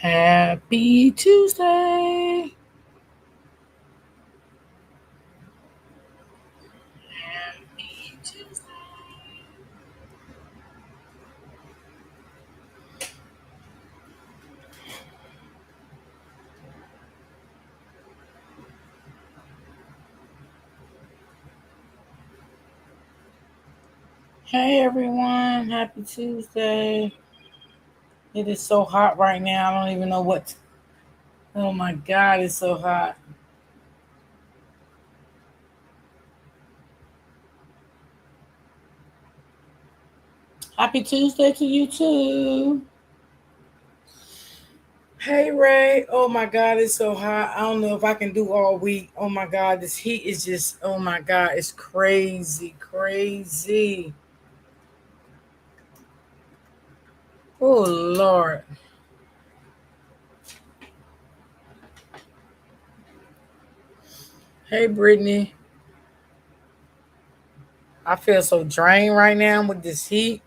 Happy Tuesday. Hey everyone, happy Tuesday. It is so hot right now. I don't even know what. Oh my God, it's so hot. Happy Tuesday to you too. Hey Ray. Oh my God, it's so hot. I don't know if I can do all week. Oh my God, this heat is just, oh my God, it's crazy, crazy. Oh Lord. Hey Brittany. I feel so drained right now with this heat.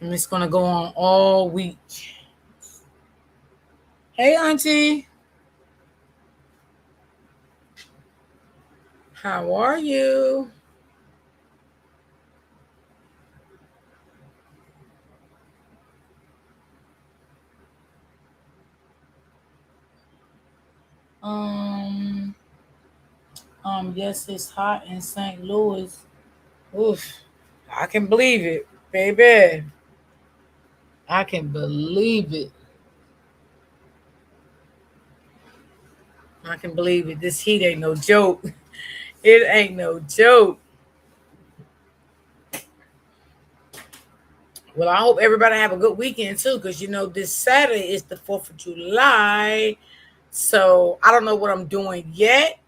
And it's gonna go on all week. Hey Auntie. How are you? Um, yes, it's hot in St. Louis. Oof, I can believe it, baby. I can believe it. I can believe it. This heat ain't no joke. It ain't no joke. Well, I hope everybody have a good weekend too, because this Saturday is the 4th of July. So I don't know what I'm doing yet,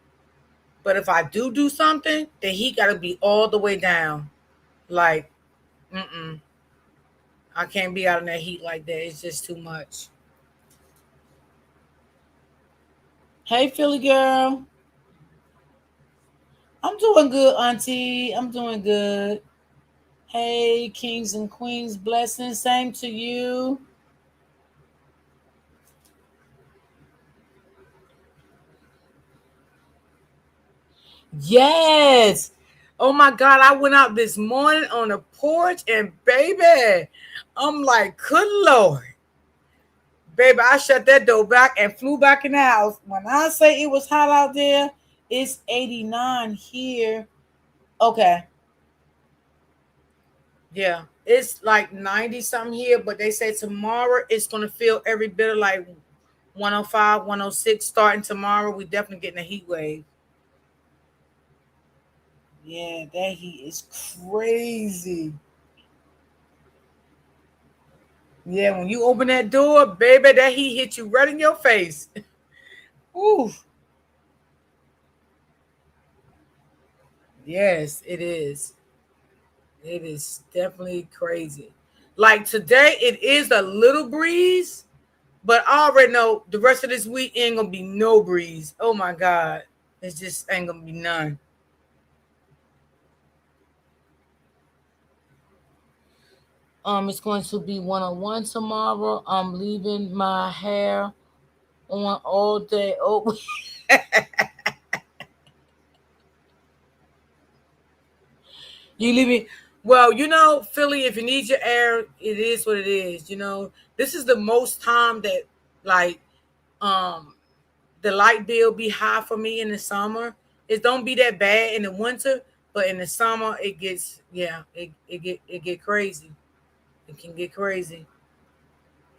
but if I do something, the heat got to be all the way down. Like, mm-mm. I can't be out in that heat like that. It's just too much. Hey, Philly girl. I'm doing good, Auntie. I'm doing good. Hey, kings and queens, blessings. Same to you. Yes. Oh my God. I went out this morning on the porch and baby, I'm like, good Lord. Baby, I shut that door back and flew back in the house. When I say it was hot out there, it's 89 here. Okay. Yeah, it's like 90 something here, but they say tomorrow it's going to feel every bit of like 105, 106 starting tomorrow. We definitely getting a heat wave. Yeah, that heat is crazy. Yeah, when you open that door, baby, that heat hit you right in your face. Ooh, yes, it is. It is definitely crazy. Like today, it is a little breeze, but I already know the rest of this week ain't gonna be no breeze. Oh my God. It just ain't gonna be none. It's going to be 101 tomorrow. I'm leaving my hair on all day. Oh, you leaving? Well, Philly. If you need your air, it is what it is. This is the most time that like um the light bill be high for me in the summer. It don't be that bad in the winter, but in the summer it gets it get crazy. It can get crazy.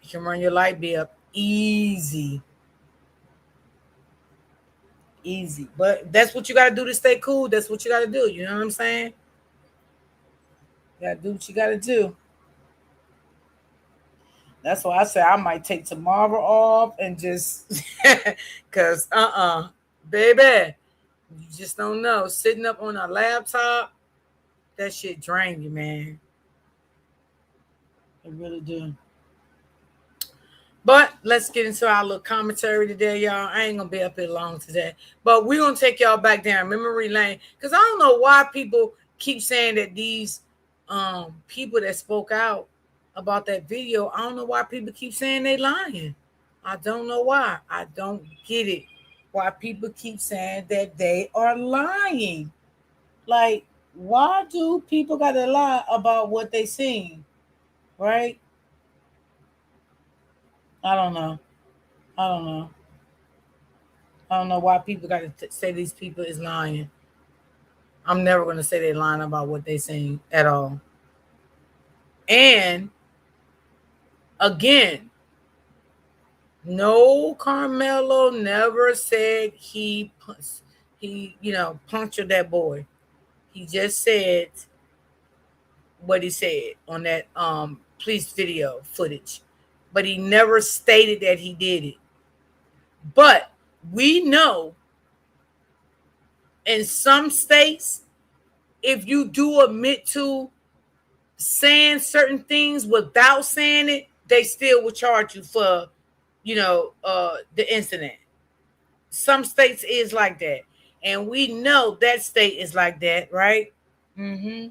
You can run your light bill up easy. Easy. But that's what you got to do to stay cool. That's what you got to do. You know what I'm saying? You got to do what you got to do. That's why I say I might take tomorrow off and just, because, baby, you just don't know. Sitting up on a laptop, that shit drain you, man. It really do. But let's get into our little commentary today, y'all. I ain't gonna be up here long today, but we're gonna take y'all back down memory lane because I don't know why people keep saying that these people that spoke out about that video. I don't know why people keep saying they lying. I don't know why. I don't get it. Why people keep saying that they are lying. Like, why do people gotta lie about what they seen? Right? I don't know. I don't know. I don't know why people gotta say these people is lying. I'm never gonna say they're lying about what they seen at all. And again, no, Carmelo never said he punctured that boy. He just said what he said on that police video footage. But he never stated that he did it. But we know in some states, if you do admit to saying certain things without saying it, they still will charge you for, the incident. Some states is like that. And we know that state is like that, right? Mm-hmm.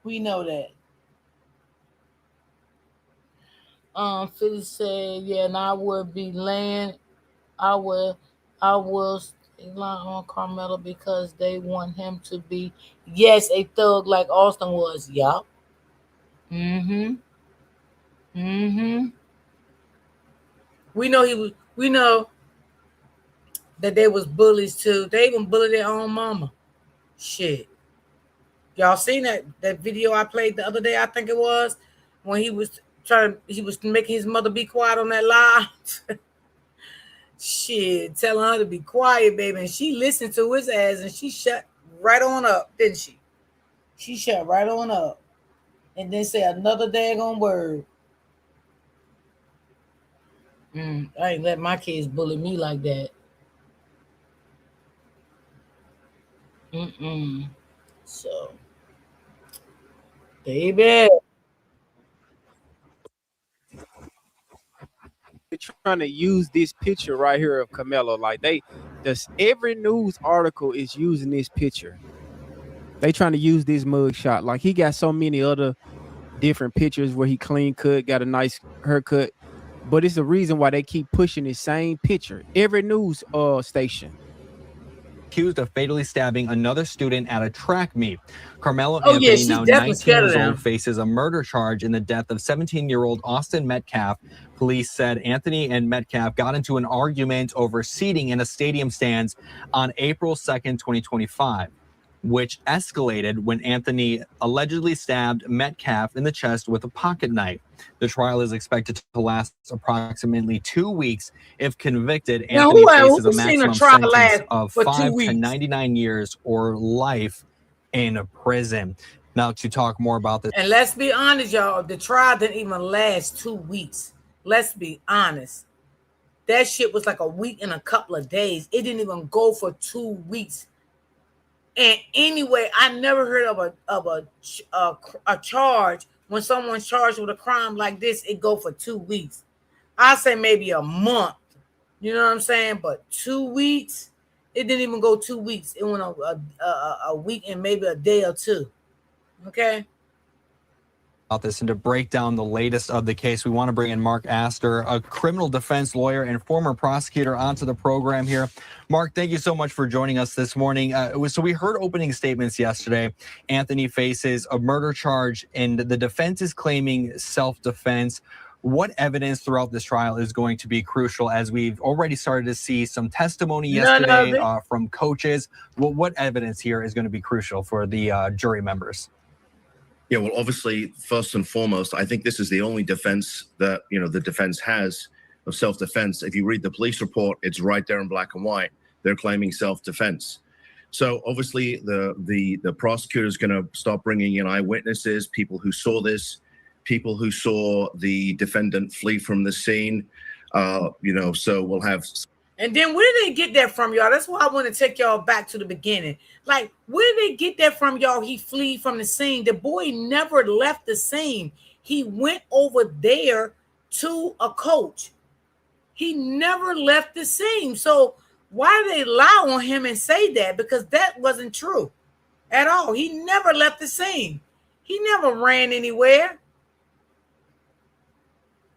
We know that. Philly said, yeah, and I would be laying, I will lie on Carmelo because they want him to be, yes, a thug like Austin was. Yup. Mm-hmm. Mm-hmm. We know that they was bullies too. They even bullied their own mama. Shit. Y'all seen that video I played the other day, I think it was, when he was making his mother be quiet on that live. Shit, telling her to be quiet, baby. And she listened to his ass and she shut right on up, didn't she? She shut right on up. And then say another daggone word. I ain't let my kids bully me like that. So, baby. They're trying to use this picture right here of Carmelo. Like every news article is using this picture. They trying to use this mug shot. Like he got so many other different pictures where he clean cut, got a nice haircut. But it's the reason why they keep pushing the same picture. Every news station. Accused of fatally stabbing another student at a track meet. Carmelo Yeah, Anthony, she's now definitely 19 scared of years them. old, faces a murder charge in the death of 17-year-old Austin Metcalf. Police said Anthony and Metcalf got into an argument over seating in a stadium stands on April 2nd, 2025. Which escalated when Anthony allegedly stabbed Metcalf in the chest with a pocket knife. The trial is expected to last approximately 2 weeks. If convicted, Anthony faces a maximum sentence of 5 to 99 years or life in prison. Now, to talk more about this. And let's be honest, y'all, the trial didn't even last 2 weeks. Let's be honest. That shit was like a week and a couple of days. It didn't even go for 2 weeks. And anyway, I never heard of a charge when someone's charged with a crime like this. It go for 2 weeks. I say maybe a month. You know what I'm saying? But 2 weeks, it didn't even go 2 weeks. It went a week and maybe a day or two. Okay. This and to break down the latest of the case, we want to bring in Mark Astor, a criminal defense lawyer and former prosecutor, onto the program here. Mark, thank you so much for joining us this morning. So we heard opening statements yesterday. Anthony faces a murder charge and the defense is claiming self-defense. What evidence throughout this trial is going to be crucial, as we've already started to see some testimony yesterday from coaches? Well, what evidence here is going to be crucial for the jury members? Yeah, well, obviously, first and foremost, I think this is the only defense that, the defense has of self-defense. If you read the police report, it's right there in black and white. They're claiming self-defense. So obviously, the prosecutor is going to start bringing in eyewitnesses, people who saw this, people who saw the defendant flee from the scene. So we'll have. And then where did they get that from, y'all? That's why I want to take y'all back to the beginning. Like, where did they get that from, y'all? He fled from the scene. The boy never left the scene. He went over there to a coach. He never left the scene. So why did they lie on him and say that? Because that wasn't true at all. He never left the scene. He never ran anywhere.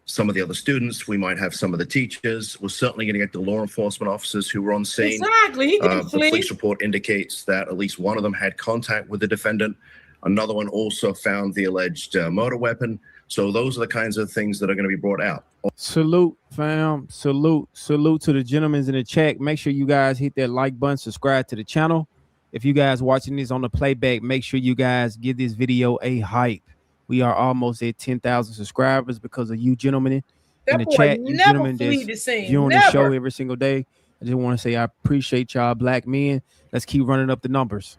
Some of the other students, we might have some of the teachers. We're certainly going to get the law enforcement officers who were on scene. Exactly. He didn't The flee. police report indicates that at least one of them had contact with the defendant. Another one also found the alleged murder weapon. So those are the kinds of things that are going to be brought out. Salute, fam. Salute to the gentlemen in the chat. Make sure you guys hit that like button, subscribe to the channel. If you guys watching this on the playback, make sure you guys give this video a hype. We are almost at 10,000 subscribers because of you gentlemen in the chat. You gentlemen that's viewing the show every single day. I just want to say I appreciate y'all, black men. Let's keep running up the numbers.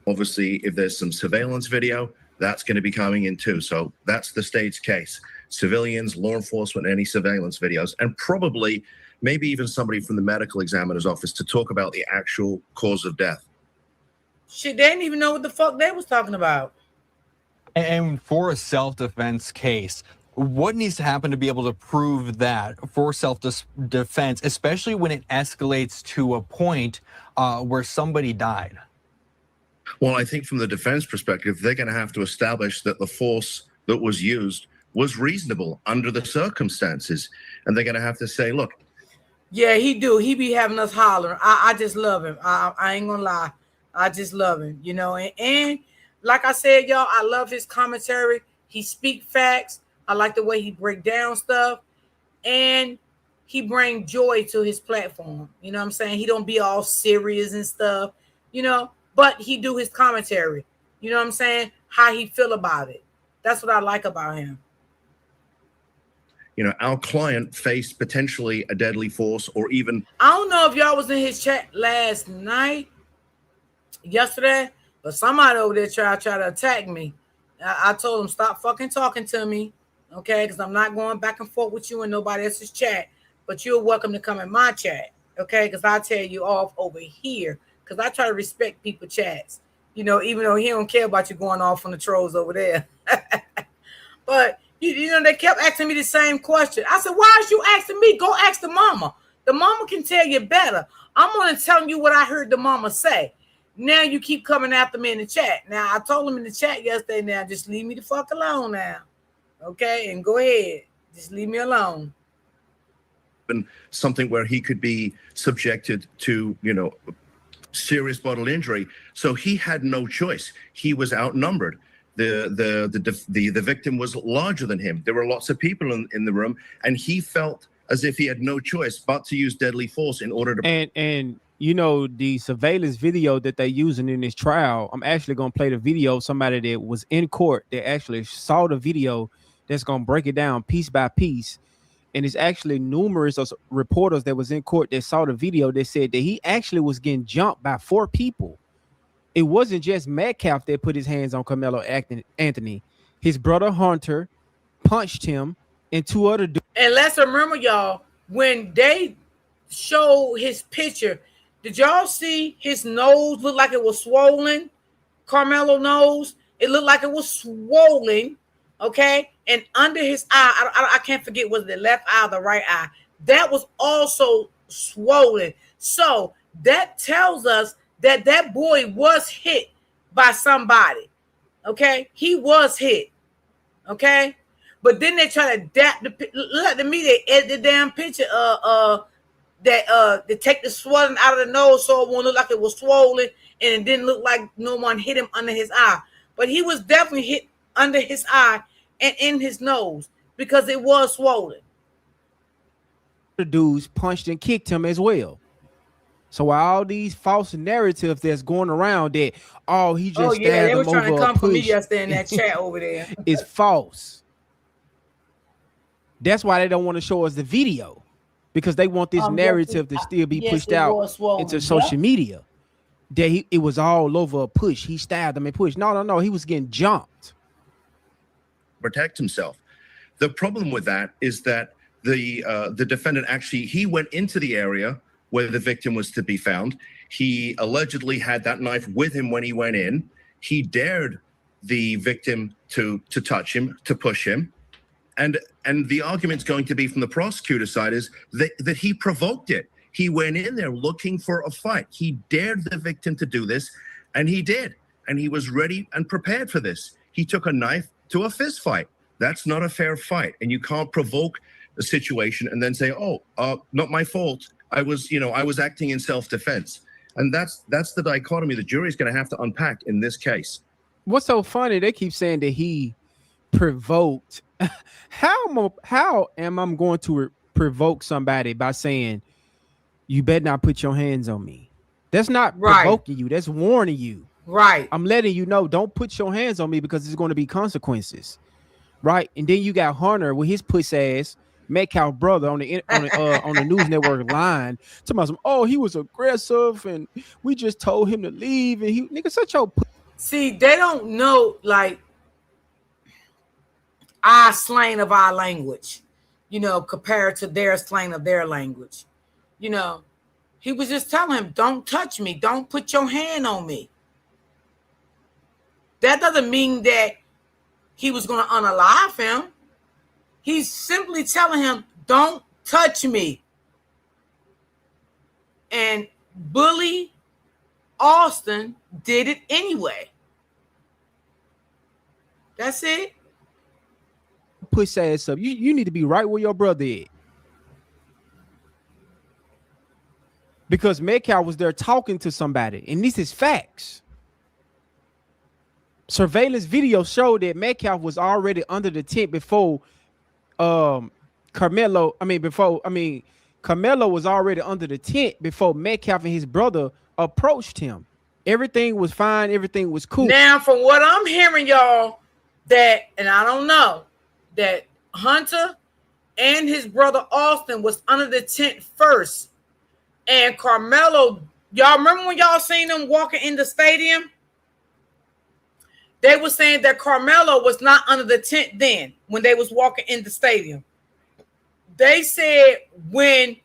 Obviously, if there's some surveillance video, that's going to be coming in too. So that's the state's case. Civilians, law enforcement, any surveillance videos, and probably maybe even somebody from the medical examiner's office to talk about the actual cause of death. Shit, they didn't even know what the fuck they was talking about. And for a self-defense case, what needs to happen to be able to prove that for self-defense, especially when it escalates to a point where somebody died? Well, I think from the defense perspective, they're going to have to establish that the force that was used was reasonable under the circumstances. And they're going to have to say, look. Yeah, he do. He be having us hollering. I just love him. I ain't going to lie. I just love him, you know. And like I said, y'all, I love his commentary. He speak facts. I like the way he break down stuff. And he bring joy to his platform. You know what I'm saying? He don't be all serious and stuff, you know. But he do his commentary. You know what I'm saying? How he feel about it. That's what I like about him. You know, our client faced potentially a deadly force or even... I don't know if y'all was in his chat yesterday, but somebody over there tried to attack me. I told him, stop fucking talking to me, okay? Because I'm not going back and forth with you in nobody else's chat. But you're welcome to come in my chat, okay? Because I tell you off over here. Because I try to respect people's chats, you know, even though he don't care about you going off on the trolls over there. But, you know, they kept asking me the same question. I said, why is you asking me? Go ask the mama. The mama can tell you better. I'm going to tell you what I heard the mama say. Now you keep coming after me in the chat. Now, I told him in the chat yesterday, now just leave me the fuck alone now. Okay? And go ahead. Just leave me alone. Something where he could be subjected to, you know, serious bodily injury. So he had no choice. He was outnumbered. The victim was larger than him. There were lots of people in the room, and he felt as if he had no choice but to use deadly force in order to... And you know, the surveillance video that they're using in this trial, I'm actually going to play the video. Somebody that was in court that actually saw the video that's going to break it down piece by piece. And it's actually numerous reporters that was in court that saw the video that said that he actually was getting jumped by 4 people. It wasn't just Metcalf that put his hands on Karmelo Anthony. His brother Hunter punched him and 2 other dudes. And let's remember, y'all, when they showed his picture, did y'all see his nose look like it was swollen? Carmelo nose, it looked like it was swollen. Okay, and under his eye, I can't forget, was it the left eye or the right eye? That was also swollen. So that tells us that that boy was hit by somebody. Okay, he was hit. Okay, but then they try to adapt the. Look to me, they edit the damn picture. They take the swelling out of the nose so it won't look like it was swollen, and it didn't look like no one hit him under his eye. But he was definitely hit under his eye and in his nose because it was swollen. The dudes punched and kicked him as well. So all these false narratives that's going around that, oh, he just stabbed they were him trying over to come a for me push yesterday in that chat over there. is false. That's why they don't want to show us the video, because they want this narrative to still be pushed out into social media. That it was all over a push. He stabbed him and pushed. No. He was getting jumped. Protect himself. The problem with that is that the defendant actually, he went into the area where the victim was to be found. He allegedly had that knife with him when he went in. He dared the victim to touch him, to push him. And the argument's going to be from the prosecutor's side is that he provoked it. He went in there looking for a fight. He dared the victim to do this, and he did. And he was ready and prepared for this. He took a knife to a fist fight. That's not a fair fight. And you can't provoke a situation and then say, oh, not my fault. I was acting in self-defense. And that's the dichotomy the jury's going to have to unpack in this case. What's so funny? They keep saying that he provoked. How am I going to provoke somebody by saying you better not put your hands on me? That's not provoking you. That's warning you. Right. I'm letting you know, don't put your hands on me because there's going to be consequences. Right. And then you got Hunter with his puss ass Metcalf brother on the news network line talking about oh, he was aggressive and we just told him to leave and he nigga such your see, they don't know like our slang of our language, compared to their slang of their language. He was just telling him, don't touch me, don't put your hand on me. That doesn't mean that he was going to unalive him. He's simply telling him, don't touch me. And Bully Austin did it anyway. That's it. Push ass up. You need to be right where your brother is. Because Metcalf was there talking to somebody. And this is facts. Surveillance video showed that Metcalf was already under the tent before Carmelo was already under the tent before Metcalf and his brother approached him. Everything was fine. Everything was cool. Now, from what I'm hearing, y'all, and I don't know, that Hunter and his brother Austin was under the tent first. And Carmelo, y'all remember when y'all seen them walking in the stadium? They were saying that Carmelo was not under the tent then when they was walking in the stadium. They said when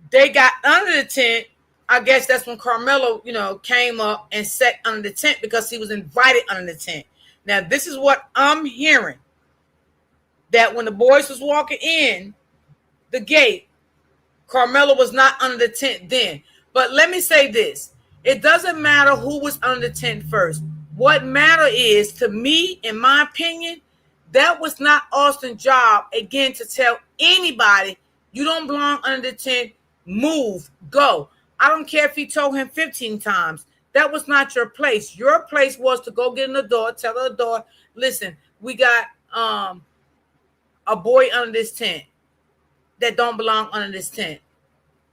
they got under the tent, I guess that's when Carmelo, came up and sat under the tent because he was invited under the tent. Now, this is what I'm hearing. That when the boys was walking in the gate, Carmelo was not under the tent then. But let me say this. It doesn't matter who was under the tent first. What matter is, to me, in my opinion, that was not Austin's job, again, to tell anybody, you don't belong under the tent, move, go. I don't care if he told him 15 times. That was not your place. Your place was to go get in the door, tell the door, listen, we got a boy under this tent that don't belong under this tent.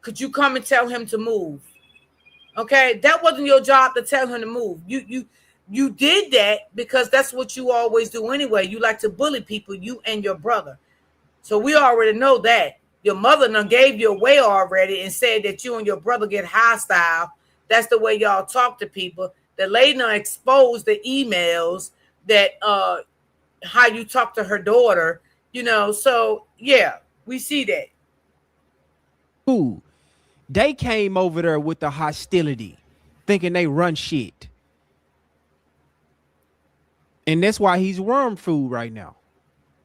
Could you come and tell him to move? Okay, that wasn't your job to tell him to move. You did that because that's what you always do anyway. You like to bully people, you and your brother. So we already know that. Your mother done gave you away already and said that you and your brother get hostile. That's the way y'all talk to people. The lady done exposed the emails that how you talk to her daughter, So yeah, we see that. Ooh, they came over there with the hostility, thinking they run shit. And that's why he's worm food right now.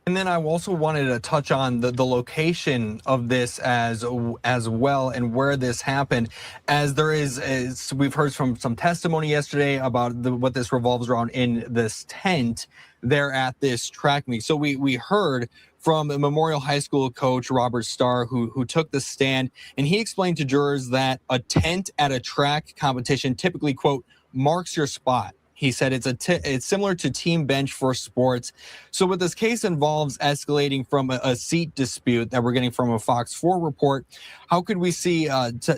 And then I also wanted to touch on the location of this as well and where this happened, as there is we've heard from some testimony yesterday about what this revolves around in this tent there at this track meet. So we heard from a Memorial High School coach, Robert Starr, who took the stand, and he explained to jurors that a tent at a track competition typically, quote, marks your spot. He said it's similar to team bench for sports. So what this case involves escalating from a seat dispute that we're getting from a Fox 4 report, how could we see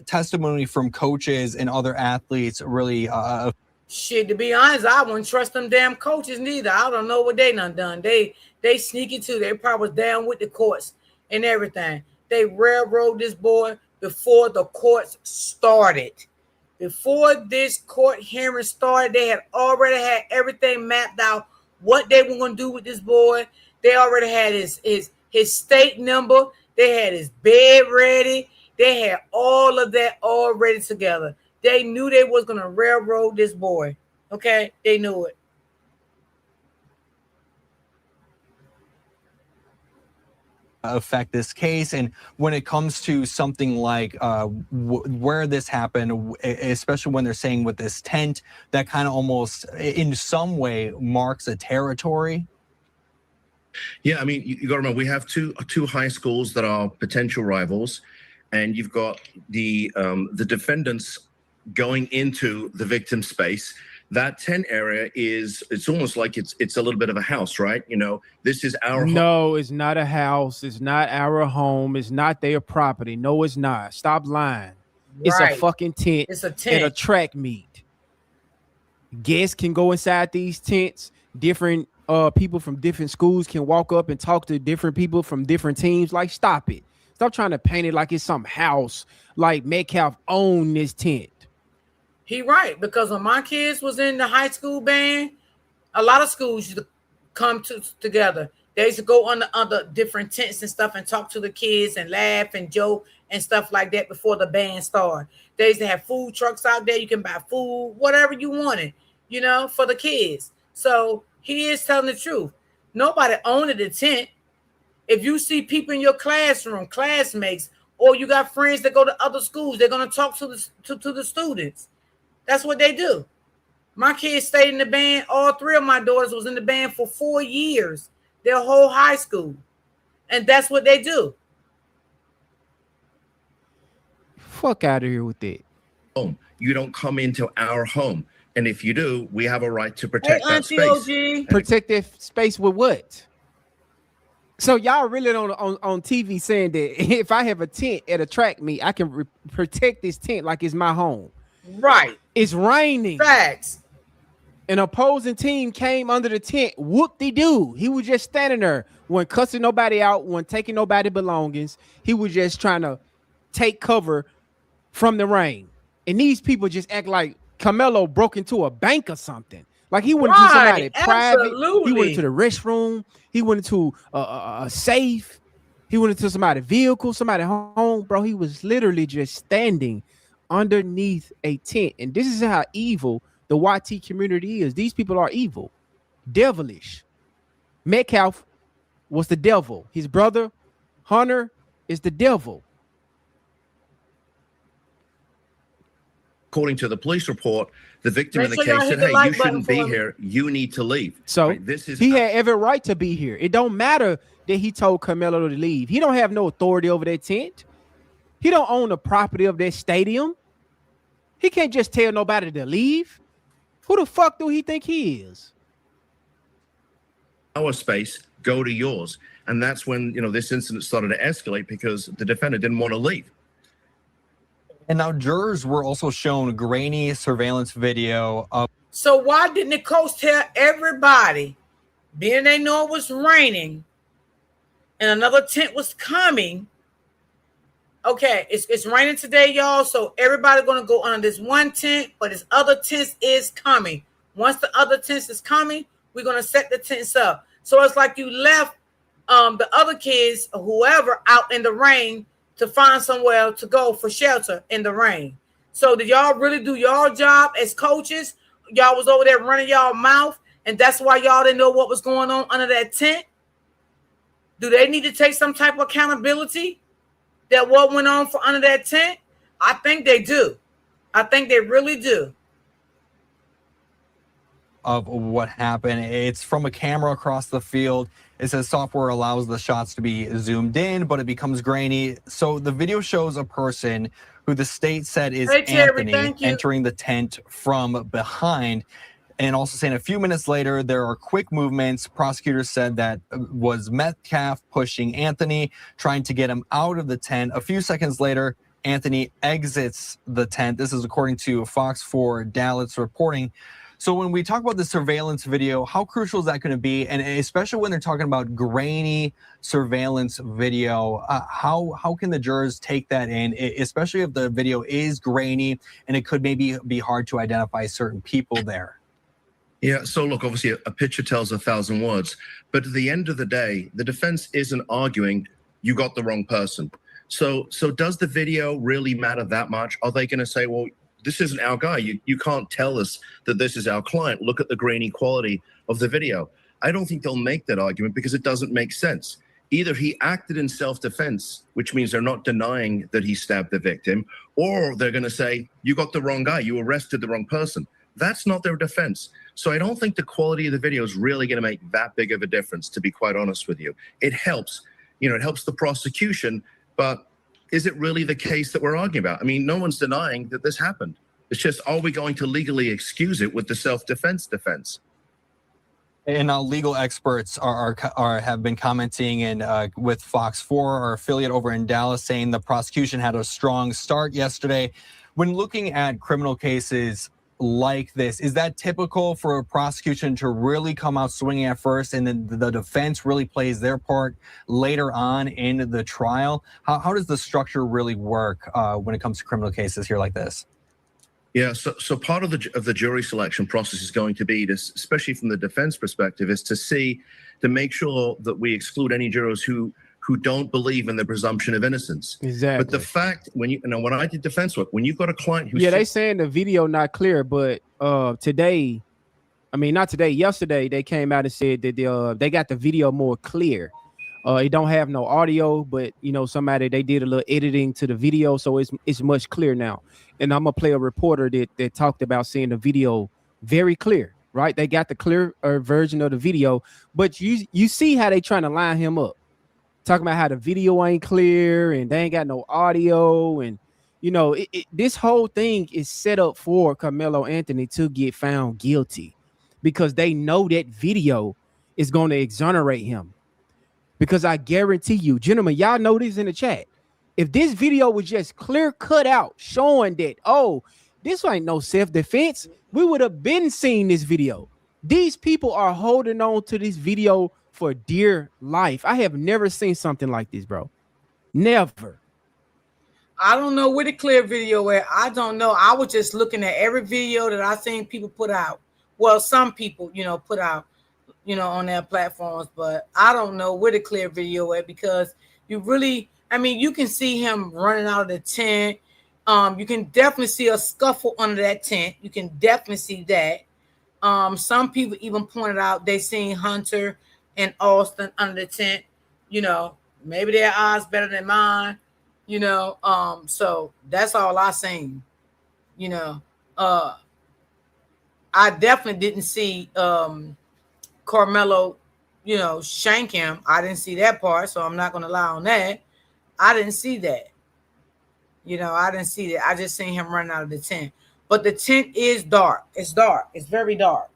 testimony from coaches and other athletes really? Shit, to be honest, I wouldn't trust them damn coaches neither. I don't know what they done. They sneaky too. They probably was down with the courts and everything. They railroaded this boy before the courts started. Before this court hearing started, they had already had everything mapped out, what they were going to do with this boy. They already had his state number. They had his bed ready. They had all of that already together. They knew they was going to railroad this boy. Okay? They knew it. affect this case? And when it comes to something like where this happened, especially when they're saying with this tent, that kind of almost in some way marks a territory. Yeah, I mean, you got to remember we have two high schools that are potential rivals, and you've got the defendants going into the victim space. That tent area it's almost like it's a little bit of a house, right? You know, this is our home. No, it's not a house. It's not our home. It's not their property. No, it's not. Stop lying. It's a Right. fucking tent. It's a At a tent. track meet. Guests can go inside these tents. Different people from different schools can walk up and talk to different people from different teams. Like, stop it. Stop trying to paint it like it's some house. Like Metcalf owned this tent. He right, because when my kids was in the high school band, a lot of schools used to come together. They used to go under different tents and stuff and talk to the kids and laugh and joke and stuff like that before the band started. They used to have food trucks out there. You can buy food, whatever you wanted, you know, for the kids. So he is telling the truth. Nobody owned the tent. If you see people in your classroom, classmates, or you got friends that go to other schools, they're going to talk to the students. That's what they do. My kids stayed in the band. All three of my daughters was in the band for 4 years, their whole high school. And that's what they do. Fuck out of here with that. Home. You don't come into our home. And if you do, we have a right to protect Hey, that Auntie space. OG. Protect that space with what? So y'all really on TV saying that if I have a tent at a track meet, I can protect this tent like it's my home. Right. It's raining. Facts. An opposing team came under the tent. Whoop-de-doo. He was just standing there. Wasn't cussing nobody out. Wasn't taking nobody belongings. He was just trying to take cover from the rain. And these people just act like Carmelo broke into a bank or something. Like he went into somebody private. He went into the restroom. He went into a safe. He went into somebody's vehicle, somebody's home. Bro, he was literally just standing underneath a tent. And this is how evil the YT community is. These people are evil, devilish. Metcalf was the devil. His brother, Hunter, is the devil. According to the police report, the victim in the Make sure case y'all said, hit the hey, like you shouldn't button be for me. here. You need to leave. So Right, this is he had every right to be here. It don't matter that he told Carmelo to leave. He don't have no authority over that tent. He don't own the property of that stadium. He can't just tell nobody to leave. Who the fuck do he think he is? our space, go to yours. And that's when, you know, this incident started to escalate because the defendant didn't want to leave. And now jurors were also shown grainy surveillance video of. So why didn't the coach tell everybody, being they know it was raining and another tent was coming? Okay, it's raining today, y'all. So everybody's gonna go under this one tent, but this other tent is coming. Once the other tent is coming, we're gonna set the tents up. So it's like you left the other kids or whoever out in the rain to find somewhere to go for shelter in the rain. So did y'all really do y'all job as coaches? Y'all was over there running y'all mouth, and that's why y'all didn't know what was going on under that tent? Do they need to take some type of accountability that what went on for under that tent? I think they do. I think they really do. Of what happened. It's from a camera across the field. It says software allows the shots to be zoomed in, but it becomes grainy. So the video shows a person who the state said is Hey, Terry, Anthony thank you. entering the tent from behind, and also saying a few minutes later there are quick movements. Prosecutors said that was Metcalf pushing Anthony, trying to get him out of the tent. A few seconds later, Anthony exits the tent. This is according to Fox 4 Dallas reporting. So when we talk about the surveillance video, how crucial is that going to be? And especially when they're talking about grainy surveillance video, how can the jurors take that in, especially if the video is grainy and it could maybe be hard to identify certain people there? Yeah, so look, obviously a picture tells 1,000 words, but at the end of the day, the defense isn't arguing you got the wrong person. So does the video really matter that much? Are they going to say, well, this isn't our guy. You can't tell us that this is our client. Look at the grainy quality of the video. I don't think they'll make that argument because it doesn't make sense. Either he acted in self-defense, which means they're not denying that he stabbed the victim, or they're going to say, you got the wrong guy, you arrested the wrong person. That's not their defense. So I don't think the quality of the video is really going to make that big of a difference, to be quite honest with you. It helps, it helps the prosecution, but is it really the case that we're arguing about? I mean, no one's denying that this happened. It's just, are we going to legally excuse it with the self-defense defense? And legal experts have been commenting with Fox 4, our affiliate over in Dallas, saying the prosecution had a strong start yesterday. When looking at criminal cases like this, is that typical for a prosecution to really come out swinging at first, and then the defense really plays their part later on in the trial? How does the structure really work when it comes to criminal cases here like this? Yeah, so part of the jury selection process is going to be, especially from the defense perspective, is to make sure that we exclude any jurors who don't believe in the presumption of innocence. Exactly. But the fact, when I did defense work, when you've got a client who's they saying the video not clear, but yesterday they came out and said that they got the video more clear. It don't have no audio, but they did a little editing to the video, so it's much clearer now. And I'm gonna play a reporter that talked about seeing the video very clear, right? They got the clear version of the video, but you see how they trying to line him up, talking about how the video ain't clear and they ain't got no audio, and this whole thing is set up for Carmelo Anthony to get found guilty because they know that video is going to exonerate him. Because I guarantee you, gentlemen, y'all know this in the chat. If this video was just clear cut out, showing that, this ain't no self-defense, we would have been seeing this video. These people are holding on to this video for dear life. I have never seen something like this, bro. Never. I don't know where the clear video at. I don't know. I was just looking at every video that I seen people put out. Well, some people, put out, on their platforms, but I don't know where the clear video at, because you can see him running out of the tent. You can definitely see a scuffle under that tent. You can definitely see that. Some people even pointed out they seen Hunter and Austin under the tent. Maybe their eyes better than mine. So that's all I seen. I definitely didn't see Carmelo, shank him. I didn't see that part, so I'm not going to lie on that. I didn't see that. I didn't see that. I just seen him running out of the tent. But the tent is dark. It's dark. It's very dark.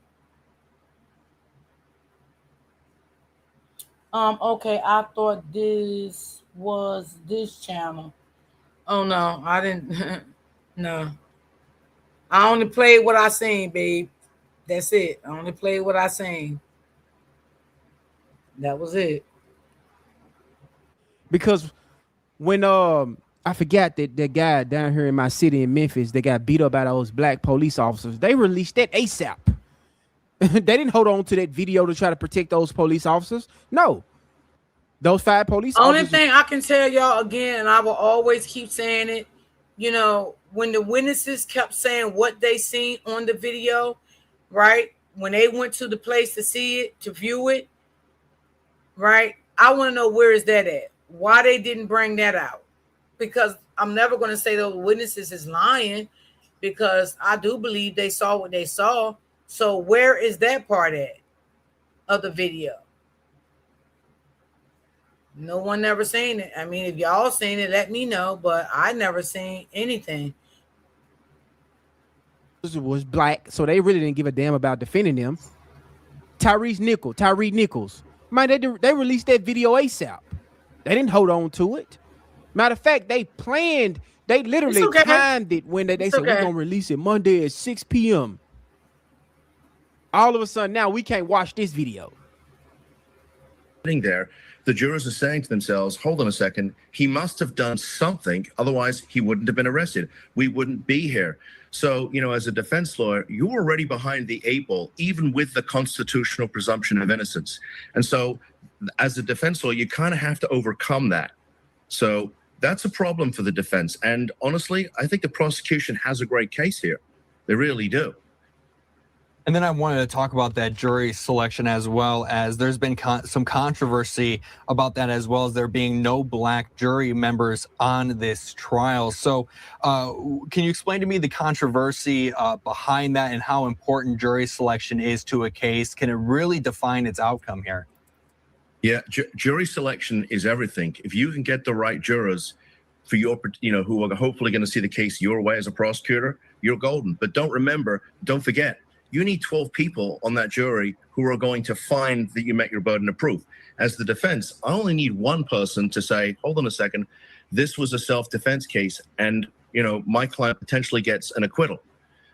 Okay, I thought this was this channel. Oh, no, I didn't. No. I only played what I seen, babe. That's it. I only played what I seen. That was it. Because when I forgot that guy down here in my city in Memphis, they got beat up by those black police officers. They released that ASAP. They didn't hold on to that video to try to protect those police officers. No. Those 5 police Only officers. thing I can tell y'all again, and I will always keep saying it, when the witnesses kept saying what they seen on the video, right? When they went to the place to see it, to view it, right? I want to know, where is that at? Why they didn't bring that out? Because I'm never going to say those witnesses is lying, because I do believe they saw what they saw. So where is that part at of the video? No one never seen it. I mean, if y'all seen it, let me know, but I never seen anything. Was black, so they really didn't give a damn about defending them. Tyreek Nichols. Man, they released that video ASAP. They didn't hold on to it. Matter of fact, they literally timed it when they said, we're going to release it Monday at 6 p.m. All of a sudden, now we can't watch this video. There, the jurors are saying to themselves, hold on a second, he must have done something, otherwise he wouldn't have been arrested. We wouldn't be here. So, as a defense lawyer, you're already behind the 8 ball, even with the constitutional presumption of innocence. And so, as a defense lawyer, you kind of have to overcome that. So that's a problem for the defense. And honestly, I think the prosecution has a great case here. They really do. And then I wanted to talk about that jury selection, as well as there's been some controversy about that, as well as there being no black jury members on this trial. So can you explain to me the controversy behind that and how important jury selection is to a case? Can it really define its outcome here? Yeah, jury selection is everything. If you can get the right jurors for your, who are hopefully going to see the case your way as a prosecutor, you're golden. But don't forget, you need 12 people on that jury who are going to find that you met your burden of proof. As the defense, I only need one person to say, hold on a second, this was a self-defense case, and my client potentially gets an acquittal.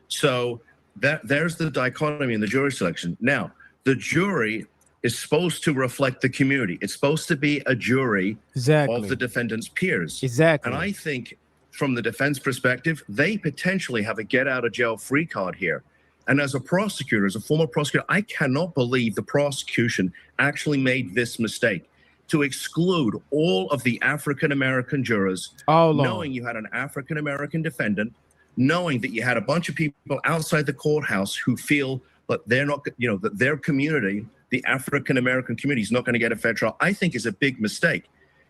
So there's the dichotomy in the jury selection. Now, the jury is supposed to reflect the community. It's supposed to be a jury of the defendant's peers. Exactly. And I think from the defense perspective, they potentially have a get out of jail free card here. And as a prosecutor, as a former prosecutor, I cannot believe the prosecution actually made this mistake to exclude all of the African-American jurors, knowing you had an African-American defendant, knowing that you had a bunch of people outside the courthouse who feel that they're not, that their community, the African-American community, is not going to get a fair trial, I think is a big mistake.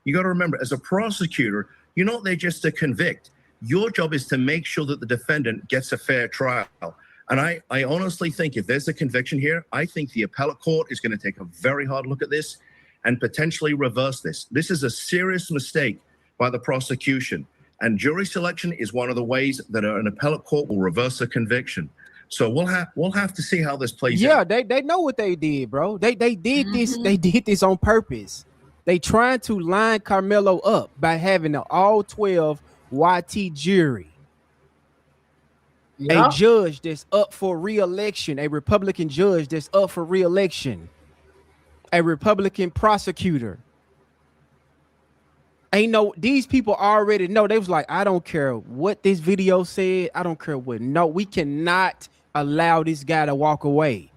You got to remember, as a prosecutor, you're not there just to convict. Your job is to make sure that the defendant gets a fair trial. And I honestly think if there's a conviction here, I think the appellate court is going to take a very hard look at this and potentially reverse this. This is a serious mistake by the prosecution. And jury selection is one of the ways that an appellate court will reverse a conviction. So we'll have to see how this plays out. Yeah, they know what they did, bro. They did this. They did this on purpose. They trying to line Carmelo up by having an all 12 YT jury. Yep. A judge that's up for re-election, a Republican judge that's up for re-election, a Republican prosecutor. These people already know. They was like, I don't care what this video said. I don't care what. No, we cannot allow this guy to walk away.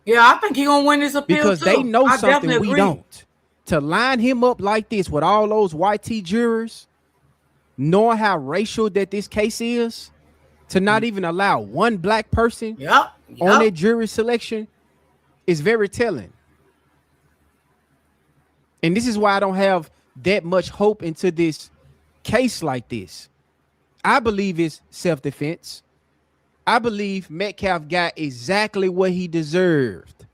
Yeah, I think he's going to win this appeal because too. they know something we don't. To line him up like this with all those YT jurors, knowing how racial that this case is, to not even allow one black person on their jury selection is very telling. And this is why I don't have that much hope into this case like this. I believe it's self-defense. I believe Metcalf got exactly what he deserved.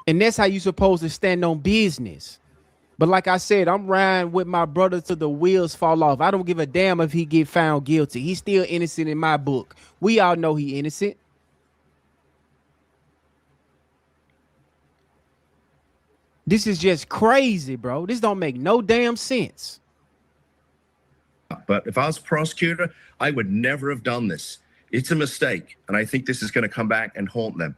And that's how you're supposed to stand on business. But like I said, I'm riding with my brother till the wheels fall off. I don't give a damn if he get found guilty. He's still innocent in my book. We all know he innocent. This is just crazy, bro. This don't make no damn sense. But if I was a prosecutor, I would never have done this. It's a mistake. And I think this is going to come back and haunt them.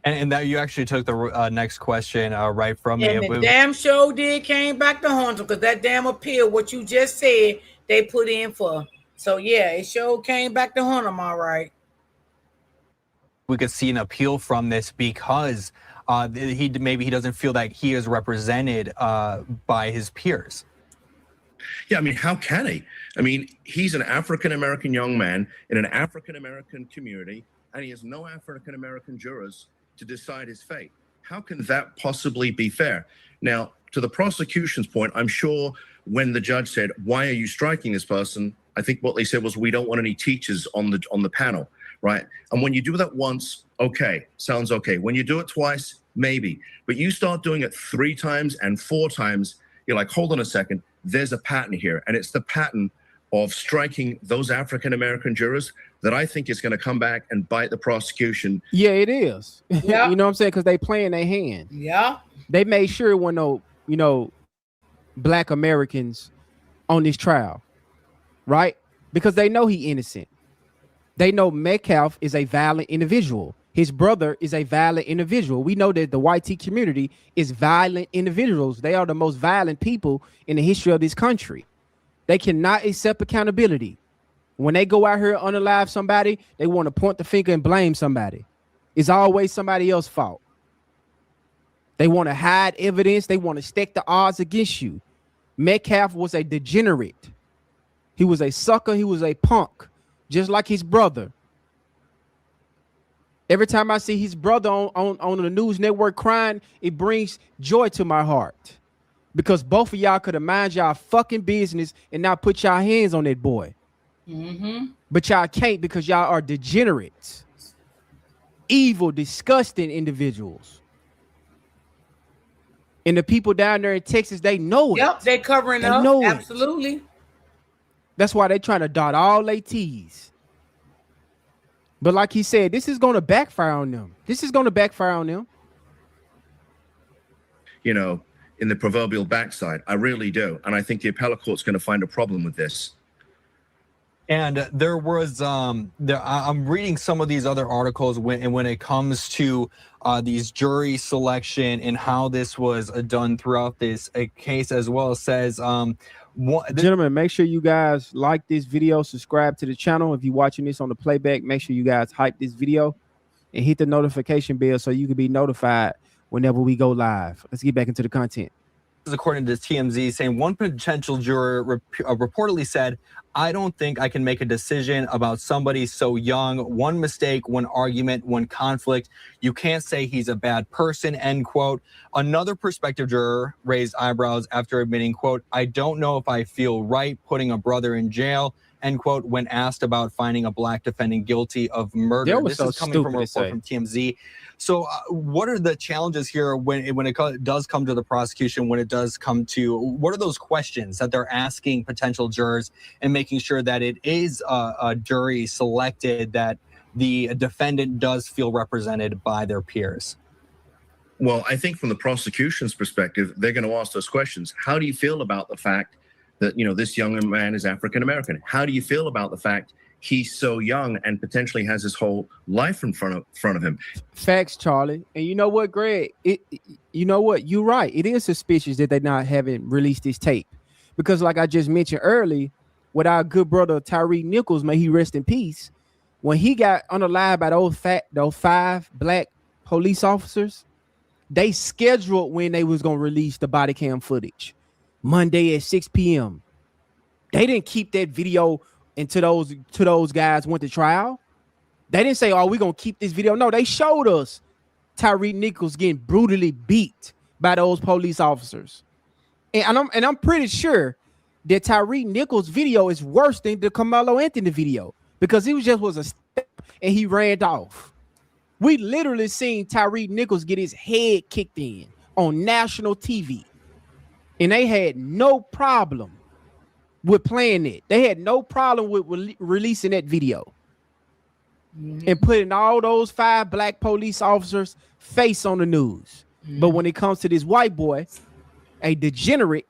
And that you actually took the next question right from me. And the damn show came back to haunt them because that damn appeal, what you just said, they put in for. So, yeah, it sure came back to haunt them, all right. We could see an appeal from this because he doesn't feel that he is represented by his peers. Yeah, I mean, how can he? I mean, he's an African-American young man in an African-American community, and he has no African-American jurors to decide his fate. How can that possibly be fair? Now, to the prosecution's point, I'm sure when the judge said, why are you striking this person? I think what they said was, we don't want any teachers on the panel, right? And when you do that once, okay, sounds okay. When you do it twice, maybe. But you start doing it 3 times and 4 times, you're like, hold on a second, there's a pattern here. And it's the pattern of striking those African-American jurors that I think is going to come back and bite the prosecution. Yeah, it is. Yeah. You know what I'm saying? Because they playing their hand. Yeah. They made sure it wasn't no, black Americans on this trial, right? Because they know he innocent. They know Metcalf is a violent individual. His brother is a violent individual. We know that the YT community is violent individuals. They are the most violent people in the history of this country. They cannot accept accountability. When they go out here and unalive somebody, they want to point the finger and blame somebody. It's always somebody else's fault. They want to hide evidence. They want to stack the odds against you. Metcalf was a degenerate. He was a sucker. He was a punk, just like his brother. Every time I see his brother on the news network crying, it brings joy to my heart. Because both of y'all could have mind y'all fucking business and not put y'all hands on that boy. Mm-hmm. But y'all can't because y'all are degenerates, evil, disgusting individuals. And the people down there in Texas, they know Yep, it. they covering They up. know it. Absolutely. That's why they trying to dot all their T's. But like he said, this is going to backfire on them. This is going to backfire on them. You know, in the proverbial backside. I really do. And I think the appellate court's going to find a problem with this. And there was, I'm reading some of these other articles when it comes to these jury selection and how this was done throughout this case as well. It says, gentlemen, make sure you guys like this video, subscribe to the channel. If you're watching this on the playback, make sure you guys hype this video and hit the notification bell so you can be notified whenever we go live. Let's get back into the content. According to TMZ, saying one potential juror reportedly said, "I don't think I can make a decision about somebody so young. One mistake, one argument, one conflict. You can't say he's a bad person," end quote. Another prospective juror raised eyebrows after admitting, quote, "I don't know if I feel right putting a brother in jail," end quote, when asked about finding a black defendant guilty of murder. This is coming from a report from TMZ. So what are the challenges here when it does come to the prosecution, when it does come to, what are those questions that they're asking potential jurors and making sure that it is a jury selected, that the defendant does feel represented by their peers? Well, I think from the prosecution's perspective, they're going to ask those questions. How do you feel about the fact that, you know, this young man is African-American? How do you feel about the fact he's so young and potentially has his whole life in front of him? Facts, Charlie. And you know what, Greg? You know what? You're right. It is suspicious that they not haven't released this tape, because, like I just mentioned earlier, with our good brother Tyree Nichols, may he rest in peace, when he got unalived by those 5 black police officers, they scheduled when they was gonna release the body cam footage, Monday at 6 p.m. They didn't keep that video until those guys went to trial. They didn't say, "Oh, we're gonna keep this video." No, they showed us Tyree Nichols getting brutally beat by those police officers. And I'm pretty sure that Tyree Nichols' video is worse than the Karmelo Anthony video, because he was a step and he ran off. We literally seen Tyree Nichols get his head kicked in on national TV, and they had no problem with playing it. They had no problem with releasing that video and putting all those 5 black police officers' face on the news. But when it comes to this white boy, a degenerate,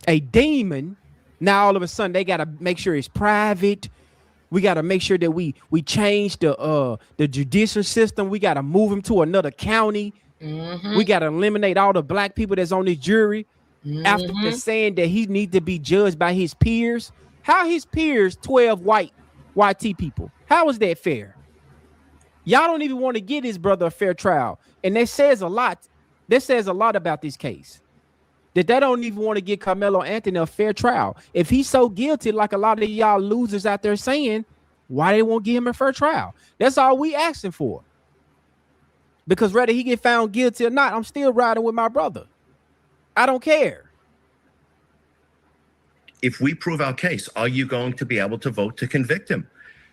a demon, now all of a sudden they got to make sure it's private. We got to make sure that we change the judicial system. We got to move him to another county. We got to eliminate all the black people that's on this jury. After saying that he needs to be judged by his peers. How his peers 12 white YT people? How is that fair? Y'all don't even want to give his brother a fair trial. And that says a lot. That says a lot about this case. That they don't even want to give Carmelo Anthony a fair trial. If he's so guilty, like a lot of y'all losers out there saying, why they won't give him a fair trial? That's all we asking for. Because whether he get found guilty or not, I'm still riding with my brother. I don't care. If we prove our case, are you going to be able to vote to convict him?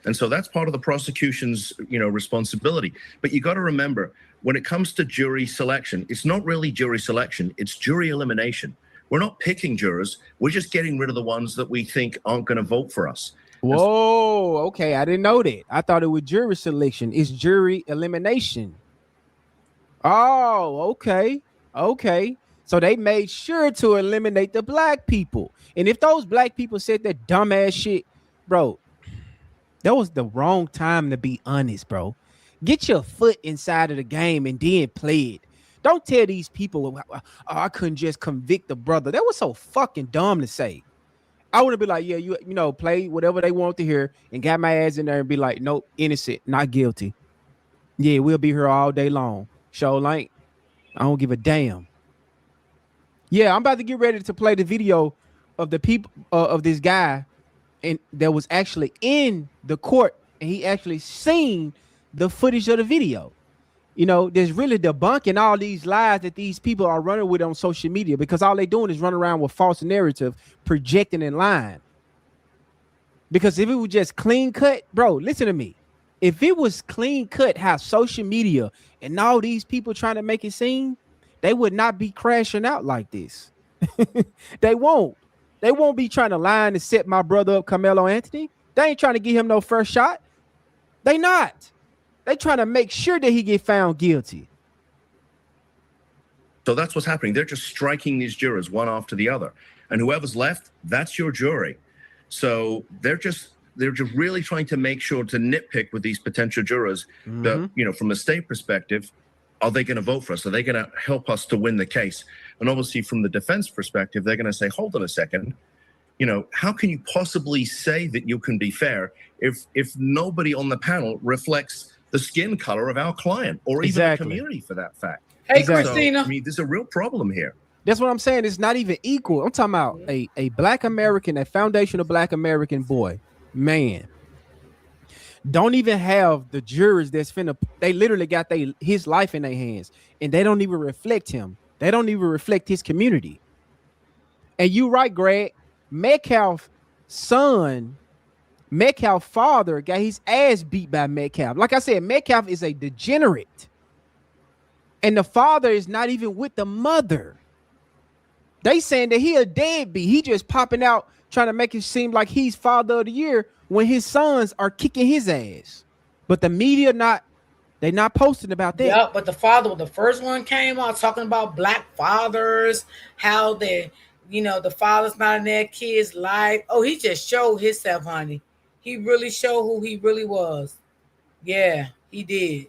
And so that's part of the prosecution's, responsibility. But you got to remember, when it comes to jury selection, it's not really jury selection, it's jury elimination. We're not picking jurors, we're just getting rid of the ones that we think aren't going to vote for us. Whoa, okay, I didn't know that. I thought it was jury selection. It's jury elimination. Oh, okay. So they made sure to eliminate the black people. And if those black people said that dumbass shit, bro, that was the wrong time to be honest, bro. Get your foot inside of the game and then play it. Don't tell these people, oh, I couldn't just convict the brother. That was so fucking dumb to say. I would have been like, yeah, you play whatever they want to hear and got my ass in there and be like, nope, innocent, not guilty. Yeah, we'll be here all day long. Show like, I don't give a damn. Yeah, I'm about to get ready to play the video of the people of this guy and that was actually in the court and he actually seen the footage of the video. There's really debunking all these lies that these people are running with on social media, because all they doing is run around with false narrative, projecting and lying. Because if it was just clean cut, bro, listen to me. If it was clean cut how social media and all these people trying to make it seem, they would not be crashing out like this. They won't. They won't be trying to lie and set my brother up, Carmelo Anthony. They ain't trying to give him no first shot. They not. They trying to make sure that he get found guilty. So that's what's happening. They're just striking these jurors one after the other. And whoever's left, that's your jury. So they're just really trying to make sure to nitpick with these potential jurors that, from a state perspective, are they going to vote for us? Are they going to help us to win the case? And obviously from the defense perspective, they're going to say, hold on a second. How can you possibly say that you can be fair if nobody on the panel reflects the skin color of our client or even the community for that fact? Hey, Christina. So, there's a real problem here. That's what I'm saying. It's not even equal. I'm talking about a Black American, a foundational Black American boy, man. Don't even have the jurors that's finna. They literally got his life in their hands, and they don't even reflect him. They don't even reflect his community. And you right, Greg. Metcalf's father got his ass beat by Metcalf. Like I said, Metcalf is a degenerate, and the father is not even with the mother. They saying that he a deadbeat. He just popping out trying to make it seem like he's father of the year when his sons are kicking his ass. But the media they not posting about that. Yeah, but the father, the first one came out talking about Black fathers, how the father's not in their kids' life. Oh, he just showed himself, honey. He really showed who he really was. Yeah, he did.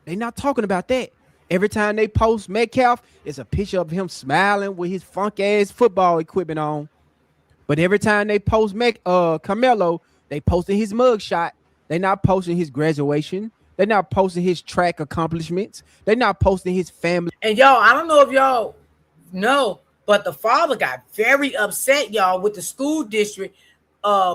They not talking about that. Every time they post Metcalf, it's a picture of him smiling with his funk ass football equipment on. But every time they post Carmelo, they posting his mugshot. They not posting his graduation. They're not posting his track accomplishments. They're not posting his family. And y'all, I don't know if y'all know, but the father got very upset, y'all, with the school district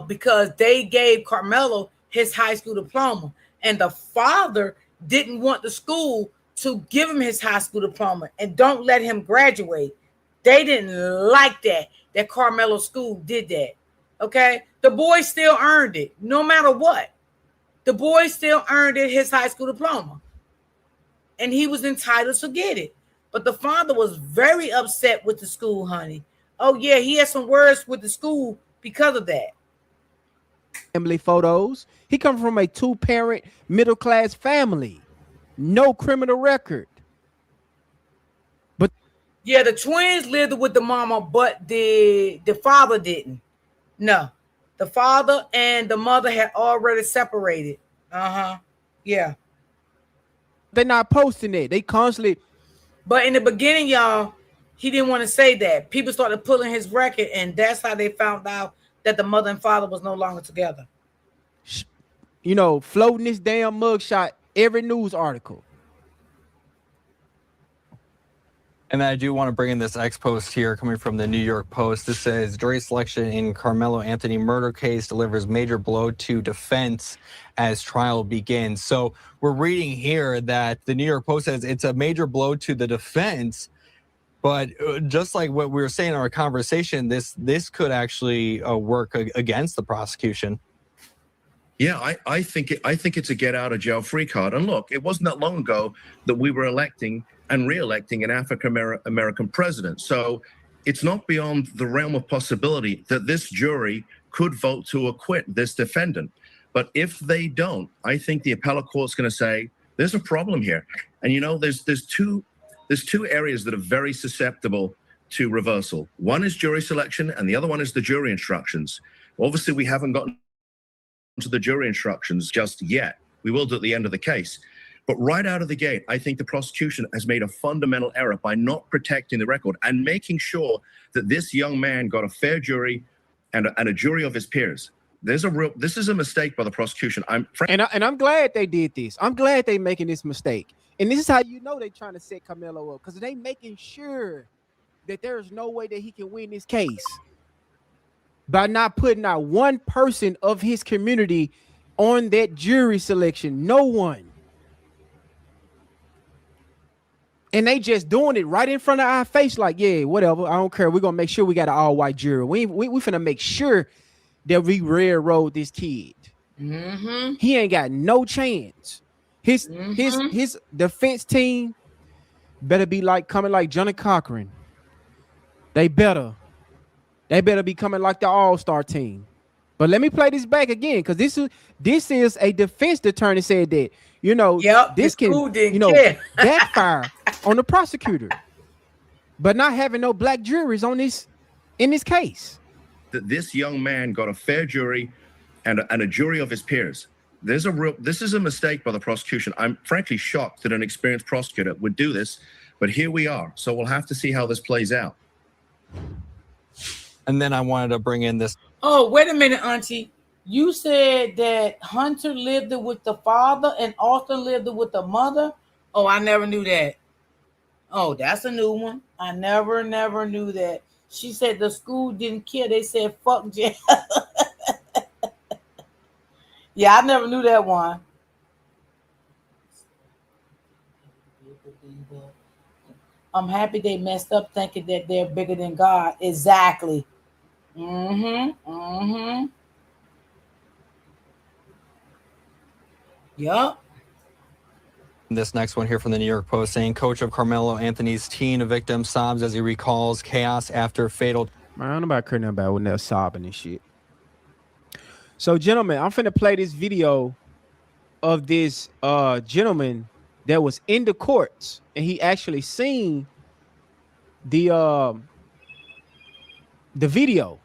because they gave Carmelo his high school diploma. And the father didn't want the school to give him his high school diploma and don't let him graduate. They didn't like that Carmelo school did that. Okay? The boy still earned it, no matter what. The boy still earned it, his high school diploma. And he was entitled to get it. But the father was very upset with the school, honey. Oh, yeah, he had some words with the school because of that. Family photos. He comes from a 2-parent middle-class family. No criminal record. But yeah, the twins lived with the mama, but the father didn't. No. The father and the mother had already separated. Yeah. They're not posting it. They constantly. But in the beginning, y'all, he didn't want to say that. People started pulling his record, and that's how they found out that the mother and father was no longer together. Floating this damn mugshot every news article. And I do want to bring in this X post here coming from the New York Post. This says jury selection in Carmelo Anthony murder case delivers major blow to defense as trial begins. So we're reading here that the New York Post says it's a major blow to the defense. But just like what we were saying in our conversation, this could actually work against the prosecution. Yeah, I think it's a get out of jail free card. And look, it wasn't that long ago that we were electing and re-electing an African American president. So it's not beyond the realm of possibility that this jury could vote to acquit this defendant. But if they don't, I think the appellate court's going to say there's a problem here. And there's two areas that are very susceptible to reversal. One is jury selection, and the other one is the jury instructions. Obviously, we haven't gotten to the jury instructions just yet. We will do at the end of the case. But right out of the gate, I think the prosecution has made a fundamental error by not protecting the record and making sure that this young man got a fair jury and a jury of his peers. This is a mistake by the prosecution. I'm glad they did this. I'm glad they making this mistake. And this is how they're trying to set Carmelo up, because they making sure that there is no way that he can win this case by not putting out one person of his community on that jury selection. No one. And they just doing it right in front of our face, like, yeah, whatever. I don't care. We're gonna make sure we got an all-white jury. We finna make sure that we railroad this kid. Mm-hmm. He ain't got no chance. His Mm-hmm. his defense team better be like coming like Johnny Cochran. They better be coming like the all-star team. But let me play this back again, because this is a defense attorney said that, Yep, this the can, school didn't care. backfire on the prosecutor. But not having no black juries on this in this case. That this young man got a fair jury and a jury of his peers. This is a mistake by the prosecution. I'm frankly shocked that an experienced prosecutor would do this, but here we are. So we'll have to see how this plays out. And then I wanted to bring in this. Oh, wait a minute, Auntie. You said that Hunter lived it with the father and Austin lived it with the mother? Oh, I never knew that. Oh, that's a new one. I never knew that. She said the school didn't care. They said, fuck jail. Yeah, I never knew that one. I'm happy they messed up thinking that they're bigger than God. Exactly. Yup. This next one here from the New York Post saying coach of Carmelo Anthony's teen victim sobs as he recalls chaos after fatal. Man, I don't know about Kurt about when they're sobbing and shit. So, gentlemen, I'm finna play this video of this gentleman that was in the courts, and he actually seen the video,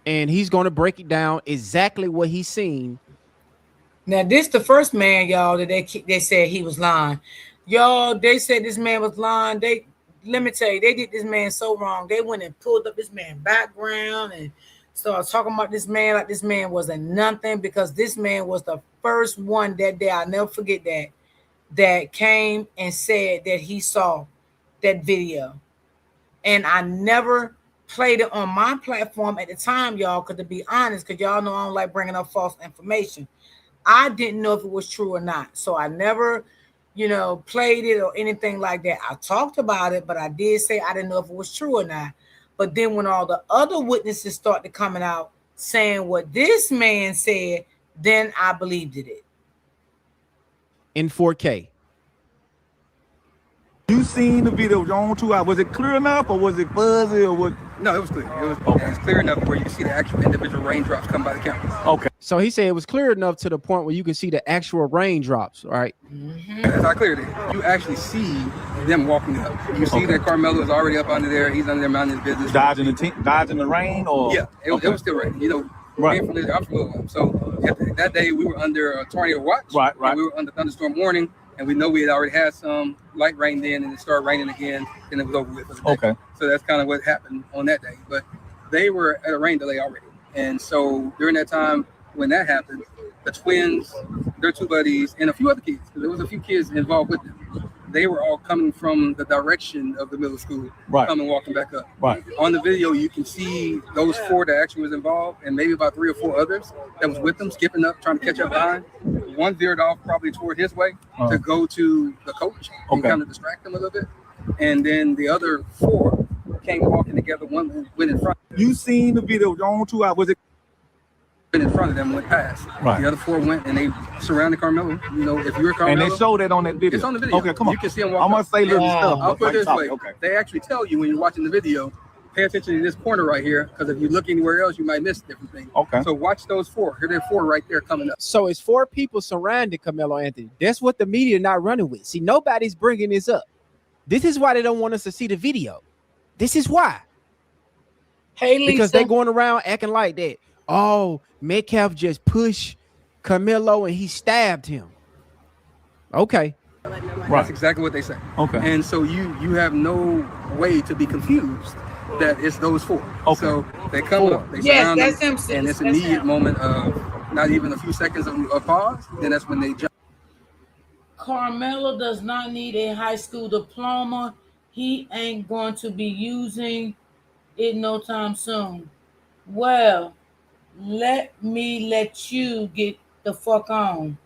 and he's gonna break it down exactly what he's seen. Now, this the first man, y'all, that they said he was lying. Y'all, they said this man was lying. Let me tell you, they did this man so wrong. They went and pulled up this man's background and started talking about this man like this man wasn't nothing, because this man was the first one that day. I'll never forget that came and said that he saw that video. And I never played it on my platform at the time, y'all, because to be honest, because y'all know I don't like bringing up false information. I didn't know if it was true or not. So I never, played it or anything like that. I talked about it, but I did say I didn't know if it was true or not. But then when all the other witnesses started coming out saying what this man said, then I believed it. In 4K. You seen the video on 2 hours. Was it clear enough or was it fuzzy or what? No, it was clear. It was clear enough where you can see the actual individual raindrops come by the cameras. Okay. So he said it was clear enough to the point where you can see the actual raindrops, right? That's how clear it is. You actually see them walking up. You see that Carmelo is already up under there. He's under there minding his business. Dodging the rain or? Yeah, it was still raining. Right. I'm from Louisville. So that day we were under a tornado watch. Right. We were under thunderstorm warning. And we know we had already had some light rain then, and it started raining again, and it was over with for the day. Okay. So that's kind of what happened on that day. But they were at a rain delay already. And so during that time when that happened, the twins, their two buddies, and a few other kids, because there was a few kids involved with them, they were all coming from the direction of the middle school, coming walking back up. Right. On the video, you can see those four that actually was involved, and maybe about 3 or 4 others that was with them, skipping up, trying to catch up behind. One veered off probably toward his way to go to the coach and kind of distract him a little bit. And then the other 4 came walking together. One went in front. You seen the video on 2 hours. Was it? Went in front of them, went past. Right. The other 4 went and they surrounded Carmelo. If you're Carmelo, and they showed that on that video. It's on the video. Okay, come on. You can see them walk. I'm gonna say little stuff. I'll put it this way. Okay. They actually tell you when you're watching the video, pay attention to this corner right here, because if you look anywhere else, you might miss different things. Okay. So watch those 4. Here, there are 4 right there coming up. So it's 4 people surrounding Carmelo Anthony. That's what the media not running with. See, nobody's bringing this up. This is why they don't want us to see the video. This is why. Hey, Lisa. Because they going around acting like that. Oh, Metcalf just pushed Carmelo and he stabbed him. Okay. Right. That's exactly what they say. Okay. And so you have no way to be confused that it's those 4. Okay. So they come up, they surround that's them, them. and it's an immediate moment of not even a few seconds of pause. Then that's when they jump. Carmelo does not need a high school diploma. He ain't going to be using it no time soon. Well, let me let you get the fuck on.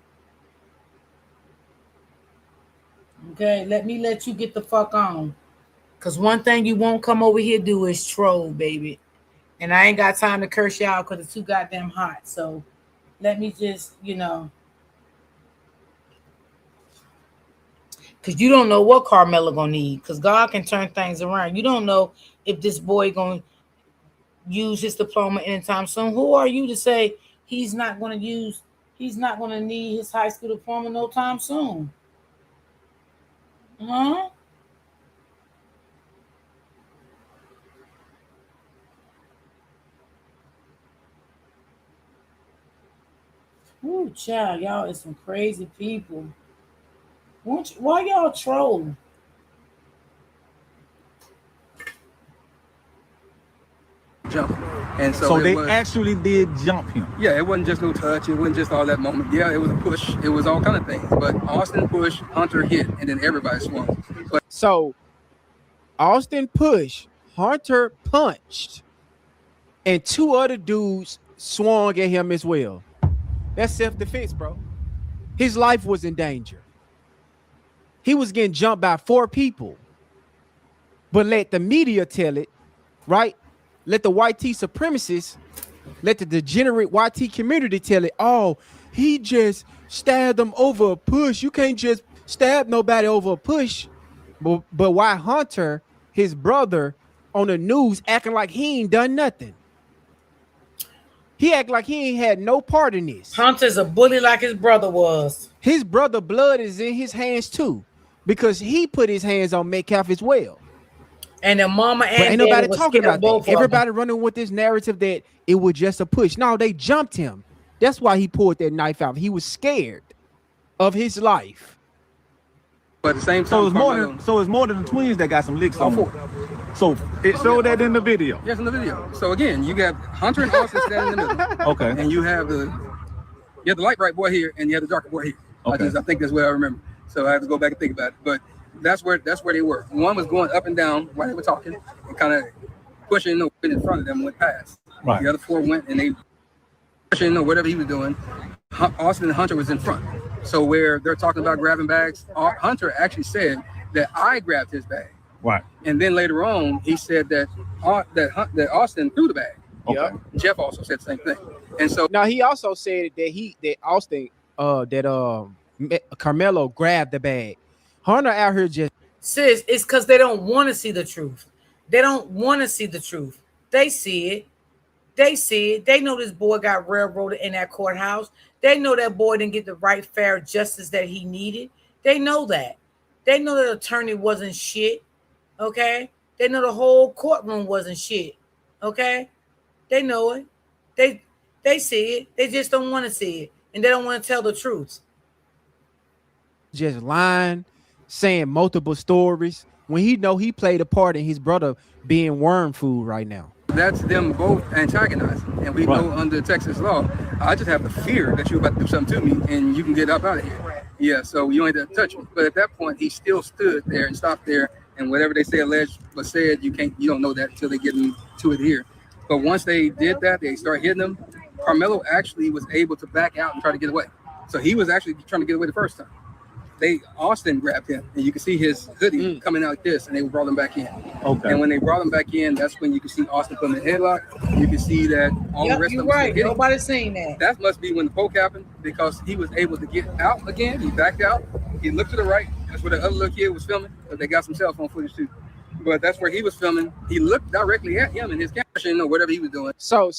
Okay, let me let you get the fuck on. Cause one thing you won't come over here do is troll, baby. And I ain't got time to curse y'all because it's too goddamn hot. So let me just, because you don't know what Carmelo gonna need. Because God can turn things around. You don't know if this boy gonna use his diploma anytime soon. Who are you to say he's not gonna need his high school diploma no time soon? Huh? Ooh, child, y'all is some crazy people. Why y'all troll? Jump. And So they was, actually did jump him. Yeah, it wasn't just no touch. It wasn't just all that moment. Yeah, it was a push. It was all kind of things. But Austin pushed, Hunter hit, and then everybody swung. But So Austin pushed, Hunter punched, and two other dudes swung at him as well. That's self-defense, bro. His life was in danger. He was getting jumped by 4 people. But let the media tell it, right? Let the white T supremacists, let the degenerate white T community tell it, oh, he just stabbed them over a push. You can't just stab nobody over a push. But why Hunter, his brother, on the news acting like he ain't done nothing? He act like he ain't had no part in this. Hunter's a bully like his brother was. His brother blood is in his hands too, because he put his hands on Metcalf as well. And the mama and but ain't nobody talking about both that. Everybody running with this narrative that it was just a push. No, they jumped him. That's why he pulled that knife out. He was scared of his life. But at the same time, so it's more than the twins that got some licks on them. So it showed that in the video. Yes, in the video. So again, you got Hunter and Austin standing in the middle. Okay. And you have the light bright boy here, and you have the darker boy here. Okay. I think that's what I remember. So I have to go back and think about it. But that's where they were. One was going up and down while they were talking, and kind of pushing in front of them went past. Right. The other 4 went and they pushing whatever he was doing. Austin and Hunter was in front. So where they're talking about grabbing bags, Hunter actually said that I grabbed his bag. Right. And then later on, he said that Austin threw the bag. Okay. Yep. Jeff also said the same thing. And so now he also said that Austin Carmelo grabbed the bag. Hunter out here just sis, it's because they don't want to see the truth. They don't want to see the truth. They see it. They see it. They know this boy got railroaded in that courthouse. They know that boy didn't get the right fair justice that he needed. They know that. They know that attorney wasn't shit. Okay? They know the whole courtroom wasn't shit. Okay? They know it. They see it. They just don't want to see it. And they don't want to tell the truth. Just lying, saying multiple stories when he know he played a part in his brother being worm food right now. That's them both antagonizing. And we know under Texas law, I just have the fear that you're about to do something to me and you can get up out of here. Yeah, so you don't have to touch me. But at that point, he still stood there and stopped there. And whatever they say alleged was said, you don't know that until they get into it here. But once they did that, they start hitting him. Carmelo actually was able to back out and try to get away. So he was actually trying to get away the first time. Austin grabbed him, and you can see his hoodie coming out like this, and they brought him back in. Okay. And when they brought him back in, that's when you can see Austin put him in a headlock. You can see that all the rest of them. Right. Nobody's saying that. That must be when the poke happened, because he was able to get out again. He backed out. He looked to the right. That's where the other little kid was filming, but they got some cell phone footage too. But that's where he was filming. He looked directly at him and his camera, whatever he was doing. So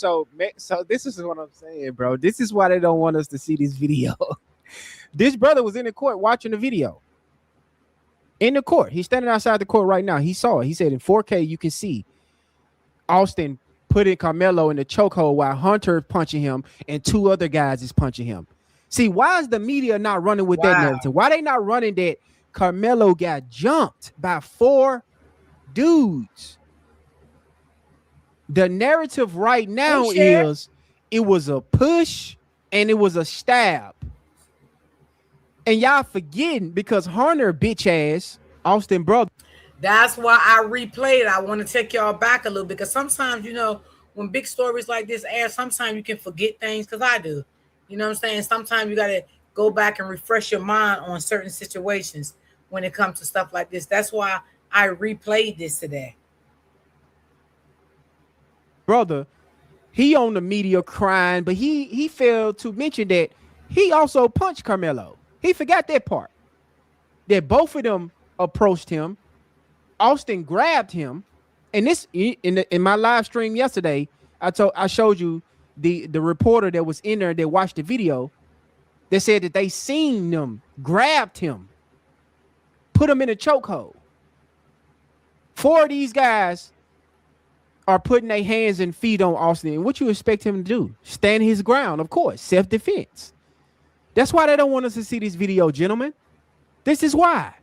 this is what I'm saying, bro. This is why they don't want us to see this video. This brother was in the court watching the video. In the court. He's standing outside the court right now. He saw it. He said in 4K, you can see Austin putting Carmelo in the chokehold while Hunter is punching him and 2 other guys is punching him. See, why is the media not running with that narrative? Why they not running that Carmelo got jumped by 4 dudes? The narrative right now is it was a push and it was a stab. And y'all forgetting because Hunter bitch ass Austin brother. That's why I replayed. I want to take y'all back a little because sometimes when big stories like this air, sometimes you can forget things because I do. You know what I'm saying? Sometimes you got to go back and refresh your mind on certain situations when it comes to stuff like this. That's why I replayed this today. Brother, he on the media crying, but he failed to mention that he also punched Carmelo. He forgot that part. That both of them approached him. Austin grabbed him. And this in my live stream yesterday, I showed you the reporter that was in there that watched the video. They said that they seen them, grabbed him, put him in a chokehold. 4 of these guys are putting their hands and feet on Austin. And what you expect him to do? Stand his ground, of course, self-defense. That's why they don't want us to see this video, gentlemen. This is why.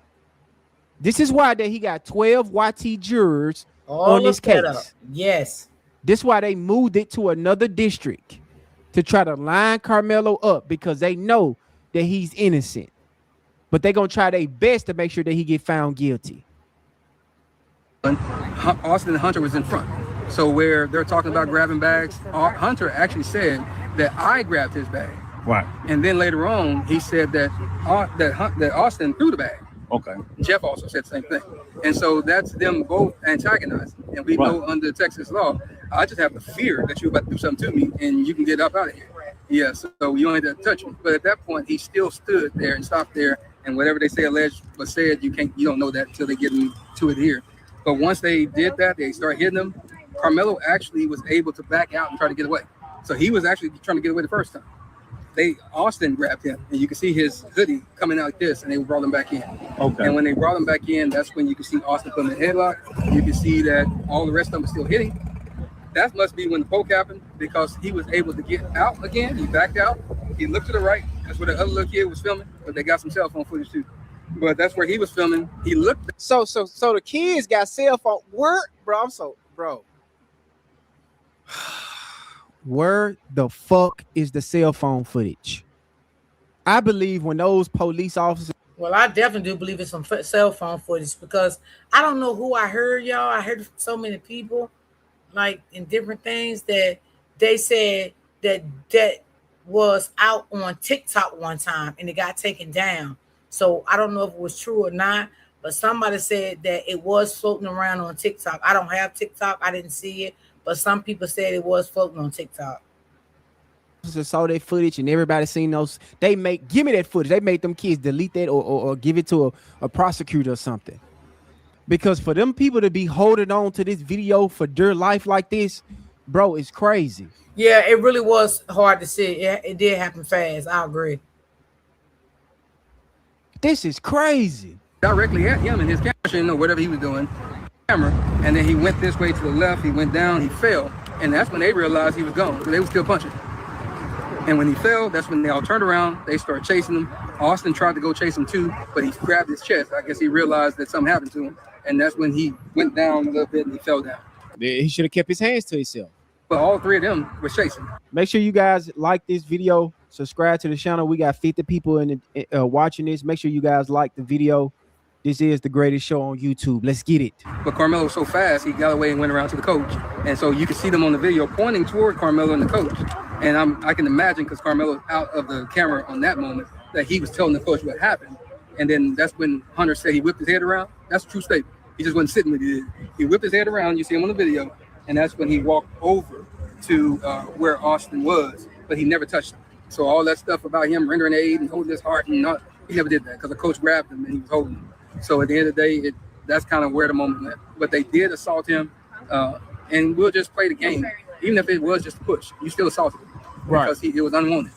This is why that he got 12 YT jurors on this case. Yes. This is why they moved it to another district to try to line Carmelo up, because they know that he's innocent. But they're going to try their best to make sure that he get found guilty. Austin and Hunter was in front. So where they're talking about grabbing bags, Hunter actually said that I grabbed his bag. Right. And then later on, he said that Austin threw the bag. Okay. Jeff also said the same thing. And so that's them both antagonizing. And we know under Texas law, I just have the fear that you're about to do something to me and you can get up out of here. Yeah, so you don't have to touch me. But at that point, he still stood there and stopped there. And whatever they say alleged was said, you don't know that until they get into it here. But once they did that, they start hitting him. Carmelo actually was able to back out and try to get away. So he was actually trying to get away the first time. Austin grabbed him, and you can see his hoodie coming out like this, and they brought him back in. Okay. And when they brought him back in, that's when you can see Austin put him in a headlock. You can see that all the rest of them are still hitting. That must be when the poke happened, because he was able to get out again. He backed out. He looked to the right. That's where the other little kid was filming, but they got some cell phone footage too. But that's where he was filming. He looked. So the kids got cell phone. Bro. Where the fuck is the cell phone footage? I believe when those police officers. Well, I definitely do believe it's some cell phone footage, because I don't know who I heard, y'all. I heard so many people, like in different things, that they said that was out on TikTok one time and it got taken down. So I don't know if it was true or not, but somebody said that it was floating around on TikTok. I don't have TikTok. I didn't see it, but some people said it was floating on TikTok. Saw that footage and everybody seen those. Give me that footage. They made them kids delete that or give it to a prosecutor or something. Because for them people to be holding on to this video for dear life like this, bro, it's crazy. Yeah, it really was hard to see. It did happen fast. I agree. This is crazy. Directly at him and his camera, whatever he was doing, camera, and then he went this way to the left. He went down. He fell, and that's when they realized he was gone. So they were still punching. And when he fell, that's when they all turned around. They started chasing him. Austin tried to go chase him too, but he grabbed his chest. I guess he realized that something happened to him, and that's when he went down a little bit and he fell down. He should have kept his hands to himself. But all three of them were chasing. Make sure you guys like this video, subscribe to the channel. We got 50 people watching this. Make sure you guys like the video. This is the greatest show on YouTube. Let's get it. But Carmelo was so fast, he got away and went around to the coach. And so you can see them on the video pointing toward Carmelo and the coach. And I can imagine, because Carmelo's out of the camera on that moment, that he was telling the coach what happened. And then that's when Hunter said he whipped his head around. That's a true statement. He just wasn't sitting with it. He whipped his head around. You see him on the video. And that's when he walked over to where Austin was, but he never touched him. So all that stuff about him rendering aid and holding his heart, he never did that, because the coach grabbed him and he was holding him. So at the end of the day, that's kind of where the moment went. But they did assault him, and we'll just play the game. Even if it was just a push, you still assaulted him, because it was unwanted.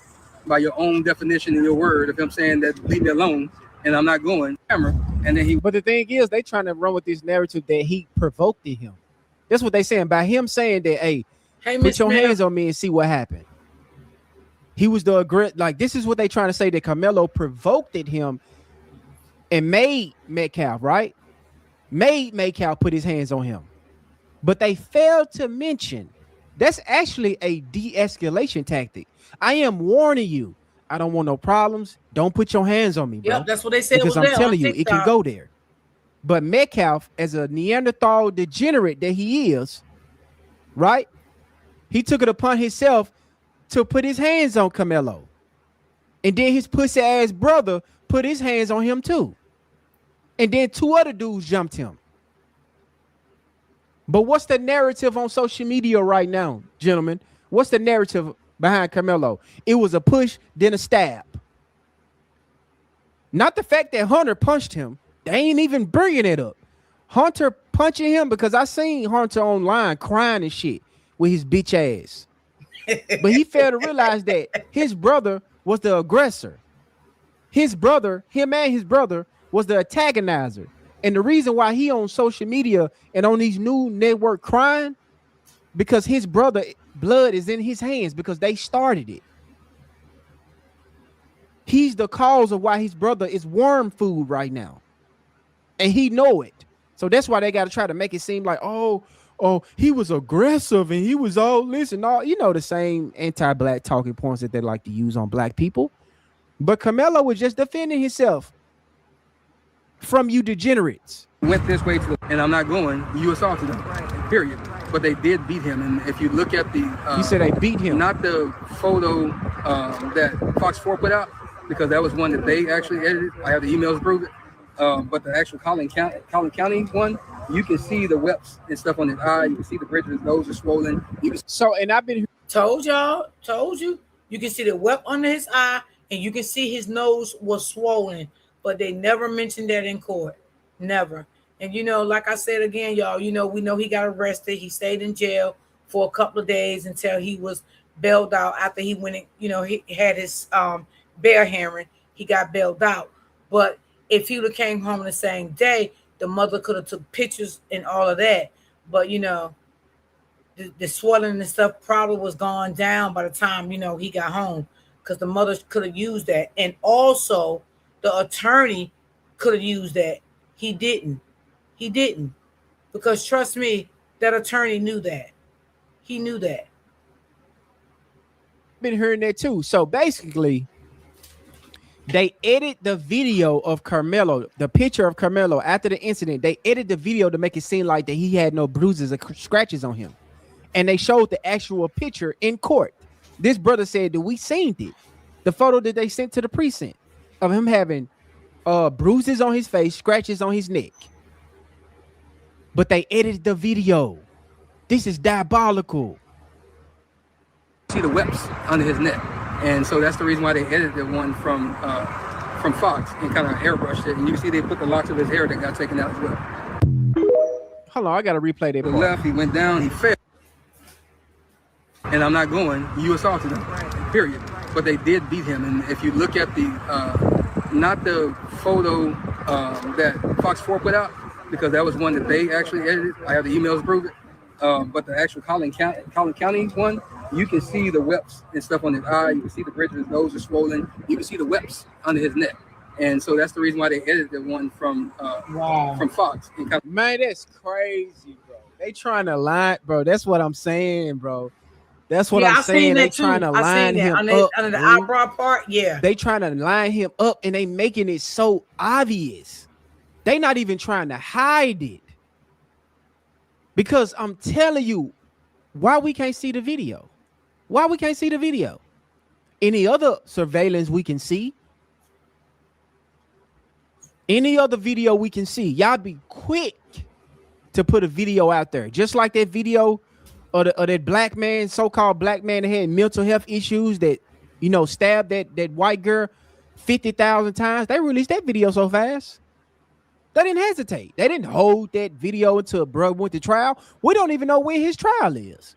By your own definition in your word of him saying that, leave me alone, and I'm not going. And then But the thing is, they trying to run with this narrative that he provoked him. That's what they saying. By him saying that, hey put your hands on me and see what happened. He was the aggressor. Like, this is what they trying to say, that Carmelo provoked him and made Metcalf, right? Made Metcalf put his hands on him. But they failed to mention that's actually a de-escalation tactic. I am warning you. I don't want no problems. Don't put your hands on me, bro. Yep, that's what they said. Because I'm telling you, it can go there. But Metcalf, as a Neanderthal degenerate that he is, right? He took it upon himself to put his hands on Carmelo. And then his pussy ass brother put his hands on him too. And then 2 other dudes jumped him. But what's the narrative on social media right now, gentlemen? What's the narrative behind Carmelo? It was a push, then a stab. Not the fact that Hunter punched him. They ain't even bringing it up. Hunter punching him, because I seen Hunter online crying and shit with his bitch ass. But he failed to realize that his brother was the aggressor. His brother, him and his brother, was the antagonizer. And the reason why he on social media and on these new network crying, because his brother blood is in his hands, because they started it. He's the cause of why his brother is worm food right now. And he know it. So that's why they got to try to make it seem like, oh, he was aggressive and he was all listen, all the same anti-black talking points that they like to use on black people. But Carmelo was just defending himself from you degenerates. Went this way and I'm not going. You assaulted him. Period. But they did beat him. And if you look at the, you said they beat him, not the photo that Fox 4 put out, because that was one that they actually edited. I have the emails to prove it. But the actual Collin County one, you can see the webs and stuff on his eye. You can see the bridge of his nose is swollen. And I've been told you. You can see the web under his eye, and you can see his nose was swollen. But they never mentioned that in court. Never. And like I said again, y'all, we know he got arrested. He stayed in jail for a couple of days until he was bailed out. After he went, he had his bail hearing. He got bailed out. But if he would have came home the same day, the mother could have took pictures and all of that. But the swelling and stuff probably was gone down by the time he got home, because the mother could have used that, and also the attorney could have used that. He didn't, because trust me, that attorney knew that. He knew that. Been hearing that too. So basically, they edit the video of Carmelo, the picture of Carmelo after the incident. They edit the video to make it seem like that he had no bruises or scratches on him. And they showed the actual picture in court. This brother said that we seen it. The photo that they sent to the precinct of him having bruises on his face, scratches on his neck. But they edited the video. This is diabolical. See the webs under his neck. And so that's the reason why they edited one from Fox and kind of airbrushed it. And you can see they put the locks of his hair that got taken out as well. Hold on, I got to replay that part. Left, he went down, he fell. And I'm not going. You assaulted him. Period. But they did beat him. And if you look at the, not the photo that Fox 4 put out, because that was one that they actually edited. I have the emails to prove it. But the actual Collin County one, you can see the webs and stuff on his eye. You can see the bridge of his nose is swollen. You can see the webs under his neck. And so that's the reason why they edited one from Fox. Man, that's crazy, bro. They trying to line, bro. That's what I'm saying, bro. That's what I'm saying. They trying to line him up under the eyebrow part. Yeah, they trying to line him up, and they making it so obvious. They not even trying to hide it. Because I'm telling you, why we can't see the video? Why we can't see the video? Any other surveillance we can see? Any other video we can see? Y'all be quick to put a video out there. Just like that video of that black man, so-called black man that had mental health issues that, stabbed that white girl 50,000 times. They released that video so fast. They didn't hesitate. They didn't hold that video until a bro went to trial. We don't even know where his trial is.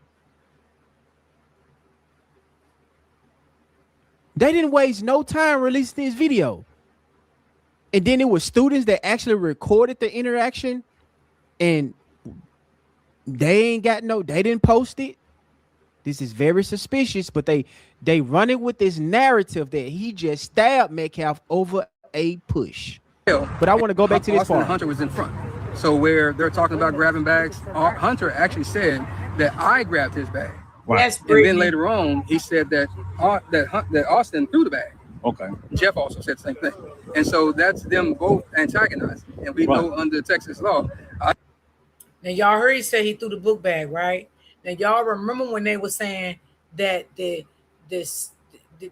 They didn't waste no time releasing this video. And then it was students that actually recorded the interaction, and they didn't post it. This is very suspicious, but they run it with this narrative that he just stabbed Metcalf over a push. But I want to go back to this part. Hunter was in front. So where they're talking about grabbing bags, Hunter actually said that I grabbed his bag. Wow. And then later on, he said that Austin threw the bag. Okay. Jeff also said the same thing. And so that's them both antagonized. And we know under Texas law. Now, y'all heard he said he threw the book bag, right? Now, y'all remember when they were saying that the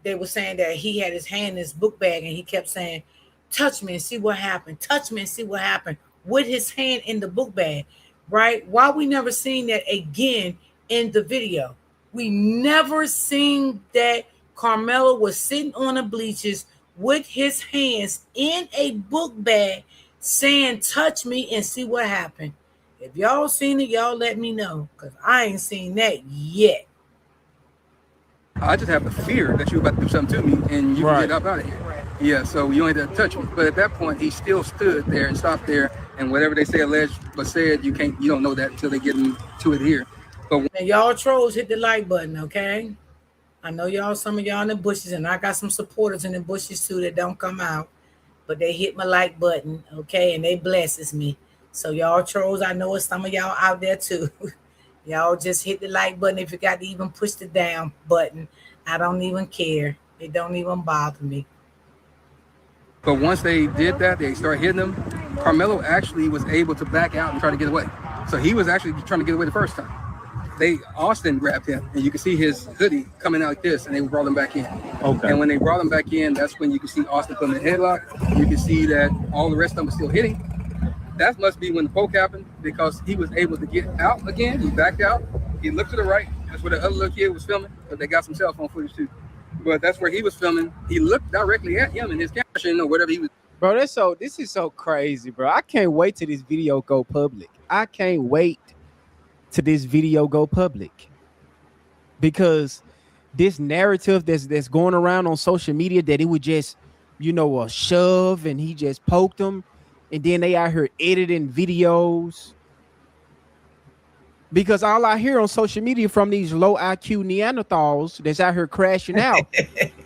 they were saying that he had his hand in his book bag and he kept saying, touch me and see what happened. Touch me and see what happened with his hand in the book bag, right? Why we never seen that again in the video? We never seen that Carmelo was sitting on the bleachers with his hands in a book bag saying, touch me and see what happened. If y'all seen it, y'all let me know, because I ain't seen that yet. I just have the fear that you're about to do something to me and you can get up out of here. Right. Yeah, so you don't have to touch me. But at that point, he still stood there and stopped there, and whatever they say alleged but said, you don't know that until they get into it here. But now, y'all trolls, hit the like button, okay? I know y'all, some of y'all in the bushes, and I got some supporters in the bushes too that don't come out, but they hit my like button, okay? And they blesses me. So y'all trolls, I know it's some of y'all out there too. Y'all just hit the like button. If you got to even push the down button, I don't even care. It don't even bother me. But once they did that, they started hitting him. Carmelo actually was able to back out and try to get away. So he was actually trying to get away the first time. Austin grabbed him, and you can see his hoodie coming out like this, and they brought him back in. Okay. And when they brought him back in, that's when you can see Austin put him in a headlock. You can see that all the rest of them were still hitting. That must be when the poke happened, because he was able to get out again. He backed out. He looked to the right. That's where the other little kid was filming, but they got some cell phone footage too. But that's where he was filming. He looked directly at him in his camera, or whatever he was. Bro, this is so crazy, bro. I can't wait till this video go public. I can't wait till this video go public, because this narrative that's going around on social media that it would just, a shove and he just poked him, and then they out here editing videos. Because all I hear on social media from these low IQ Neanderthals that's out here crashing out,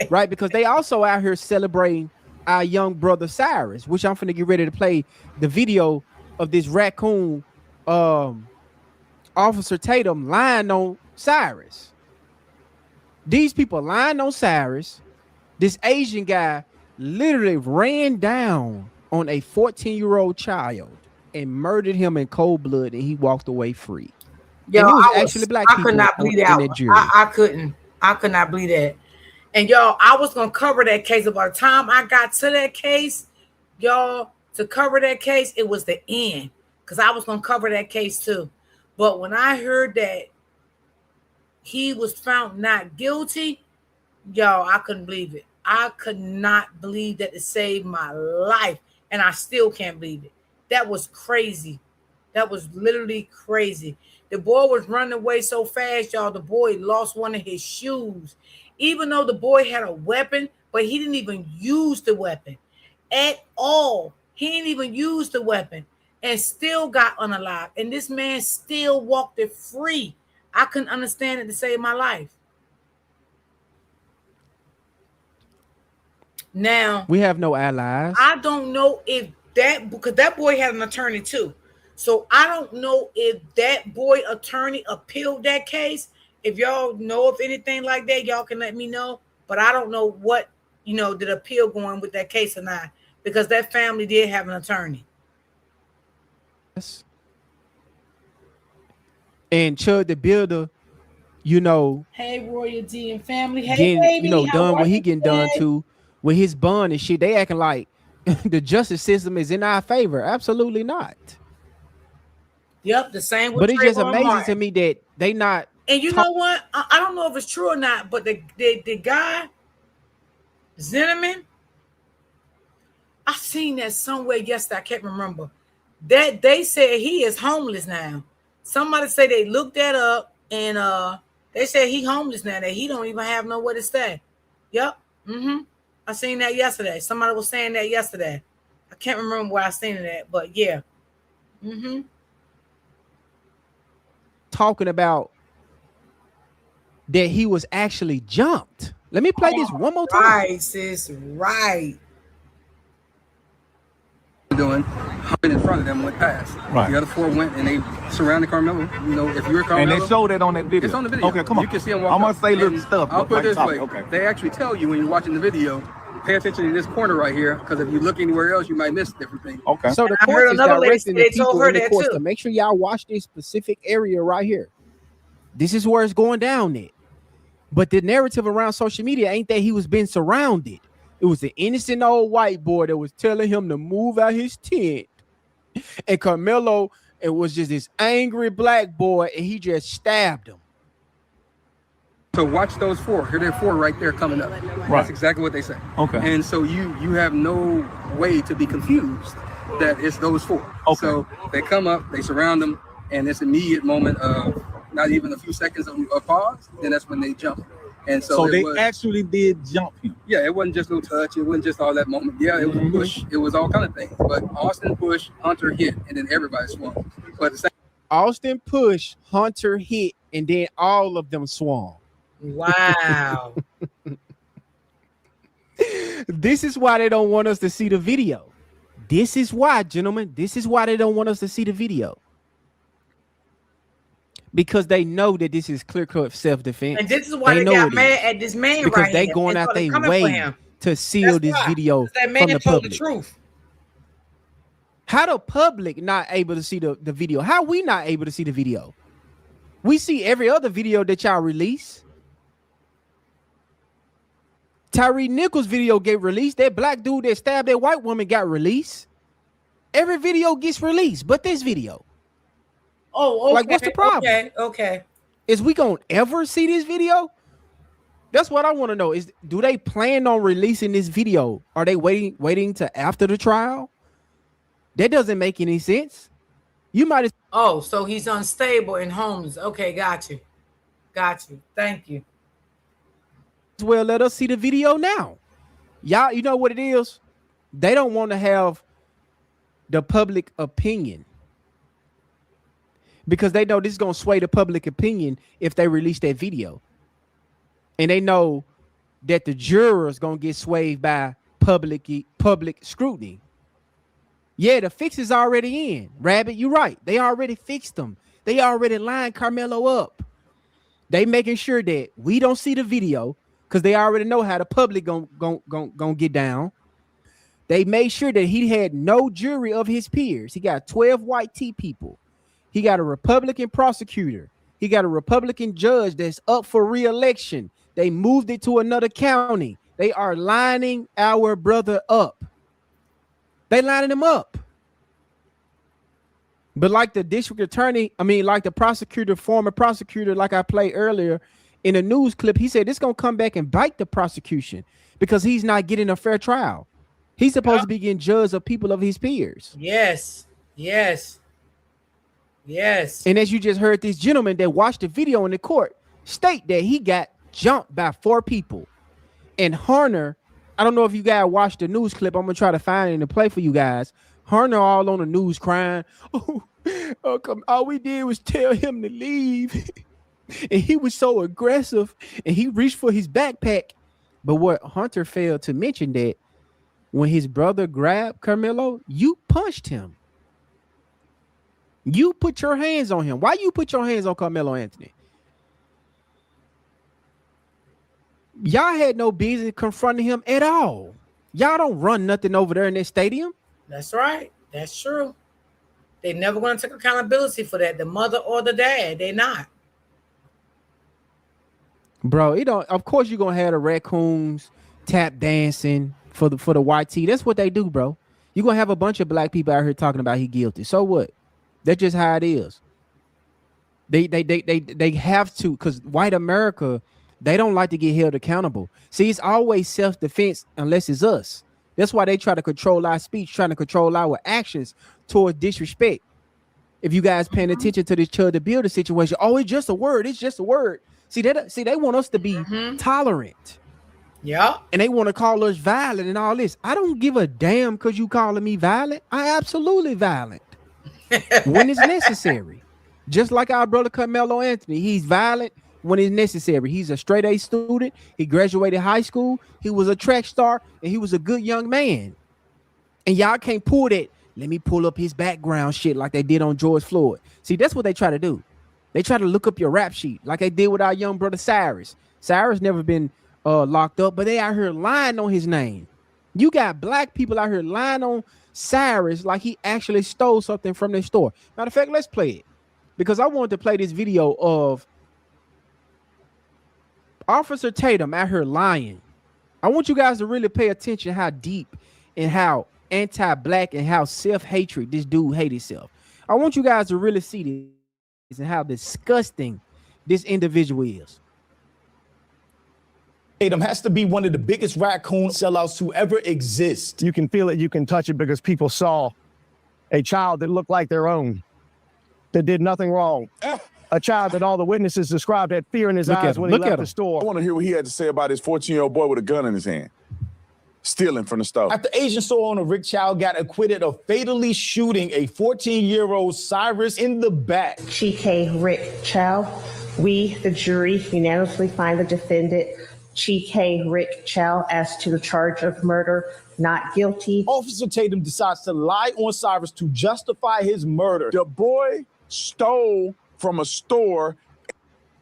right? Because they also out here celebrating our young brother Cyrus, which I'm finna get ready to play the video of this raccoon Officer Tatum lying on Cyrus. These people lying on Cyrus. This Asian guy literally ran down on a 14-year-old child and murdered him in cold blood, and he walked away free. Yo, and it was actually black people. I could not believe that. I could not believe that. And y'all, I was gonna cover that case, but by the time I got to that case, y'all, to cover that case, it was the end, because I was gonna cover that case too. But when I heard that he was found not guilty, y'all, I couldn't believe it. I could not believe that it saved my life, and I still can't believe it. That was crazy. That was literally crazy. The boy was running away so fast, y'all. The boy lost one of his shoes. Even though the boy had a weapon, but he didn't even use the weapon at all. He didn't even use the weapon and still got unalive. And this man still walked it free. I couldn't understand it to save my life. Now, we have no allies. I don't know if that, because that boy had an attorney too. So I don't know if that boy attorney appealed that case. If y'all know of anything like that, y'all can let me know. But I don't know what, did appeal going with that case or not, because that family did have an attorney. Yes. And Chud the Builder, hey, Royal D and family, hey, getting, baby, done what he getting done to with his bond and shit. They acting like the justice system is in our favor. Absolutely not. Yep, the same with But it's just amazing Martin. to me that they not. And you know what? I don't know if it's true or not, but the guy, Zinnerman, I seen that somewhere yesterday. I can't remember. That they said he is homeless now. Somebody say they looked that up, and they said he homeless now, that he don't even have nowhere to stay. Yep. I seen that yesterday. Somebody was saying that yesterday. I can't remember where I seen it at, but yeah. Talking about that he was actually jumped. Let me play this one more time. Right, sis. Right. Doing in front of them went past. Right. The other four went and they surrounded Carmelo. If you're Carmelo, and they showed it on that video. It's on the video. Okay, come on. You can see him walk. I'm gonna say little stuff. I'll put it this way. Okay. They actually tell you when you're watching the video, pay attention to this corner right here, because if you look anywhere else, you might miss different things. Okay. So the court is directing the people in the courts to make sure y'all watch this specific area right here. This is where it's going down at. But the narrative around social media ain't that he was being surrounded. It was the innocent old white boy that was telling him to move out his tent. And Carmelo, it was just this angry black boy, and he just stabbed him. So watch those four. Here they're four right there coming up. Right. That's exactly what they say. Okay. And so you have no way to be confused that it's those four. Okay. So they come up, they surround them, and this immediate moment of not even a few seconds of pause, then that's when they jump. And so they was, actually did jump him. yeah, it wasn't just no touch, it wasn't just all that moment. Yeah, it was a push, it was all kind of things. But Austin pushed, Hunter hit, and then everybody swung. But the same Austin pushed, Hunter hit, and then all of them swung. Wow. This is why they don't want us to see the video. This is why, gentlemen, this is why they don't want us to see the video. Because they know that this is clear-cut self-defense. And this is why they got mad at this man because right they here. going out their way to seal this video that man from the told public. the truth. How the public not able to see the video? How we not able to see the video? We see every other video that y'all release. Tyree Nichols' video get released. That black dude that stabbed that white woman got released. Every video gets released, but this video. Oh, okay. Like, what's the problem? Okay. Is we gonna ever see this video? That's what I want to know. Is do they plan on releasing this video? Are they waiting to after the trial? That doesn't make any sense. You might as Oh, so he's unstable and homeless. Okay, got you. Thank you. well let us see the video now. Y'all, you know what it is? They don't want to have the public opinion. Because they know this is going to sway the public opinion if they release that video. And they know that the jurors going to get swayed by public scrutiny. Yeah, the fix is already in. Rabbit, you're right. They already fixed them. They already lined Carmelo up. They making sure that we don't see the video because they already know how the public gonna get down. They made sure that he had no jury of his peers. He got 12 white T people. He got a Republican prosecutor. He got a Republican judge that's up for re-election. They moved it to another county. They are lining our brother up. They lining him up. But like the district attorney, like the prosecutor, former prosecutor, like I played earlier in a news clip, he said this going to come back and bite the prosecution because he's not getting a fair trial. He's supposed to be getting judged of people of his peers. Yes. And as you just heard, this gentleman that watched the video in the court state that he got jumped by 4 people. And Harner, I don't know if you guys watched the news clip. I'm going to try to find it and play for you guys. Harner all on the news crying. All we did was tell him to leave. And he was so aggressive and he reached for his backpack. But what Hunter failed to mention that when his brother grabbed Carmelo, you punched him. You put your hands on him. Why you put your hands on Karmelo Anthony? Y'all had no business confronting him at all. Y'all don't run nothing over there in that stadium. That's right. That's true. They never going to take accountability for that. The mother or the dad, they not. Bro, of course you're gonna have the raccoons tap dancing for the white tee. That's what they do, bro. You're gonna have a bunch of black people out here talking about he guilty. So what? That's just how it is. They have to, because white America, they don't like to get held accountable. See, it's always self-defense unless it's us. That's why they try to control our speech, trying to control our actions towards disrespect. If you guys paying attention to this child to build a situation, it's just a word. It's just a word. See, they want us to be tolerant. Yeah. And they want to call us violent and all this. I don't give a damn because you calling me violent. I absolutely violent when it's necessary. Just like our brother Carmelo Anthony. He's violent when it's necessary. He's a straight A student. He graduated high school. He was a track star and he was a good young man. And y'all can't pull that. Let me pull up his background shit like they did on George Floyd. See, that's what they try to do. They try to look up your rap sheet like they did with our young brother Cyrus. Cyrus never been locked up, but they out here lying on his name. You got black people out here lying on Cyrus like he actually stole something from their store. Matter of fact, let's play it because I wanted to play this video of Officer Tatum out here lying. I want you guys to really pay attention how deep and how anti-black and how self-hatred this dude hate himself. I want you guys to really see this and how disgusting this individual is. Tatum has to be one of the biggest raccoon sellouts to ever exist. You can feel it, you can touch it, because people saw a child that looked like their own, that did nothing wrong. A child that all the witnesses described had fear in his eyes when he left the store. I want to hear what he had to say about his 14-year-old boy with a gun in his hand, stealing from the store. After Asian store owner Rick Chow got acquitted of fatally shooting a 14-year-old Cyrus in the back. Chike Rick Chow, we, the jury, unanimously find the defendant, Chike Rick Chow, as to the charge of murder, not guilty. Officer Tatum decides to lie on Cyrus to justify his murder. The boy stole from a store.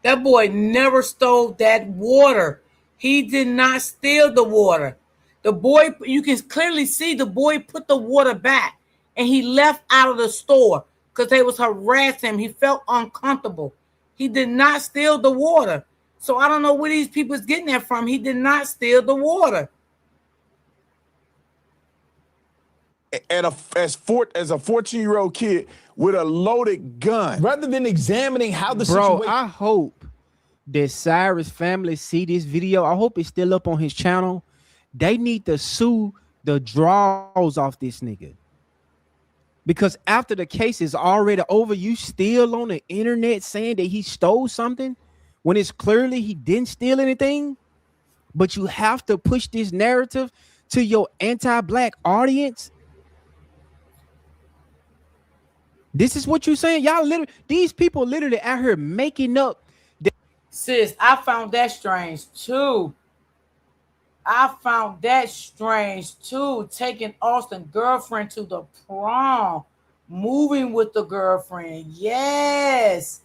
That boy never stole that water. He did not steal the water. The boy, you can clearly see the boy put the water back and he left out of the store because they was harassing him. He felt uncomfortable. He did not steal the water. So I don't know where these people is getting that from. He did not steal the water. And as a 14-year-old kid with a loaded gun. Rather than examining how the Bro, situation... I hope that Cyrus family see this video. I hope it's still up on his channel. They need to sue the draws off this nigga. Because after the case is already over, you still on the internet saying that he stole something when it's clearly he didn't steal anything. But you have to push this narrative to your anti-black audience. This is what you're saying? Y'all literally, these people literally out here making up. Sis, I found that strange too. Taking Austin's girlfriend to the prom, moving with the girlfriend. Yes,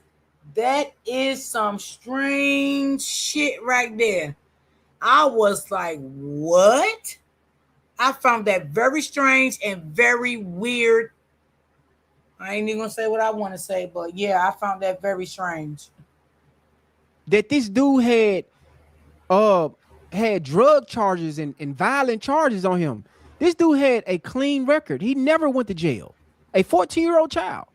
that is some strange shit right there. I was like, what? I found that very strange and very weird. I ain't even gonna say what I want to say, but yeah, I found that very strange. That this dude had drug charges and violent charges on him. This dude had a clean record. He never went to jail. A 14-year-old child.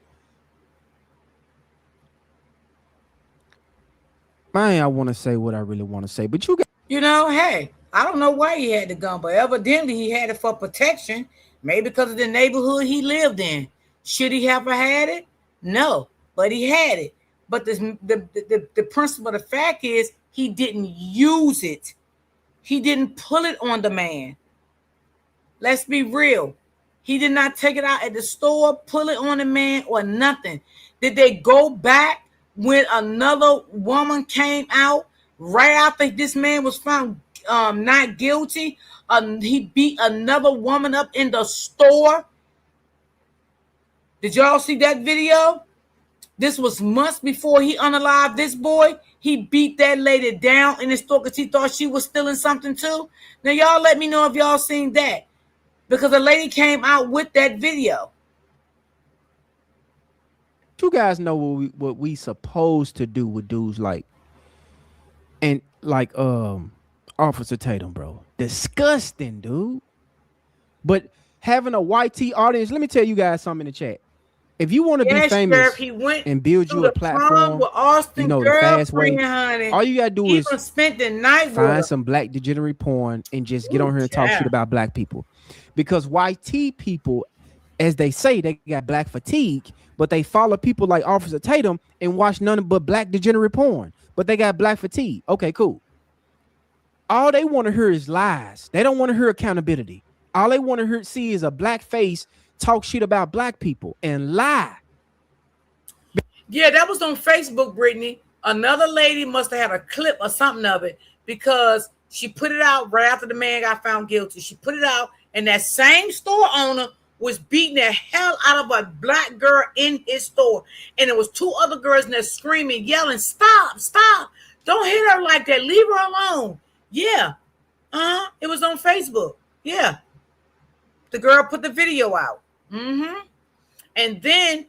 Man, I want to say what I really want to say, but you got... You know, hey, I don't know why he had the gun, but evidently he had it for protection. Maybe because of the neighborhood he lived in. Should he have had it? No, but he had it. But the principle of the fact is he didn't use it. He didn't pull it on the man. Let's be real. He did not take it out at the store, pull it on the man, or nothing. Did they go back when another woman came out right after this man was found not guilty? He beat another woman up in the store. Did y'all see that video? This was months before he unalived this boy. He beat that lady down in the store because he thought she was stealing something too. Now, y'all let me know if y'all seen that. Because the lady came out with that video. You guys know what we supposed to do with dudes like Officer Tatum, bro. Disgusting, dude. But having a YT audience, let me tell you guys something in the chat. If you want to be famous and build you a platform, you know, the fast way, honey, all you gotta do is spent the night find some black degenerate porn and just get on here and talk shit about black people. Because YT people, as they say, they got black fatigue, but they follow people like Officer Tatum and watch none but black degenerate porn. But they got black fatigue. Okay, cool. All they want to hear is lies. They don't want to hear accountability. All they want to see is a black face talk shit about black people and lie. Yeah, that was on Facebook, Brittany. Another lady must have had a clip or something of it because she put it out right after the man got found guilty. She put it out, and that same store owner was beating the hell out of a black girl in his store. And there was two other girls in there screaming, yelling, stop, stop. Don't hit her like that. Leave her alone. Yeah. It was on Facebook. Yeah. The girl put the video out. And then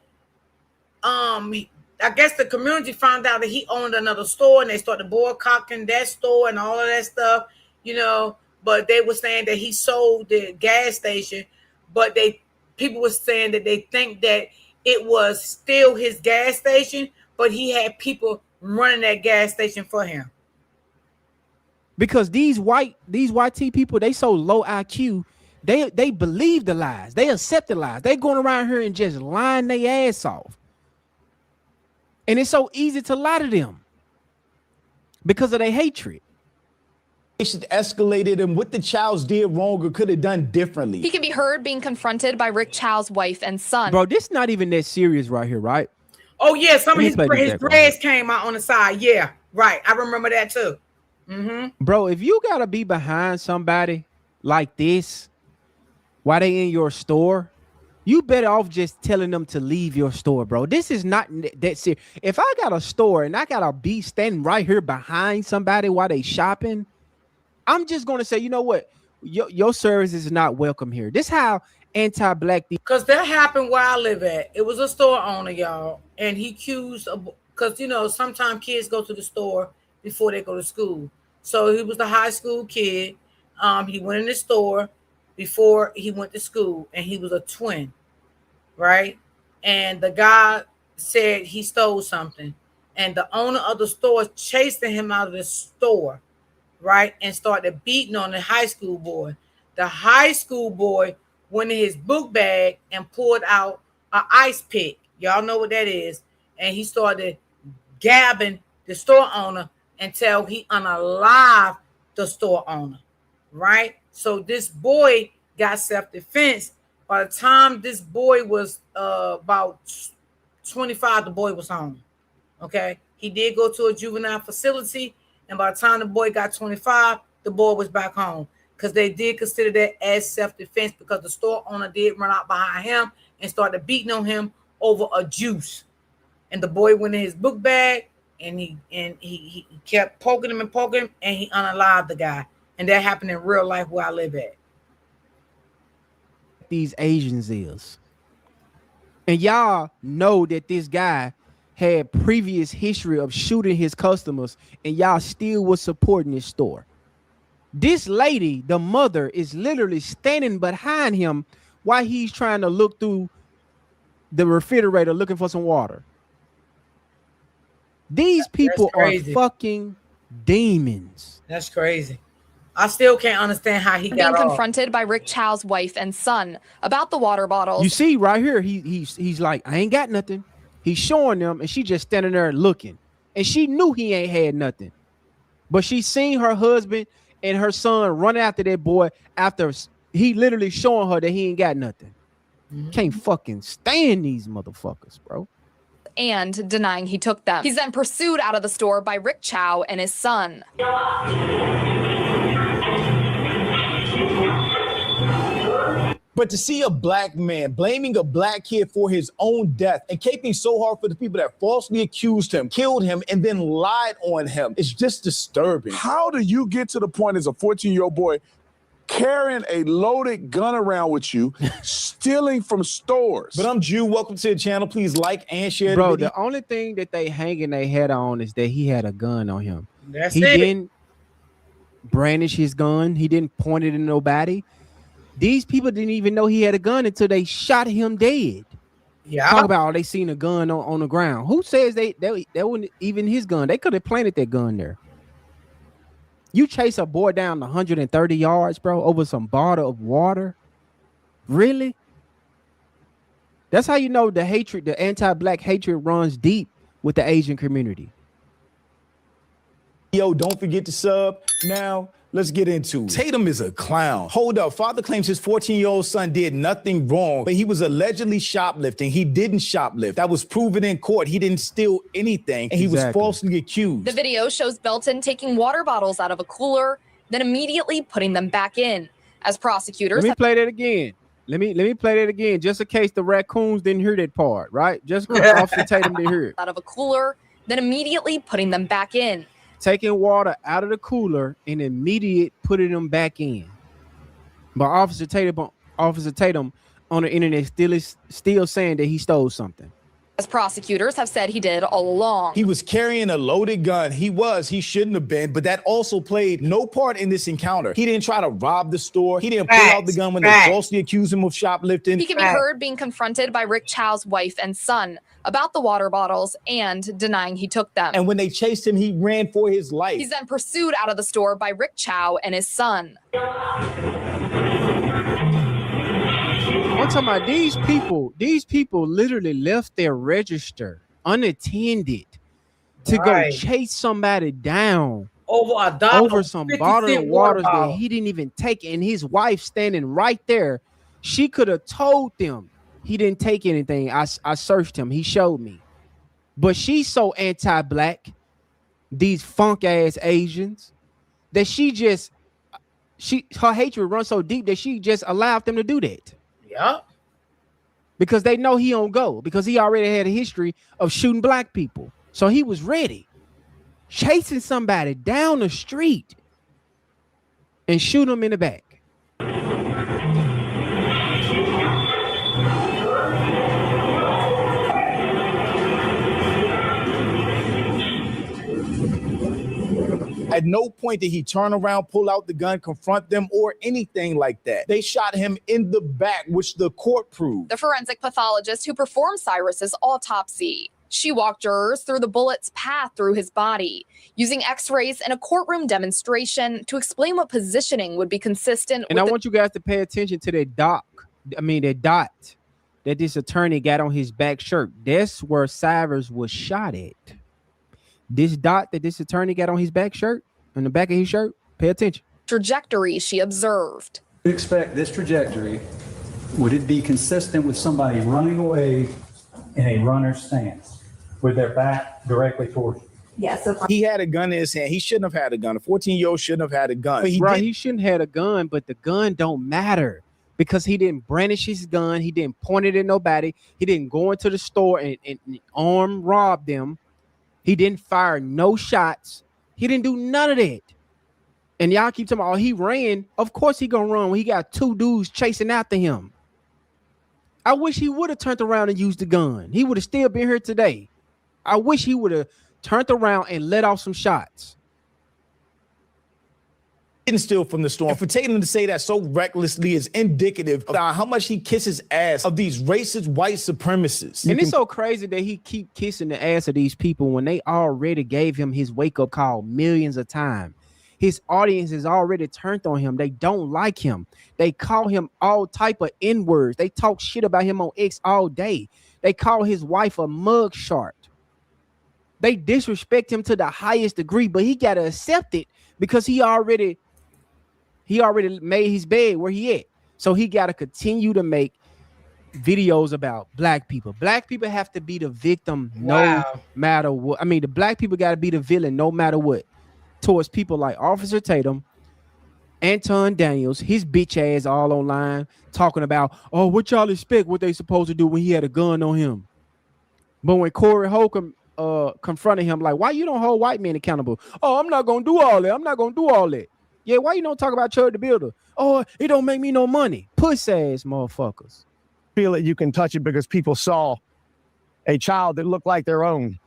I guess the community found out that he owned another store, and they started boycotting that store and all of that stuff, you know. But they were saying that he sold the gas station, but people were saying that they think that it was still his gas station, but he had people running that gas station for him. Because these YT people, they so low IQ, they believe the lies, they accept the lies. They going around here and just lying their ass off. And it's so easy to lie to them because of their hatred. Escalated and what the Childs did wrong or could have done differently. He can be heard being confronted by Rick Chow's wife and son. Bro, this not even that serious right here, right? Oh yeah, some of his dreads came out on the side. Yeah, right. I remember that too. Bro, if you gotta be behind somebody like this while they in your store, you better off just telling them to leave your store, bro. This is not that serious. If I got a store and I gotta be standing right here behind somebody while they shopping, I'm just gonna say, you know what? Your service is not welcome here. This how anti-black. Because that happened where I live at. It was a store owner, y'all, and he accused because you know sometimes kids go to the store before they go to school. So he was a high school kid. He went in the store before he went to school, and he was a twin, right? And the guy said he stole something, and the owner of the store chased him out of the store, right? And started beating on the high school boy. The high school boy went in his book bag and pulled out an ice pick. Y'all know what that is. And he started gabbing the store owner until he unalived the store owner, right? So this boy got self-defense. By the time this boy was about 25, the boy was home, okay? He did go to a juvenile facility, and by the time the boy got 25, the boy was back home because they did consider that as self-defense because the store owner did run out behind him and started beating on him over a juice. And the boy went in his book bag, and he kept poking him, and he unalived the guy. And that happened in real life where I live at. These Asians is. And y'all know that this guy had previous history of shooting his customers, and y'all still was supporting his store. This lady, the mother, is literally standing behind him while he's trying to look through the refrigerator looking for some water. These people are fucking demons. That's crazy. I still can't understand how he got being confronted by Rick Chow's wife and son about the water bottles. You see right here, he's like, I ain't got nothing. He's showing them, and she just standing there looking. And she knew he ain't had nothing. But she seen her husband and her son run after that boy after he literally showing her that he ain't got nothing. Can't fucking stand these motherfuckers, bro. And denying he took them. He's then pursued out of the store by Rick Chow and his son. But to see a black man blaming a black kid for his own death and caping so hard for the people that falsely accused him, killed him, and then lied on him, it's just disturbing. How do you get to the point as a 14-year-old boy carrying a loaded gun around with you, stealing from stores? But I'm Jew. Welcome to the channel. Please like and share. Bro, the only thing that they hanging their head on is that he had a gun on him. He didn't brandish his gun. He didn't point it at nobody. These people didn't even know he had a gun until they shot him dead. Yeah. Talk about they seen a gun on the ground. Who says that wasn't even his gun? They could have planted that gun there. You chase a boy down 130 yards, bro, over some bottle of water? Really? That's how you know the hatred, the anti-black hatred runs deep with the Asian community. Yo, don't forget to sub. Now, let's get into it. Tatum is a clown. Hold up. Father claims his 14-year-old son did nothing wrong, but he was allegedly shoplifting. He didn't shoplift. That was proven in court. He didn't steal anything, and he was falsely accused. The video shows Belton taking water bottles out of a cooler, then immediately putting them back in. As prosecutors... Let me play that again. Let me play that again, just in case the raccoons didn't hear that part, right? Just Officer Tatum didn't hear it. Out of a cooler, then immediately putting them back in. Taking water out of the cooler and immediate putting them back in. But Officer Tatum on the internet still saying that he stole something. as prosecutors have said he did all along. He was carrying a loaded gun. He shouldn't have been, but that also played no part in this encounter. He didn't try to rob the store. He didn't pull out the gun when they falsely accused him of shoplifting. He can be heard being confronted by Rick Chow's wife and son about the water bottles and denying he took them. And when they chased him, he ran for his life. He's then pursued out of the store by Rick Chow and his son. I'm talking about these people literally left their register unattended to go chase somebody down over some bottle of water that he didn't even take, and his wife standing right there. She could have told them he didn't take anything. I searched him. He showed me. But she's so anti-black, these funk ass Asians, that her hatred runs so deep that she just allowed them to do that. Yeah. Because they know he don't go, because he already had a history of shooting black people. So he was ready, chasing somebody down the street and shoot him in the back. At no point did he turn around, pull out the gun, confront them, or anything like that. They shot him in the back, which the court proved. The forensic pathologist who performed Cyrus's autopsy. She walked jurors through the bullet's path through his body, using x-rays and a courtroom demonstration to explain what positioning would be consistent. And I want you guys to pay attention to that dot that this attorney got on his back shirt. That's where Cyrus was shot at. This dot that this attorney got on his back shirt, on the back of his shirt, pay attention. Trajectory she observed. You expect this trajectory, would it be consistent with somebody running away in a runner's stance with their back directly towards you? Yes. He had a gun in his hand. He shouldn't have had a gun. A 14-year-old shouldn't have had a gun. But he shouldn't have had a gun, but the gun don't matter because he didn't brandish his gun. He didn't point it at nobody. He didn't go into the store and arm rob them. He didn't fire no shots. He didn't do none of that. And y'all keep talking about, oh, he ran. Of course he gonna run when he got two dudes chasing after him. I wish he would have turned around and used the gun. He would have still been here today. I wish he would have turned around and let off some shots. Didn't steal from the store. And for Tatum to say that so recklessly is indicative of how much he kisses ass of these racist white supremacists. And it's so crazy that he keep kissing the ass of these people when they already gave him his wake-up call millions of times. His audience is already turned on him. They don't like him. They call him all type of N-words. They talk shit about him on X all day. They call his wife a mug shark. They disrespect him to the highest degree, but he got to accept it because he already made his bed where he at. So he got to continue to make videos about black people. Black people have to be the victim no matter what. I mean, the black people got to be the villain no matter what. Towards people like Officer Tatum, Anton Daniels, his bitch ass all online talking about, oh, what y'all expect what they supposed to do when he had a gun on him. But when Corey Holcomb confronted him, like, why you don't hold white men accountable? Oh, I'm not going to do all that. I'm not going to do all that. Yeah, why you don't talk about Chud the Builder? Oh, it don't make me no money. Puss ass motherfuckers. Feel that you can touch it because people saw a child that looked like their own,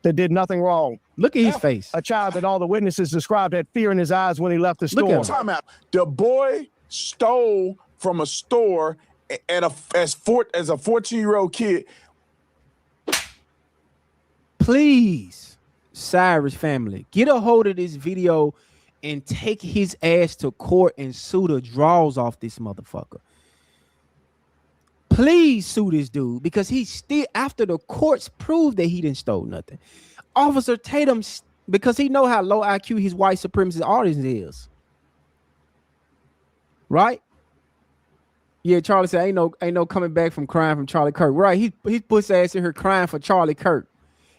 that did nothing wrong. Look at his face. A child that all the witnesses described had fear in his eyes when he left the store. Look at time out. The boy stole from a store as a 14-year-old kid. Please, Cyrus family, get a hold of this video and take his ass to court and sue the draws off this motherfucker. Please sue this dude because he's still, after the courts proved that he didn't stole nothing. Officer Tatum, because he know how low IQ his white supremacist audience is. Right? Yeah, Charlie said ain't no coming back from crying from Charlie Kirk. Right, he put his ass in here crying for Charlie Kirk.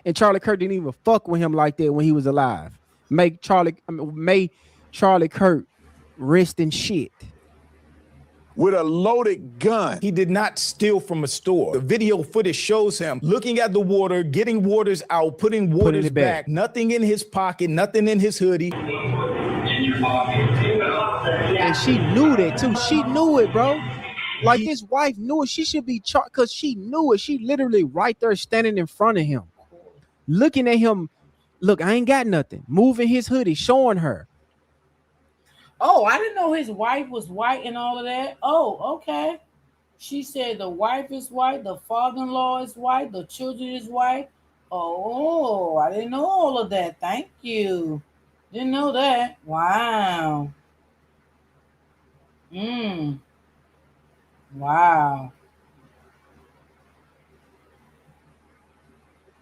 And Charlie Kirk didn't even fuck with him like that when he was alive. May Charlie Kirk rest in shit. With a loaded gun. He did not steal from a store. The video footage shows him looking at the water, getting waters out, putting waters back. Nothing in his pocket, nothing in his hoodie. And she knew that too. She knew it, bro. Like his wife knew it. She should be charged because she knew it. She literally right there standing in front of him, looking at him. Look, I ain't got nothing. Moving his hoodie, showing her. Oh, I didn't know his wife was white and all of that. Oh, okay. She said the wife is white, the father-in-law is white, the children is white. Oh, I didn't know all of that. Thank you. Didn't know that. Wow. Wow.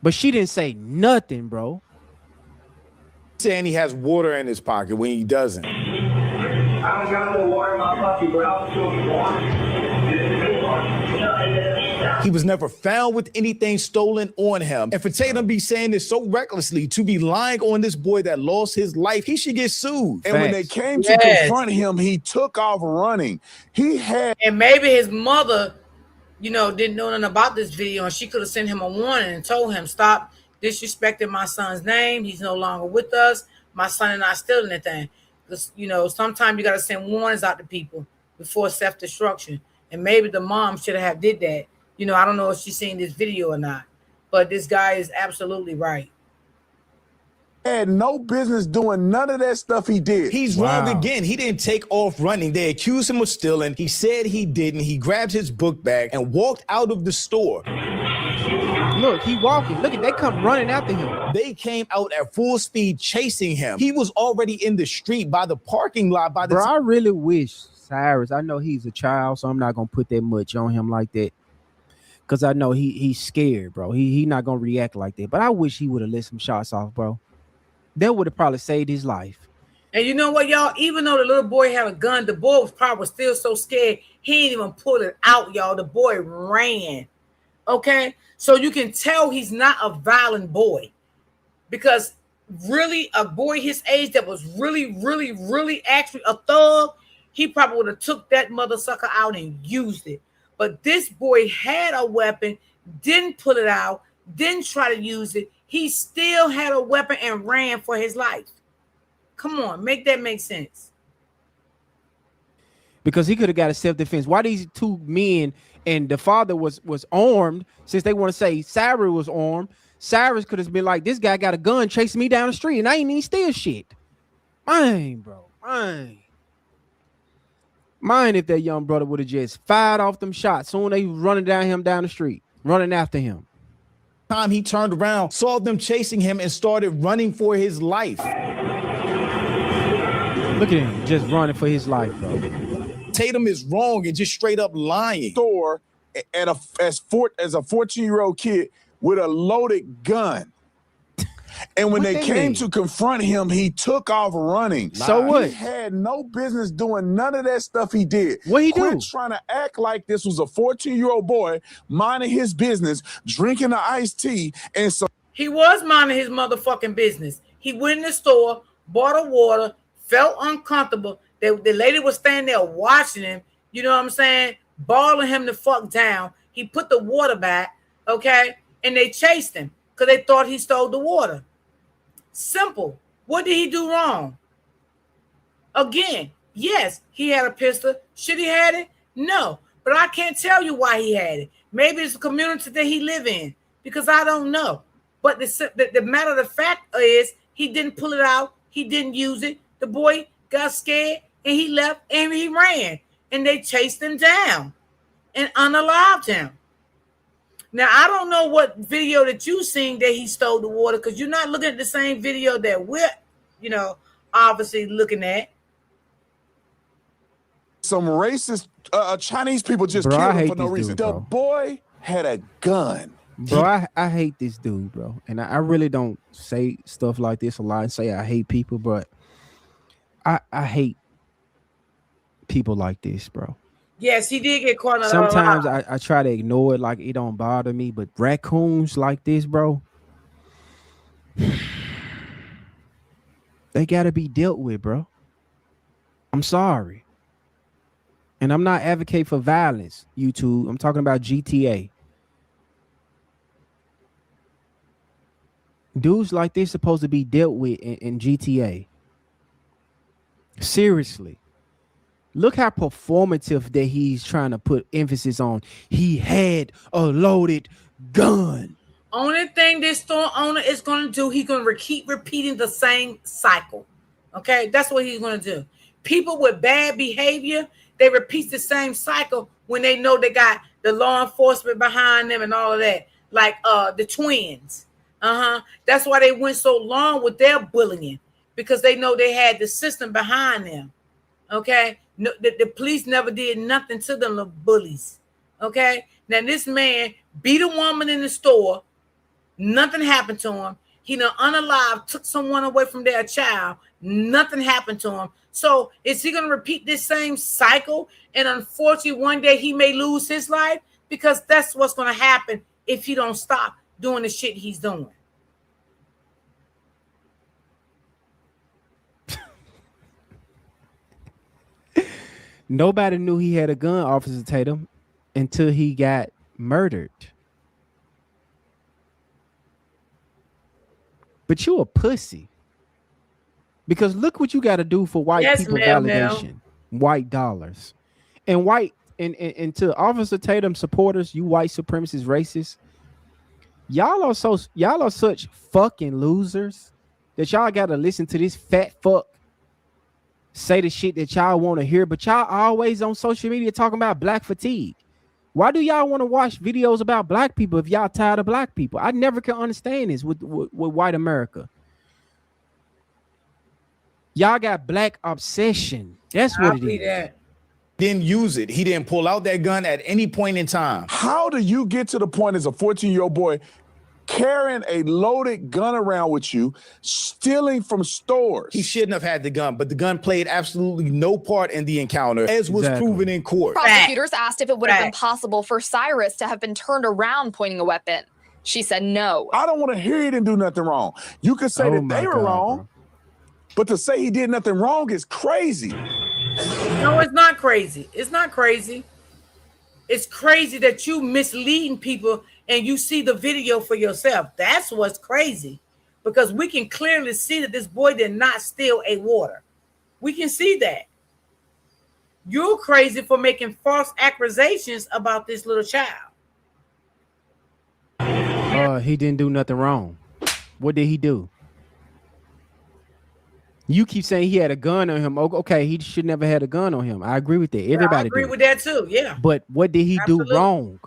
But she didn't say nothing, bro. Saying he has water in his pocket when he doesn't. I don't got no water in my pocket, bro. I'll show you water. He was never found with anything stolen on him. And for Tatum be saying this so recklessly, to be lying on this boy that lost his life, he should get sued. And when they came to confront him, he took off running. And maybe his mother, didn't know nothing about this video, and she could have sent him a warning and told him, stop disrespecting my son's name. He's no longer with us. My son and I still anything. Because, sometimes you got to send warnings out to people before self-destruction. And maybe the mom should have did that. I don't know if she's seen this video or not, but this guy is absolutely right. Had no business doing none of that stuff he did. He's wrong again. He didn't take off running. They accused him of stealing. He said he didn't. He grabbed his book bag and walked out of the store. Look, he walking. Look, they come running after him. They came out at full speed chasing him. He was already in the street by the parking lot. Bro, I really wish Cyrus, I know he's a child, so I'm not going to put that much on him like that. Because I know he's scared, bro. He not going to react like that. But I wish he would have let some shots off, bro. That would have probably saved his life. And you know what, y'all? Even though the little boy had a gun, the boy was probably still so scared, he didn't even pull it out, y'all. The boy ran. Okay? So you can tell he's not a violent boy. Because really, a boy his age that was really, really, really actually a thug, he probably would have took that mother sucker out and used it. But this boy had a weapon, didn't pull it out, didn't try to use it. He still had a weapon and ran for his life. Come on, make that make sense. Because he could have got a self-defense. Why these two men and the father was armed, since they want to say Cyrus was armed, Cyrus could have been like, this guy got a gun chasing me down the street and I ain't even steal shit. Mine, bro. Mine if that young brother would have just fired off them shots. Soon they running down the street, running after him. Time he turned around, saw them chasing him and started running for his life. Look at him, just running for his life, bro. Tatum is wrong and just straight up lying. Store as a 14-year-old kid with a loaded gun. And when they came to confront him, he took off running. So what? He had no business doing none of that stuff he did. What he do? Trying to act like this was a 14-year-old boy minding his business, drinking the iced tea, and so he was minding his motherfucking business. He went in the store, bought a water, felt uncomfortable. The lady was standing there watching him, you know what I'm saying? Bawling him the fuck down. He put the water back, okay? And they chased him because they thought he stole the water. Simple. What did he do wrong? Again, yes, he had a pistol. Should he had it? No. But I can't tell you why he had it. Maybe it's the community that he live in because I don't know. But the matter of the fact is he didn't pull it out. He didn't use it. The boy got scared and he left and he ran. And they chased him down and unalived him. Now, I don't know what video that you seen that he stole the water because you're not looking at the same video that we're, obviously looking at. some racist Chinese people just killed him for no reason. The boy had a gun. Bro, I hate this dude, bro. And I really don't say stuff like this a lot and say I hate people, but I hate people like this, bro. Yes, he did get caught. Sometimes I try to ignore it like it don't bother me, but raccoons like this, bro, they gotta be dealt with, bro. I'm sorry. And I'm not advocating for violence, YouTube. I'm talking about GTA. Dudes like this supposed to be dealt with in GTA. Seriously. Look how performative that he's trying to put emphasis on. He had a loaded gun. Only thing this store owner is going to do, he's going to keep repeating the same cycle. Okay, that's what he's going to do. People with bad behavior, they repeat the same cycle when they know they got the law enforcement behind them and all of that. Like the twins. That's why they went so long with their bullying, because they know they had the system behind them. Okay, no, the police never did nothing to them, the bullies. Okay, now this man beat a woman in the store. Nothing happened to him. He done unalived, took someone away from their child. Nothing happened to him. So is he going to repeat this same cycle? And unfortunately, one day he may lose his life, because that's what's going to happen if he don't stop doing the shit he's doing. Nobody knew he had a gun, Officer Tatum, until he got murdered. But you a pussy. Because look what you got to do for white people validation. White dollars. And to Officer Tatum supporters, you white supremacist racists, y'all are such fucking losers that y'all got to listen to this fat fuck say the shit that y'all want to hear, but y'all always on social media talking about black fatigue. Why do y'all want to watch videos about black people if y'all tired of black people? I never can understand this with white America. Y'all got black obsession. That's what it is. Didn't use it. He didn't pull out that gun at any point in time. How do you get to the point as a 14-year-old boy carrying a loaded gun around with you, stealing from stores? He shouldn't have had the gun, but the gun played absolutely no part in the encounter, as was proven in court. Prosecutors asked if it would have been possible for Cyrus to have been turned around pointing a weapon. She said no. I don't want to hear he didn't do nothing wrong. You could say that they were wrong, but to say he did nothing wrong is crazy. No, it's not crazy. It's not crazy. It's crazy that you misleading people and you see the video for yourself. That's what's crazy, because we can clearly see that this boy did not steal a water. We can see that. You're crazy for making false accusations about this little child. He didn't do nothing wrong. What did he do? You keep saying he had a gun on him. Okay, he should never had a gun on him. I agree with that. Everybody I agree with that too. Yeah. But what did he do wrong?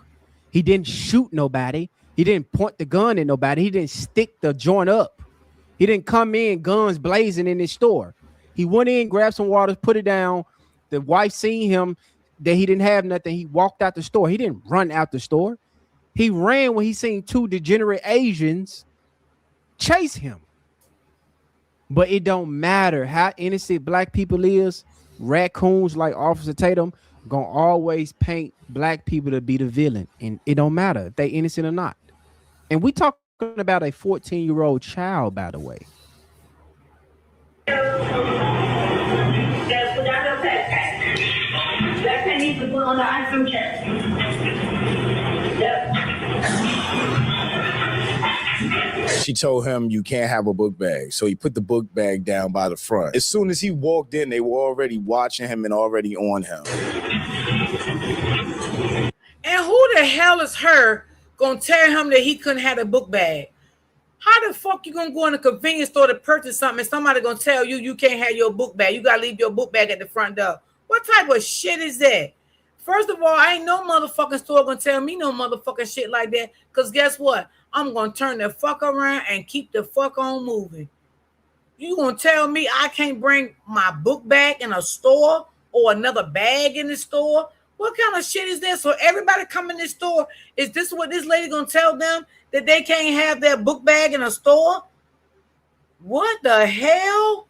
He didn't shoot nobody. He didn't point the gun at nobody. He didn't stick the joint up. He didn't come in guns blazing in his store. He went in, grabbed some water, put it down. The wife seen him that he didn't have nothing. He walked out the store. He didn't run out the store. He ran when he seen two degenerate Asians chase him. But it don't matter how innocent black people is. Raccoons like Officer Tatum gonna always paint black people to be the villain, and it don't matter if they innocent or not. And we talking about a 14-year-old child, by the way. That needs to put on the iPhone check. She told him you can't have a book bag. So he put the book bag down by the front. As soon as he walked in, they were already watching him and already on him. And who the hell is her gonna tell him that he couldn't have a book bag? How the fuck you gonna go in a convenience store to purchase something and somebody gonna tell you you can't have your book bag? You gotta leave your book bag at the front door. What type of shit is that? First of all, I ain't no motherfucking store gonna tell me no motherfucking shit like that. Because guess what? I'm gonna turn the fuck around and keep the fuck on moving. You gonna tell me I can't bring my book bag in a store or another bag in the store? What kind of shit is this? So everybody come in this store, is this what this lady gonna tell them, that they can't have their book bag in a store? What the hell?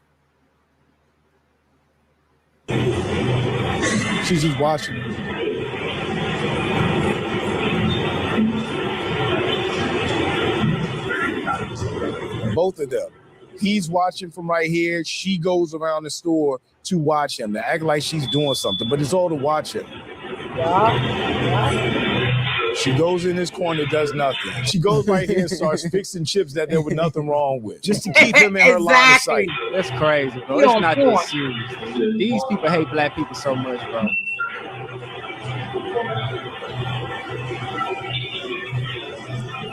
She's just watching. Both of them. He's watching from right here. She goes around the store to watch him, to act like she's doing something, but it's all to watch him. She goes in this corner, does nothing. She goes right here and starts fixing chips that there was nothing wrong with, just to keep him in her line of sight. That's crazy, bro. It's not this serious. Dude. These people hate black people so much, bro.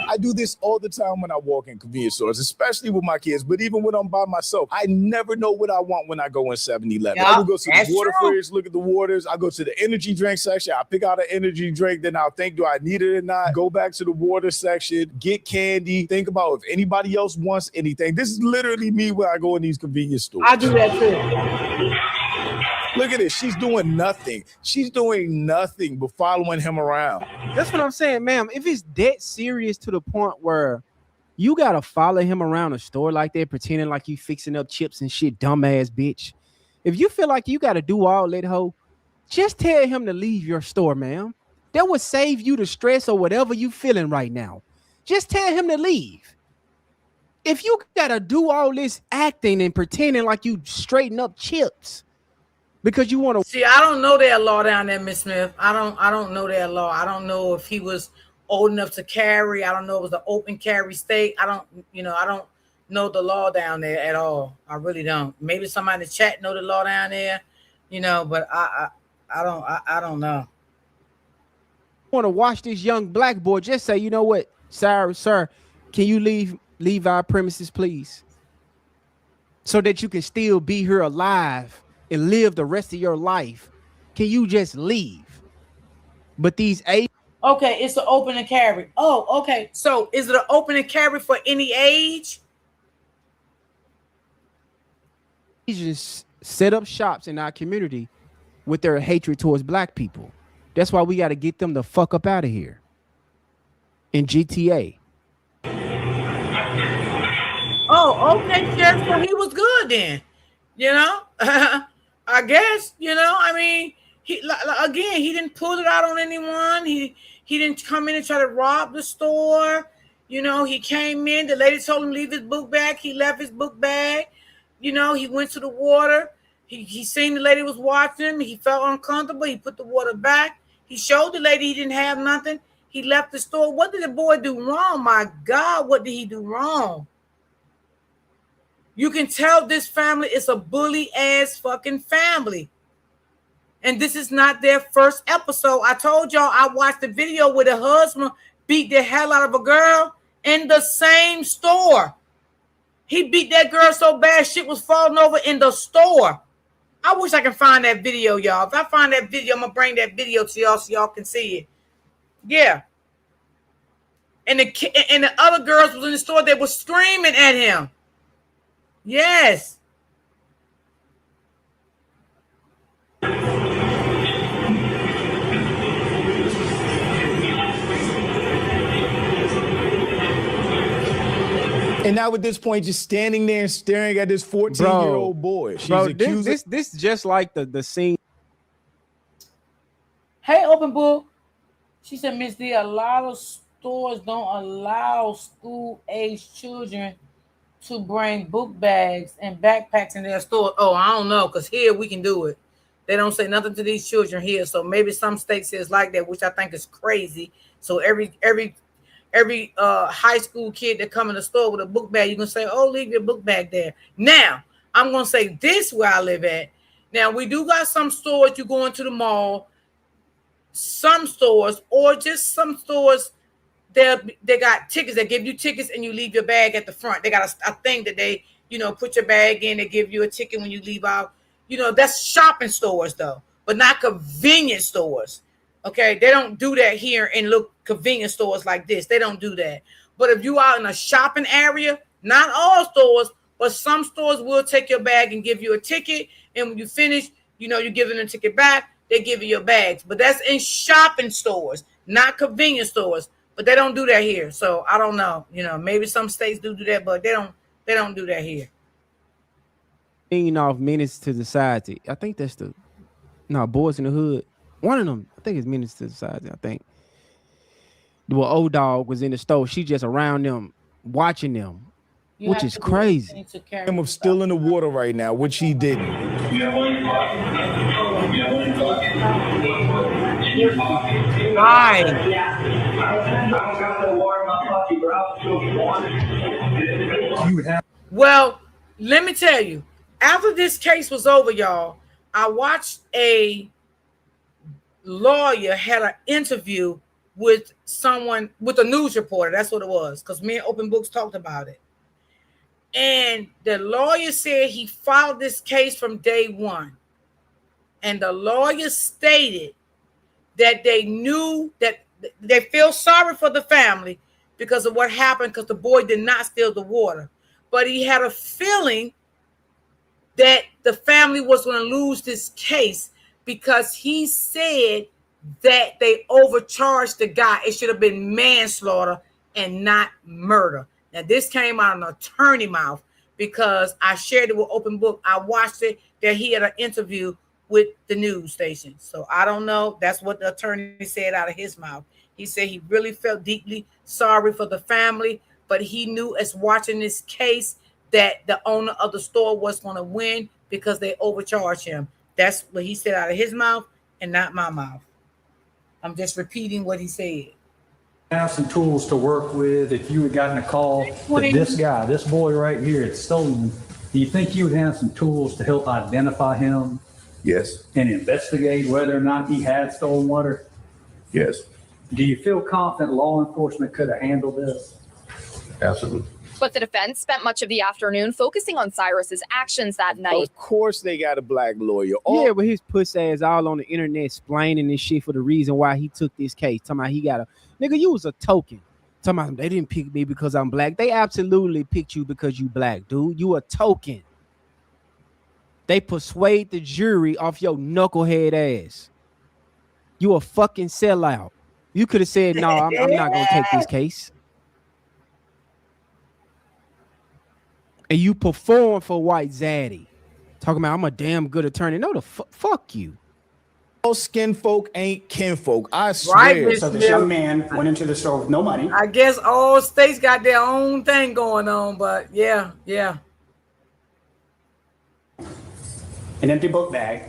I do this all the time when I walk in convenience stores, especially with my kids, but even when I'm by myself. I never know what I want when I go in 7-Eleven. Yep, I will go to the water true. fridge, look at the waters. I go to the energy drink section. I pick out an energy drink. Then I'll think, do I need it or not? Go back to the water section, get candy, think about if anybody else wants anything. This is literally me when I go in these convenience stores. I do that too. Look at this. She's doing nothing. She's doing nothing but following him around. That's what I'm saying, ma'am. If it's that serious to the point where you got to follow him around a store like that, pretending like you fixing up chips and shit, dumbass bitch. If you feel like you got to do all that, hoe, just tell him to leave your store, ma'am. That would save you the stress or whatever you feeling right now. Just tell him to leave. If you got to do all this acting and pretending like you straighten up chips, because you want to see, I don't know that law down there, Miss Smith. I don't know that law. I don't know if he was old enough to carry. I don't know if it was an open carry state. I don't know the law down there at all. I really don't. Maybe somebody in the chat know the law down there, but I don't know. Want to watch this young black boy, just say, you know what, Cyrus, sir, can you leave our premises, please? So that you can still be here alive and live the rest of your life. Can you just leave? But these age. Okay, it's an open and carry. Oh, okay. So is it an open and carry for any age? Asians set up shops in our community with their hatred towards black people. That's why we got to get them the fuck up out of here. In GTA. Oh, okay, Sheriff. So he was good then. I guess, I mean, he didn't pull it out on anyone. He didn't come in and try to rob the store. He came in, the lady told him to leave his book bag. He left his book bag. He went to the water. He seen the lady was watching him. He felt uncomfortable. He put the water back. He showed the lady he didn't have nothing. He left the store. What did the boy do wrong? My God, what did he do wrong? You can tell this family is a bully ass fucking family. And this is not their first episode. I told y'all I watched the video where the husband beat the hell out of a girl in the same store. He beat that girl so bad shit was falling over in the store. I wish I can find that video, y'all. If I find that video, I'm going to bring that video to y'all so y'all can see it. Yeah. And the other girls was in the store. They were screaming at him. Yes. And now at this point, just standing there and staring at this 14-year-old boy. She's this just like the scene. Hey, Open Book. She said, Miss D, a lot of stores don't allow school-age children to bring book bags and backpacks in their store. Oh, I don't know, because here we can do it. They don't say nothing to these children here. So maybe some states is like that, which I think is crazy. So every high school kid that come in the store with a book bag, you can say, oh, leave your book bag there. Now, I'm going to say this where I live at. Now, we do got some stores, you go into the mall, some stores, or just some stores, they got tickets. They give you tickets and you leave your bag at the front. They got a thing that they, put your bag in. They give you a ticket when you leave out. That's shopping stores, though, but not convenience stores. Okay, they don't do that here in little convenience stores like this. They don't do that. But if you are in a shopping area, not all stores, but some stores will take your bag and give you a ticket. And when you finish, you give them a ticket back. They give you your bags. But that's in shopping stores, not convenience stores. But they don't do that here. So I don't know. Maybe some states do that, but they don't do that here. Off Menace to Society. I think that's Boys in the Hood. One of them, I think it's Menace to Society, I think. The old dog was in the store. She just around them, watching them. which is crazy. Him of still in the water right now, which he didn't. Right. Well, let me tell you, after this case was over, y'all, I watched a lawyer had an interview with someone, with a news reporter. That's what it was, because me and Open Books talked about it. And the lawyer said he filed this case from day one. And the lawyer stated that they knew that they feel sorry for the family because of what happened, because the boy did not steal the water. But he had a feeling that the family was going to lose this case because he said that they overcharged the guy. It should have been manslaughter and not murder. Now, this came out of an attorney mouth because I shared it with Open Book. I watched it, that he had an interview with the news station. So I don't know. That's what the attorney said out of his mouth. He said he really felt deeply sorry for the family, but he knew as watching this case that the owner of the store was going to win because they overcharged him. That's what he said out of his mouth and not my mouth. I'm just repeating what he said. Have some tools to work with. If you had gotten a call that this guy, this boy right here, had stolen, do you think you would have some tools to help identify him? Yes. And investigate whether or not he had stolen water? Yes. Do you feel confident law enforcement could have handled this? Absolutely. But the defense spent much of the afternoon focusing on Cyrus's actions that night. Of course they got a black lawyer. Yeah, but his pussy ass all on the internet explaining this shit for the reason why he took this case. Talking about he got a nigga, you was a token. Talking about they didn't pick me because I'm black. They absolutely picked you because you black, dude. You a token. They persuade the jury off your knucklehead ass. You a fucking sellout. You could have said, no, I'm not gonna take this case. And you perform for White Zaddy. Talking about I'm a damn good attorney. No, the fuck you. All skin folk ain't kinfolk. I swear. Right, so this young man went into the store with no money. I guess all states got their own thing going on, but yeah. An empty book bag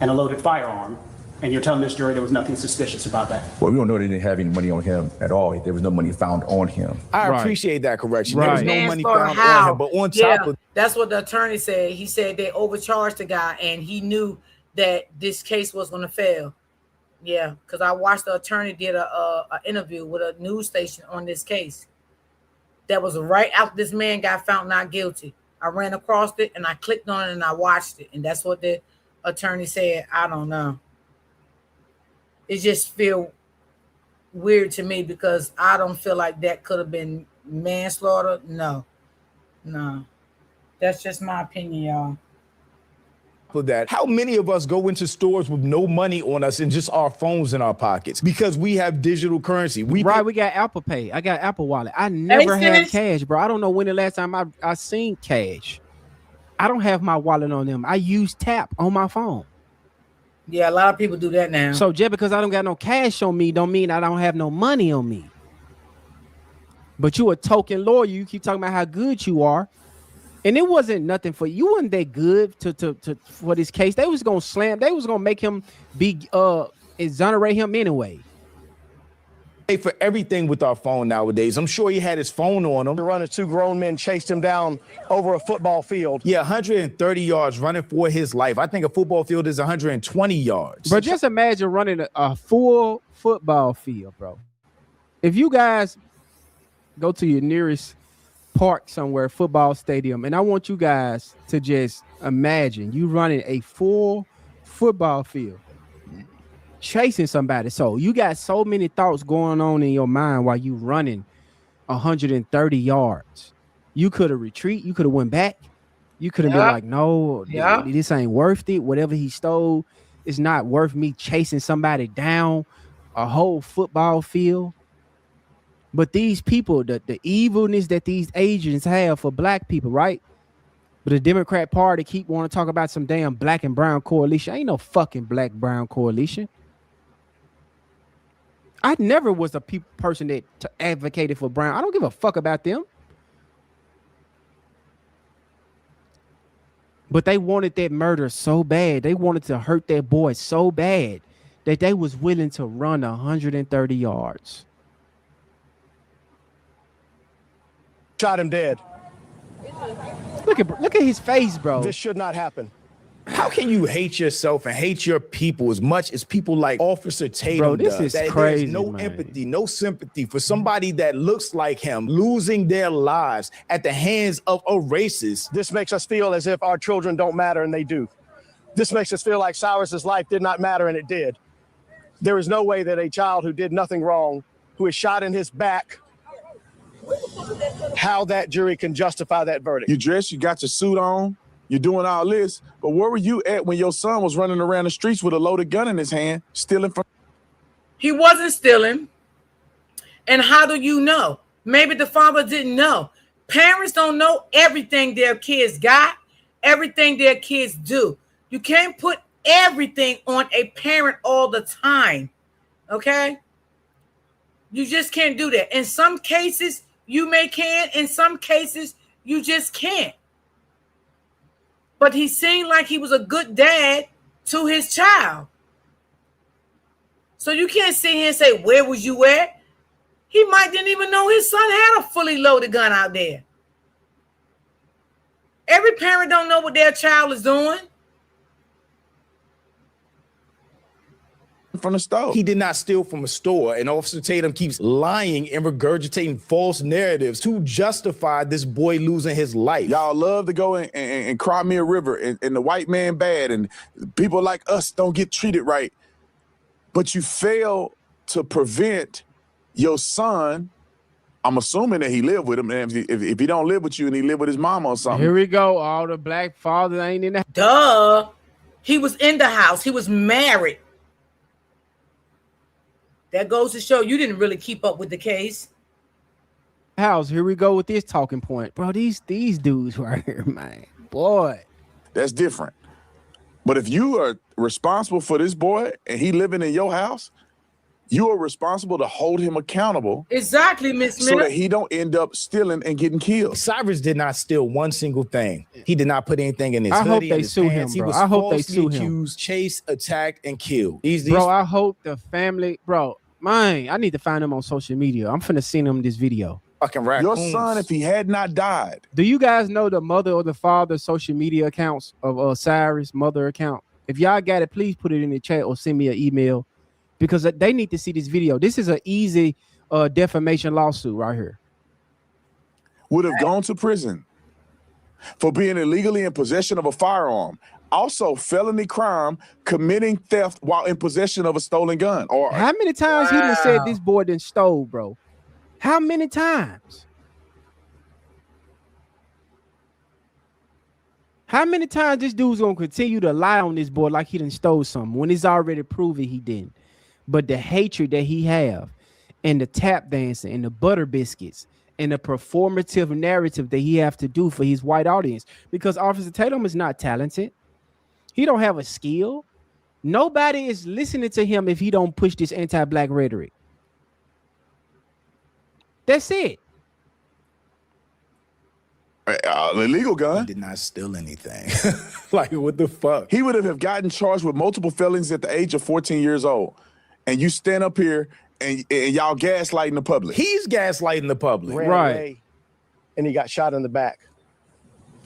and a loaded firearm. And you're telling this jury there was nothing suspicious about that? Well, we don't know they didn't have any money on him at all. There was no money found on him. I appreciate that correction. Right. There was no money found on him, but on top of that's what the attorney said. He said they overcharged the guy, and he knew that this case was going to fail. Yeah, because I watched the attorney did a interview with a news station on this case. That was right after this man got found not guilty. I ran across it and I clicked on it and I watched it, and that's what the attorney said. I don't know. It just feel weird to me because I don't feel like that could have been manslaughter. No. That's just my opinion, y'all. For that, how many of us go into stores with no money on us and just our phones in our pockets because we have digital currency? We got Apple Pay. I got Apple Wallet. I never had cash, bro. I don't know when the last time I seen cash. I don't have my wallet on them. I use Tap on my phone. Yeah, a lot of people do that now. So just because I don't got no cash on me don't mean I don't have no money on me. But you a token lawyer. You keep talking about how good you are. And it wasn't nothing for you. You wasn't that good to for this case. They was gonna make him be exonerate him anyway. For everything with our phone nowadays. I'm sure he had his phone on him. The runner, two grown men chased him down over a football field. Yeah, 130 yards running for his life. I think a football field is 120 yards. But just imagine running a full football field, bro. If you guys go to your nearest park somewhere, football stadium, and I want you guys to just imagine you running a full football field. Chasing somebody. So you got so many thoughts going on in your mind while you running 130 yards. You could have retreat. You could have went back. You could have been like, no, this ain't worth it. Whatever he stole is not worth me chasing somebody down a whole football field. But these people, the evilness that these agents have for black people, right? But the Democrat Party keep wanting to talk about some damn black and brown coalition. Ain't no fucking black brown coalition. I never was a person that advocated for brown. I don't give a fuck about them. But they wanted that murder so bad. They wanted to hurt that boy so bad that they was willing to run 130 yards. Shot him dead. Look at his face, bro. This should not happen. How can you hate yourself and hate your people as much as people like Officer Tatum Bro, this does? is crazy, There's no man. empathy, no sympathy for somebody that looks like him losing their lives at the hands of a racist. This makes us feel as if our children don't matter, and they do. This makes us feel like Cyrus's life did not matter, and it did. There is no way that a child who did nothing wrong, who is shot in his back, how that jury can justify that verdict. You dressed, you got your suit on, you're doing all this, but where were you at when your son was running around the streets with a loaded gun in his hand, stealing from? He wasn't stealing. And how do you know? Maybe the father didn't know. Parents don't know everything their kids got, everything their kids do. You can't put everything on a parent all the time, okay? You just can't do that. In some cases, you can. In some cases, you just can't. But he seemed like he was a good dad to his child. So you can't sit here and say, where was you at? He might didn't even know his son had a fully loaded gun out there. Every parent don't know what their child is doing. From the store. He did not steal from a store, and Officer Tatum keeps lying and regurgitating false narratives to justify this boy losing his life. Y'all love to go and cry me a river, and the white man bad, and people like us don't get treated right. But you fail to prevent your son. I'm assuming that he lived with him. And if he don't live with you and he lived with his mama or something. Here we go. All the black fathers ain't in the Duh. He was in the house. He was married. That goes to show you didn't really keep up with the case. house. Here we go with this talking point. Bro, these dudes right here, man. Boy. That's different. But if you are responsible for this boy and he living in your house, you are responsible to hold him accountable. Exactly, Miss So Miller. that he don't end up stealing and getting killed. Cyrus did not steal one single thing. He did not put anything in his I hoodie, hope in they his sue pants. him, He bro. was I hope they falsely sue him. accused, chased, attacked, and killed. Bro, I hope the family, bro, man, I need to find them on social media. I'm finna send them this video. Fucking Your raccoons. son, if he had not died. Do you guys know the mother or the father's social media accounts of Cyrus' mother account? If y'all got it, please put it in the chat or send me an email because they need to see this video. This is an easy defamation lawsuit right here. Would have gone to prison for being illegally in possession of a firearm. Also, felony crime, committing theft while in possession of a stolen gun. Or How many times he done said this boy done stole, bro? How many times? How many times this dude's gonna continue to lie on this boy like he done stole something when it's already proven he didn't? But the hatred that he have, and the tap dancing, and the butter biscuits, and the performative narrative that he have to do for his white audience, because Officer Tatum is not talented. He don't have a skill. Nobody is listening to him if he don't push this anti-black rhetoric. That's it. illegal gun. He did not steal anything. Like, what the fuck? He would have gotten charged with multiple felonies at the age of 14 years old. And you stand up here and y'all gaslighting the public. He's gaslighting the public. Ran away, and he got shot in the back.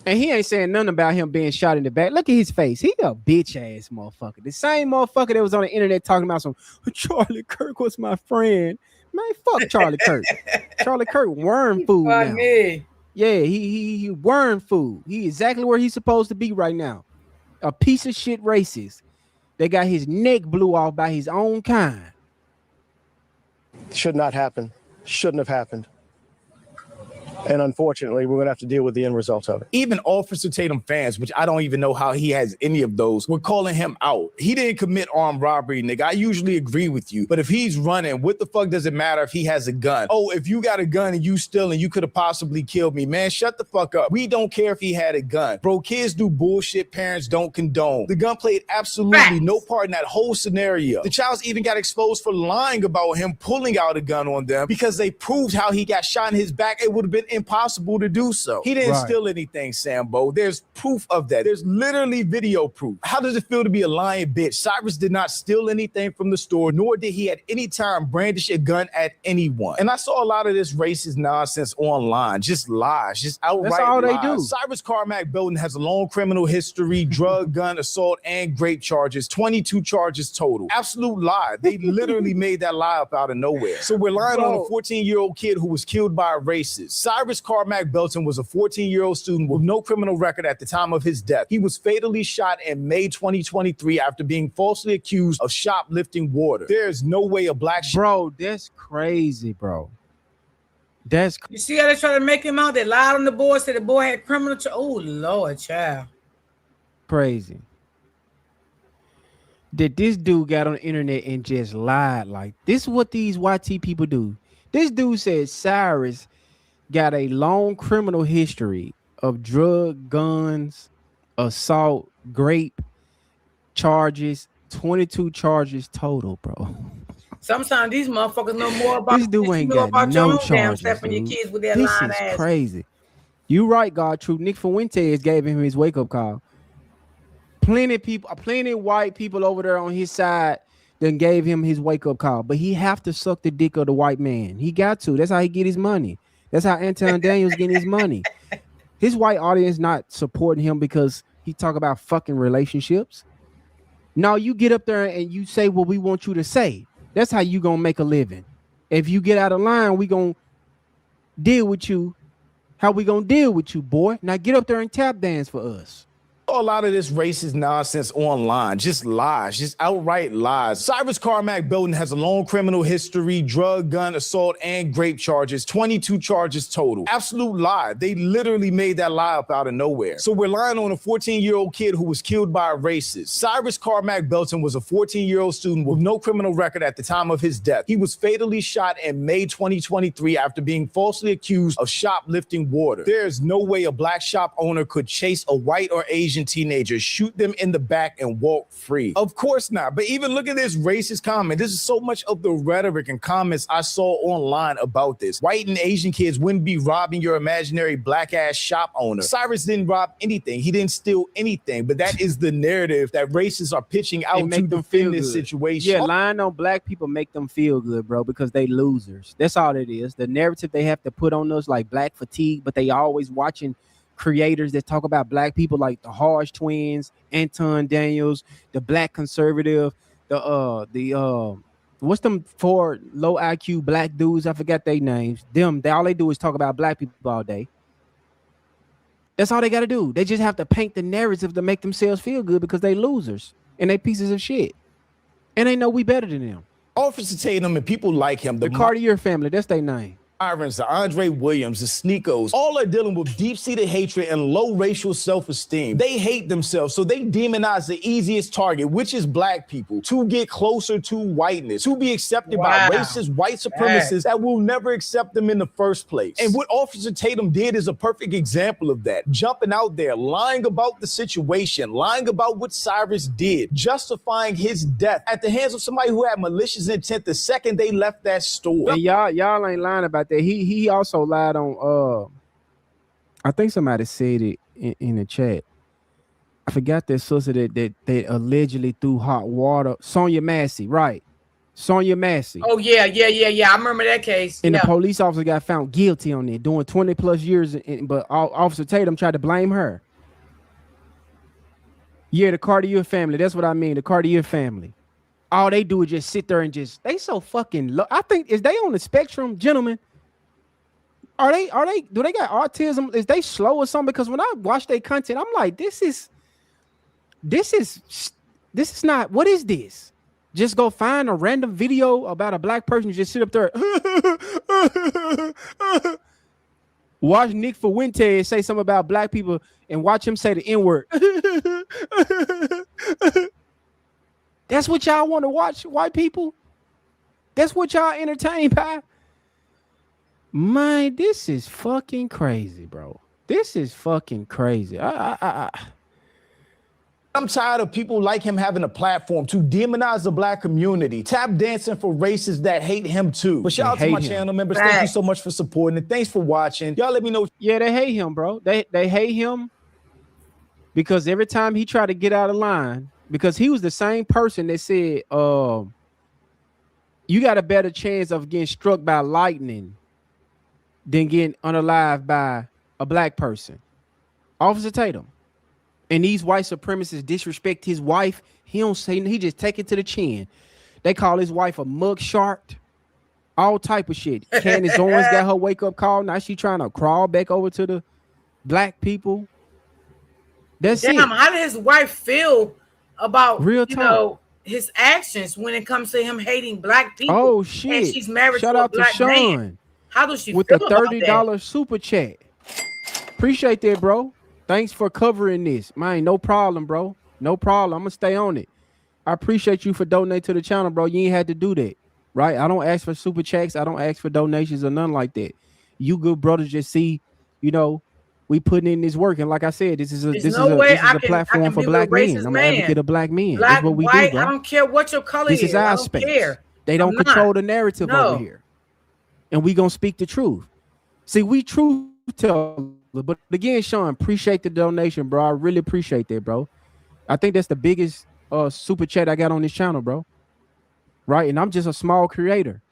And he ain't saying nothing about him being shot in the back. Look at his face. He a bitch ass motherfucker. The same motherfucker that was on the internet talking about some Charlie Kirk was my friend. Man, fuck Charlie Kirk. Charlie Kirk worm food now. Yeah, he worm food. He exactly where he's supposed to be right now. A piece of shit racist. They got his neck blew off by his own kind. Should not happen. Shouldn't have happened. And unfortunately, we're going to have to deal with the end result of it. Even Officer Tatum fans, which I don't even know how he has any of those, were calling him out. He didn't commit armed robbery, nigga. I usually agree with you. But if he's running, what the fuck does it matter if he has a gun? Oh, if you got a gun and you stealing, you could have possibly killed me. Man, shut the fuck up. We don't care if he had a gun. Bro, kids do bullshit parents don't condone. The gun played absolutely no part in that whole scenario. The child's even got exposed for lying about him pulling out a gun on them because they proved how he got shot in his back. It would have been impossible to do so. He didn't steal anything, Sambo. There's proof of that. There's literally video proof. How does it feel to be a lying bitch? Cyrus did not steal anything from the store, nor did he at any time brandish a gun at anyone. And I saw a lot of this racist nonsense online, just lies, just outright lies. That's all they do. Cyrus Carmack Belton has a long criminal history, drug, gun, assault, and rape charges, 22 charges total. Absolute lie. They literally made that lie up out of nowhere. So we're lying on a 14-year-old kid who was killed by a racist. Cyrus Carmack Belton was a 14-year-old student with no criminal record at the time of his death. He was fatally shot in May 2023 after being falsely accused of shoplifting water. There's no way a black bro, that's crazy, bro. That's you see how they try to make him out? They lied on the boy, said the boy had criminal. Oh Lord, child, crazy. That this dude got on the internet and just lied. Like, this is what these YT people do. This dude said Cyrus got a long criminal history of drug, guns, assault, grape charges, 22 charges total, bro. Sometimes these motherfuckers know more about this dude ain't got no charges. Your kids with their this lying is ass. Crazy. You right, God, true. Nick Fuentes gave him his wake up call. Plenty white people over there on his side then gave him his wake up call, but he have to suck the dick of the white man. He got to. That's how he get his money. That's how Anton Daniels getting his money. His white audience not supporting him because he talk about fucking relationships. No, you get up there and you say what we want you to say. That's how you gonna make a living. If you get out of line, we gonna deal with you. How we gonna deal with you, boy? Now get up there and tap dance for us. A lot of this racist nonsense online, just lies, just outright lies. Cyrus Carmack Belton has a long criminal history, drug, gun, assault, and grape charges, 22 charges total. Absolute lie. They literally made that lie up out of nowhere. So we're lying on a 14-year-old kid who was killed by a racist. Cyrus Carmack Belton was a 14-year-old student with no criminal record at the time of his death. He was fatally shot in May 2023 after being falsely accused of shoplifting water. There's no way a black shop owner could chase a white or Asian teenagers, shoot them in the back, and walk free. Of course not. But even look at this racist comment. This is so much of the rhetoric and comments I saw online about this. White and Asian kids wouldn't be robbing your imaginary black ass shop owner. Cyrus didn't rob anything. He didn't steal anything. But that is the narrative that racists are pitching out to defend this situation. Yeah, lying on black people make them feel good, bro, because they losers. That's all it is. The narrative they have to put on us, like black fatigue, but they always watching creators that talk about black people like the Harsh Twins, Anton Daniels, the Black Conservative, the what's them four low IQ black dudes? I forgot their names. All they do is talk about black people all day. That's all they got to do. They just have to paint the narrative to make themselves feel good because they losers and they pieces of shit. And they know we better than them. Officer Tatum and people like him. The Cartier family, that's their name. Irons, the Andre Williams, the Sneakos, all are dealing with deep-seated hatred and low racial self-esteem. They hate themselves, so they demonize the easiest target, which is black people, to get closer to whiteness, to be accepted by racist white supremacists that will never accept them in the first place. And what Officer Tatum did is a perfect example of that. Jumping out there, lying about the situation, lying about what Cyrus did, justifying his death at the hands of somebody who had malicious intent the second they left that store. And y'all ain't lying about that. He also lied on I think somebody said it in the chat. I forgot that sister that allegedly threw hot water. Sonia Massey, right? Sonia Massey. Oh yeah. I remember that case. And the police officer got found guilty on it, doing 20 plus years. But Officer Tatum tried to blame her. Yeah, the Cartier family. That's what I mean. The Cartier family. All they do is just sit there and they so fucking low. I think, is they on the spectrum, gentlemen? Do they got autism? Is they slow or something? Because when I watch their content, I'm like, this is not, what is this? Just go find a random video about a black person, just sit up there. Watch Nick Fuentes say something about black people and watch him say the N-word. That's what y'all want to watch, white people? That's what y'all entertained by? Man, this is fucking crazy, bro. This is fucking crazy. I'm tired of people like him having a platform to demonize the black community, tap dancing for racists that hate him too. But shout out to my channel members. Thank you so much for supporting and thanks for watching. Y'all let me know. Yeah, they hate him, bro. They hate him because every time he tried to get out of line, because he was the same person that said, you got a better chance of getting struck by lightning than getting unalived by a black person. Officer Tatum. And these white supremacists disrespect his wife. He don't say, he just take it to the chin. They call his wife a mug shark. All type of shit. Candace Owens got her wake up call. Now she trying to crawl back over to the black people. That's it. How did his wife feel about real talk? His actions when it comes to him hating black people? Oh shit! And she's married Shout to a out black to Sean man. How does she with feel the $30 super chat? Appreciate that, bro. Thanks for covering this. Man, no problem, bro. No problem. I'm gonna stay on it. I appreciate you for donating to the channel, bro. You ain't had to do that, right? I don't ask for super chats. I don't ask for donations or nothing like that. You good brothers just see, we putting in this work, and like I said, this is a platform for black men. I'm an advocate of black men. Black, that's what we white, do, bro. I don't care what your color this is our I don't space. Care. They don't control the narrative over here, and we gonna speak the truth. See, we truth tell. But again, Sean, appreciate the donation, bro. I really appreciate that, bro. I think that's the biggest super chat I got on this channel, bro. Right? And I'm just a small creator,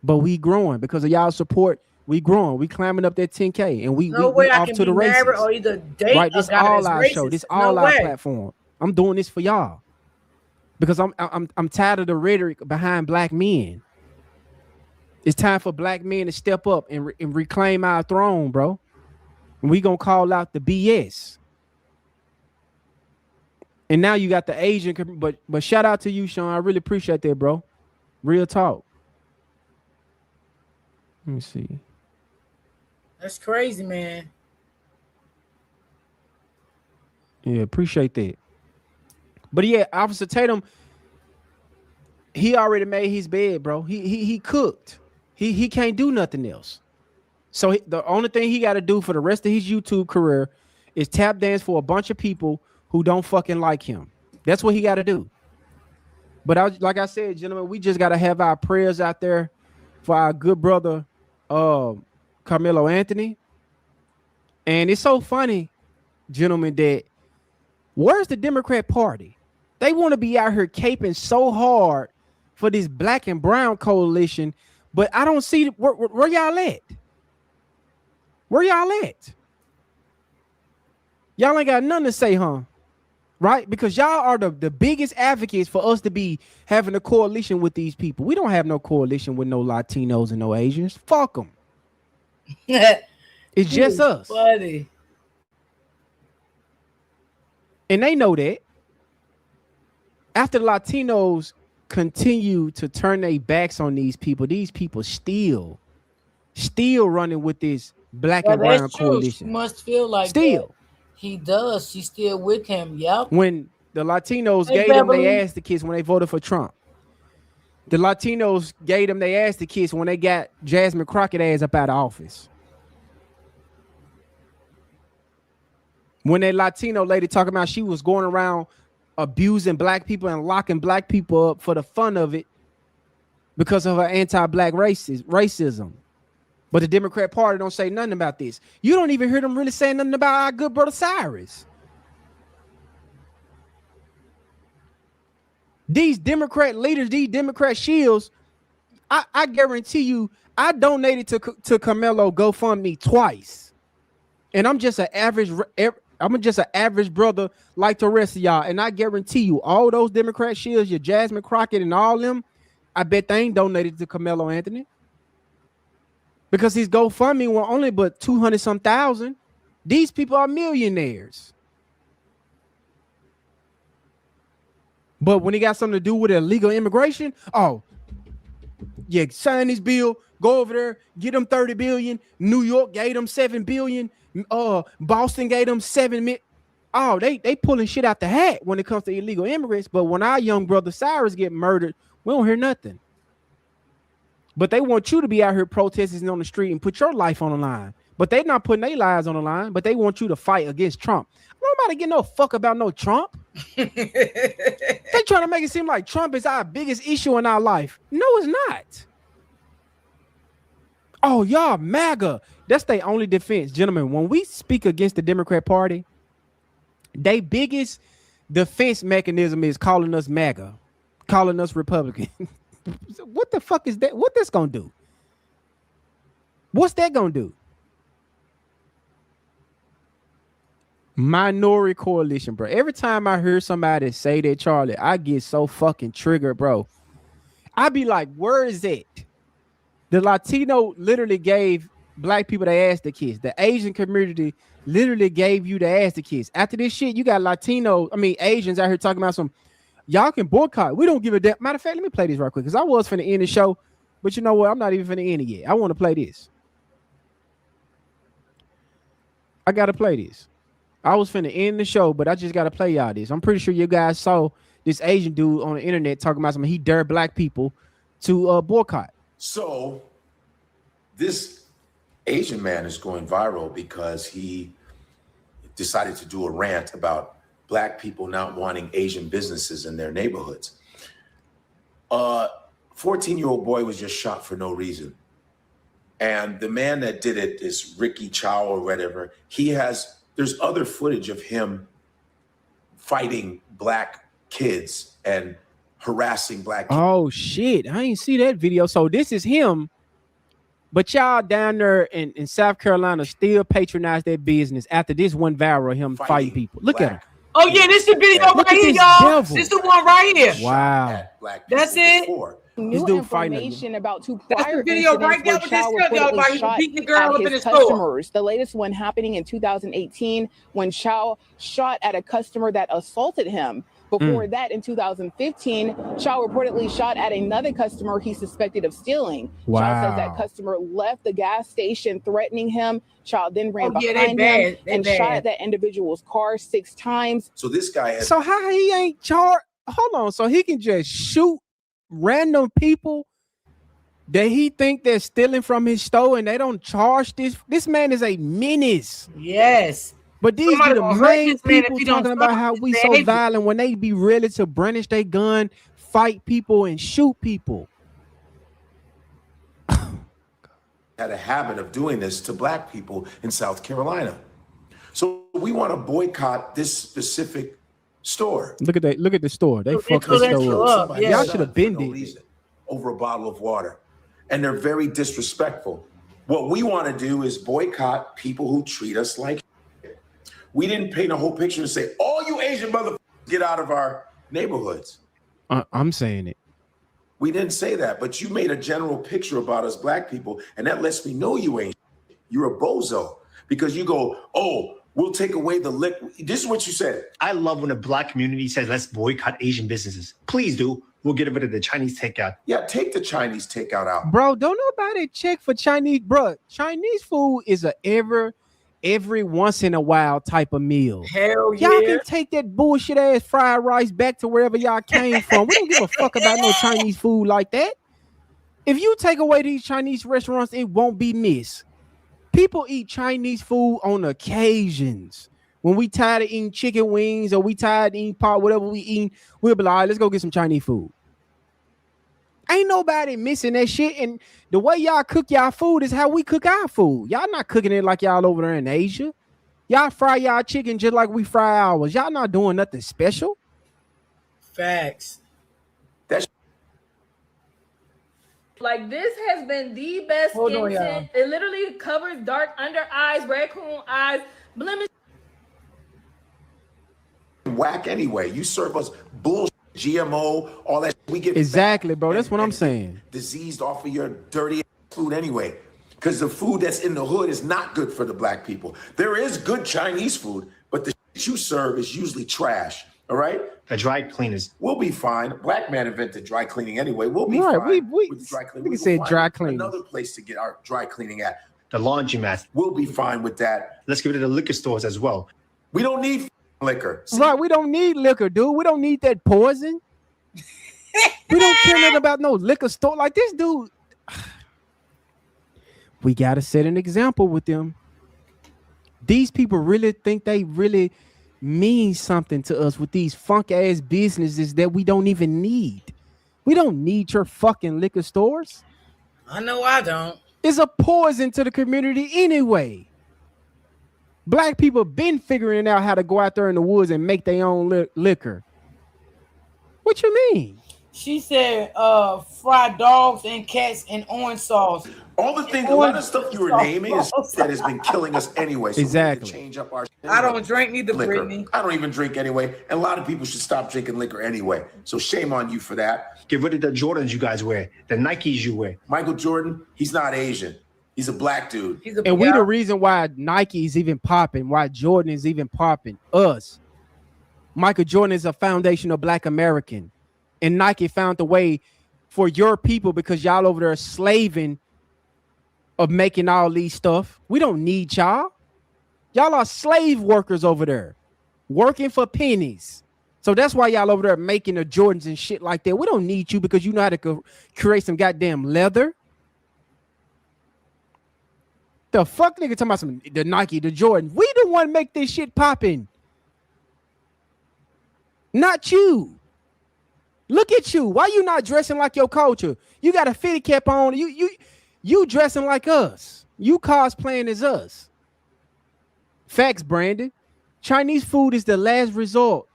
but we growing because of y'all support. We growing. We climbing up that 10K, and we off to the races. Or either date right? This all our show. This all our platform. I'm doing this for y'all because I'm tired of the rhetoric behind black men. It's time for black men to step up and reclaim our throne, bro. We gonna call out the BS. And now you got the Asian, but shout out to you, Sean. I really appreciate that, bro. Real talk. Let me see. That's crazy, man. Yeah, appreciate that. But yeah, Officer Tatum, he already made his bed, bro. He cooked. He can't do nothing else. So the only thing he got to do for the rest of his YouTube career is tap dance for a bunch of people who don't fucking like him. That's what he got to do. But like I said, gentlemen, we just got to have our prayers out there for our good brother, Karmelo Anthony. And it's so funny, gentlemen, that where's the Democrat Party? They want to be out here caping so hard for this black and brown coalition, but I don't see where y'all at. Where y'all at? Y'all ain't got nothing to say, huh? Right? Because y'all are the biggest advocates for us to be having a coalition with these people. We don't have no coalition with no Latinos and no Asians. Fuck them. It's just us. Buddy. And they know that. After the Latinos continue to turn their backs on these people still running with this black and brown coalition. She must feel like still. That. He does. She's still with him. Yep. When the Latinos gave them their ass to kiss when they voted for Trump. The Latinos gave them their ass to kiss when they got Jasmine Crockett ass up out of office. When that Latino lady talking about she was going around abusing black people and locking black people up for the fun of it because of her anti-black racism. But the Democrat Party don't say nothing about this. You don't even hear them really saying nothing about our good brother Cyrus. These Democrat leaders, these Democrat shields, I guarantee you, I donated to Carmelo GoFundMe twice. And I'm just an average brother like the rest of y'all. And I guarantee you, all those Democrat shields, your Jasmine Crockett and all them, I bet they ain't donated to Karmelo Anthony. Because his GoFundMe were only but 200-some thousand. These people are millionaires. But when he got something to do with illegal immigration, oh, yeah, sign this bill, go over there, get them 30 billion. New York gave them 7 billion. Boston gave them 7 million. Oh, they pulling shit out the hat when it comes to illegal immigrants. But when our young brother Cyrus get murdered, we don't hear nothing. But they want you to be out here protesting on the street and put your life on the line. But they're not putting their lives on the line, but they want you to fight against Trump. Nobody get no fuck about no Trump. They trying to make it seem like Trump is our biggest issue in our life. No, it's not. Oh, y'all MAGA. That's their only defense. Gentlemen, when we speak against the Democrat Party, their biggest defense mechanism is calling us MAGA, calling us Republican. What the fuck is that? What that's gonna do? What's that gonna do? Minority coalition, bro. Every time I hear somebody say that, Charlie, I get so fucking triggered, bro. I be like, where is it? The Latino literally gave black people the ass to kiss. The Asian community literally gave you the ass to kiss. After this shit, you got Asians out here talking about some, y'all can boycott. We don't give a damn. Matter of fact, let me play this right quick because I was finna end the show, but you know what? I'm not even finna end it yet. I want to play this. I got to play this. I was finna end the show, but I just got to play y'all this. I'm pretty sure you guys saw this Asian dude on the internet talking about something. He dared black people to boycott. So this Asian man is going viral because he decided to do a rant about black people not wanting Asian businesses in their neighborhoods. 14-year-old boy was just shot for no reason. And the man that did it, this Ricky Chow or whatever, there's other footage of him fighting black kids and harassing black kids. Oh shit, I ain't see that video. So this is him, but y'all down there in South Carolina still patronize that business after this one viral of him fighting people. Look at him. Oh yeah, this the video right here, y'all. This the one right here. Wow. That's it. New information about two prior video right there with this guy shot beating the girl up in his customers. The latest one happening in 2018 when Chow shot at a customer that assaulted him. Before that, in 2015, Chow reportedly shot at another customer he suspected of stealing. Wow. Chow says that customer left the gas station threatening him. Chow then ran behind him and shot at that individual's car 6 times. So this guy So how he ain't charged? Hold on. So he can just shoot random people that he think they're stealing from his store and they don't charge this. This man is a menace. Yes. But these are the main people talking about how we so violent when they be ready to brandish their gun, fight people, and shoot people. Had a habit of doing this to black people in South Carolina. So we want to boycott this specific store. Look at the store. They fucked the store up. Yeah. Y'all should have been there. Over a bottle of water. And they're very disrespectful. What we want to do is boycott people who treat us like shit. We didn't paint a whole picture and say, all you Asian motherfuckers get out of our neighborhoods. I'm saying it. We didn't say that, but you made a general picture about us black people, and that lets me know you ain't shit. You're a bozo. Because you go, oh, we'll take away the lick. This is what you said. I love when the black community says, let's boycott Asian businesses. Please do. We'll get rid of the Chinese takeout. Yeah, take the Chinese takeout out. Bro, don't nobody check for Chinese. Bro, Chinese food is a every once in a while type of meal. Hell yeah. Y'all can take that bullshit ass fried rice back to wherever y'all came from. We don't give a fuck about no Chinese food like that. If you take away these Chinese restaurants, it won't be missed. People eat Chinese food on occasions. When we tired of eating chicken wings or we tired of eating pot, whatever we eat, we'll be like, all right, let's go get some Chinese food. Ain't nobody missing that shit. And the way y'all cook y'all food is how we cook our food. Y'all not cooking it like y'all over there in Asia. Y'all fry y'all chicken just like we fry ours. Y'all not doing nothing special. Facts. Like, this has been the best skin tint. It literally covers dark under eyes, raccoon eyes, blemish. Whack anyway. You serve us bullshit, GMO, all that. We get exactly, bro. That's what I'm saying. Diseased off of your dirty food anyway. Because the food that's in the hood is not good for the black people. There is good Chinese food, but the shit you serve is usually trash. All right? The dry cleaners. We'll be fine. Black man invented dry cleaning anyway. We'll be right, fine. We with dry cleaning. We can say dry cleaning. Another place to get our dry cleaning at. The laundromat. We'll be fine with that. Let's get rid of the liquor stores as well. We don't need liquor. See? Right, we don't need liquor, dude. We don't need that poison. We don't care nothing about no liquor store. Like this dude. We got to set an example with them. These people really think they really means something to us with these funk ass businesses that we don't even need. We don't need your fucking liquor stores. I know I don't. It's a poison to the community anyway. Black people been figuring out how to go out there in the woods and make their own liquor. What you mean? She said fried dogs and cats and orange sauce. All the things, a lot of stuff you were naming is that has been killing us anyway. So exactly. We need to change up our. I don't drink neither, liquor. Brittany. I don't even drink anyway, and a lot of people should stop drinking liquor anyway. So shame on you for that. Get rid of the Jordans you guys wear, the Nikes you wear. Michael Jordan, he's not Asian. He's a black dude. And we the reason why Nike is even popping, why Jordan is even popping. Us. Michael Jordan is a foundational Black American. And Nike found the way for your people because y'all over there slaving of making all these stuff. We don't need y'all. Y'all are slave workers over there working for pennies. So that's why y'all over there making the Jordans and shit like that. We don't need you because you know how to create some goddamn leather. The fuck nigga talking about the Nike, the Jordan. We the one make this shit popping. Not you. Look at you. Why you not dressing like your culture? You got a fitted cap on. You dressing like us. You cosplaying as us. Facts, Brandon. Chinese food is the last resort.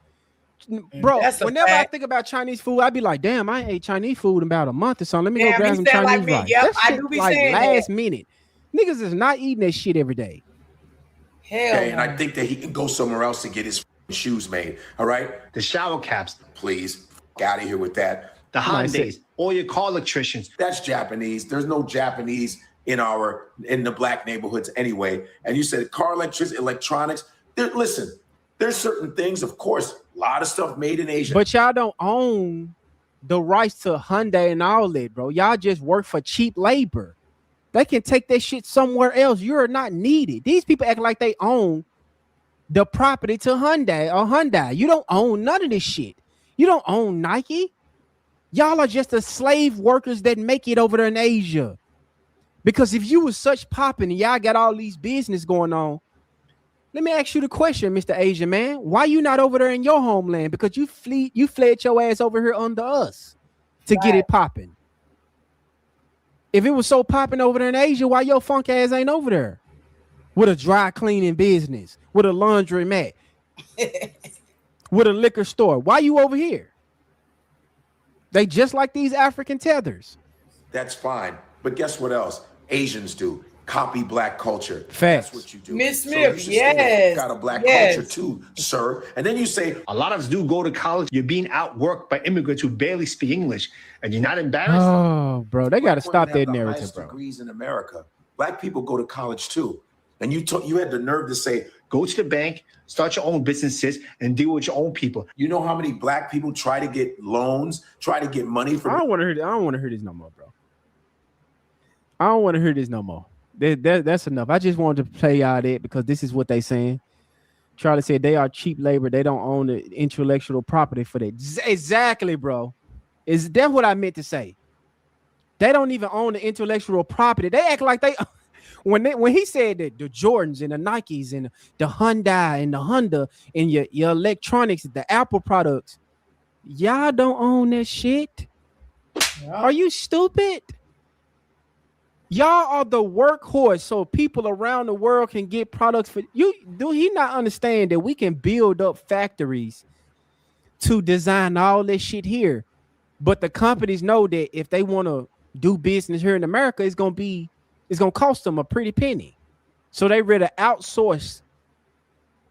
Bro, whenever I think about Chinese food, I be like, damn, I ain't ate Chinese food in about a month or something. Let me go grab some Chinese rice. Yep, that shit I do be like saying last that. minute. Niggas is not eating that shit every day. Hell okay, and I think that he can go somewhere else to get his shoes made. All right? The shower caps. Please, get out of here with that. The Hyundais, all your car electricians. That's Japanese. There's no Japanese in the black neighborhoods anyway. And you said car electronics. Listen, there's certain things, of course, a lot of stuff made in Asia. But y'all don't own the rights to Hyundai and all that, bro. Y'all just work for cheap labor. They can take that shit somewhere else. You're not needed. These people act like they own the property to Hyundai or Hyundai. You don't own none of this shit. You don't own Nike. Y'all are just the slave workers that make it over there in Asia. Because if you was such popping and y'all got all these business going on, let me ask you the question, Mr. Asian man. Why you not over there in your homeland? Because you fled your ass over here under us to get it popping. If it was so popping over there in Asia, why your funk ass ain't over there? With a dry cleaning business, with a laundromat, with a liquor store. Why you over here? They just like these African tethers. That's fine. But guess what else? Asians do. Copy black culture. Facts. That's what you do. Miss So Smith, you should yes. got a black Yes. culture too, sir. And then you say, a lot of us do go to college. You're being outworked by immigrants who barely speak English, and you're not embarrassed. Oh, bro, they got to stop have that the narrative, highest bro. degrees in America. Black people go to college too. And you had the nerve to say, go to the bank, start your own businesses, and deal with your own people. You know how many black people try to get loans, try to get money from? I don't want to hear this no more, bro. I don't want to hear this no more. That's enough. I just wanted to play y'all that because this is what they saying. Charlie said they are cheap labor. They don't own the intellectual property for that. Exactly, bro. Is that what I meant to say? They don't even own the intellectual property. They act like they when he said that the Jordans and the Nikes and the Hyundai and the Honda and your electronics, the Apple products, y'all don't own that shit. Yeah. Are you stupid? Y'all are the workhorse so people around the world can get products for you. Do he not understand that we can build up factories to design all this shit here? But the companies know that if they want to do business here in America, it's gonna cost them a pretty penny. So they rather outsource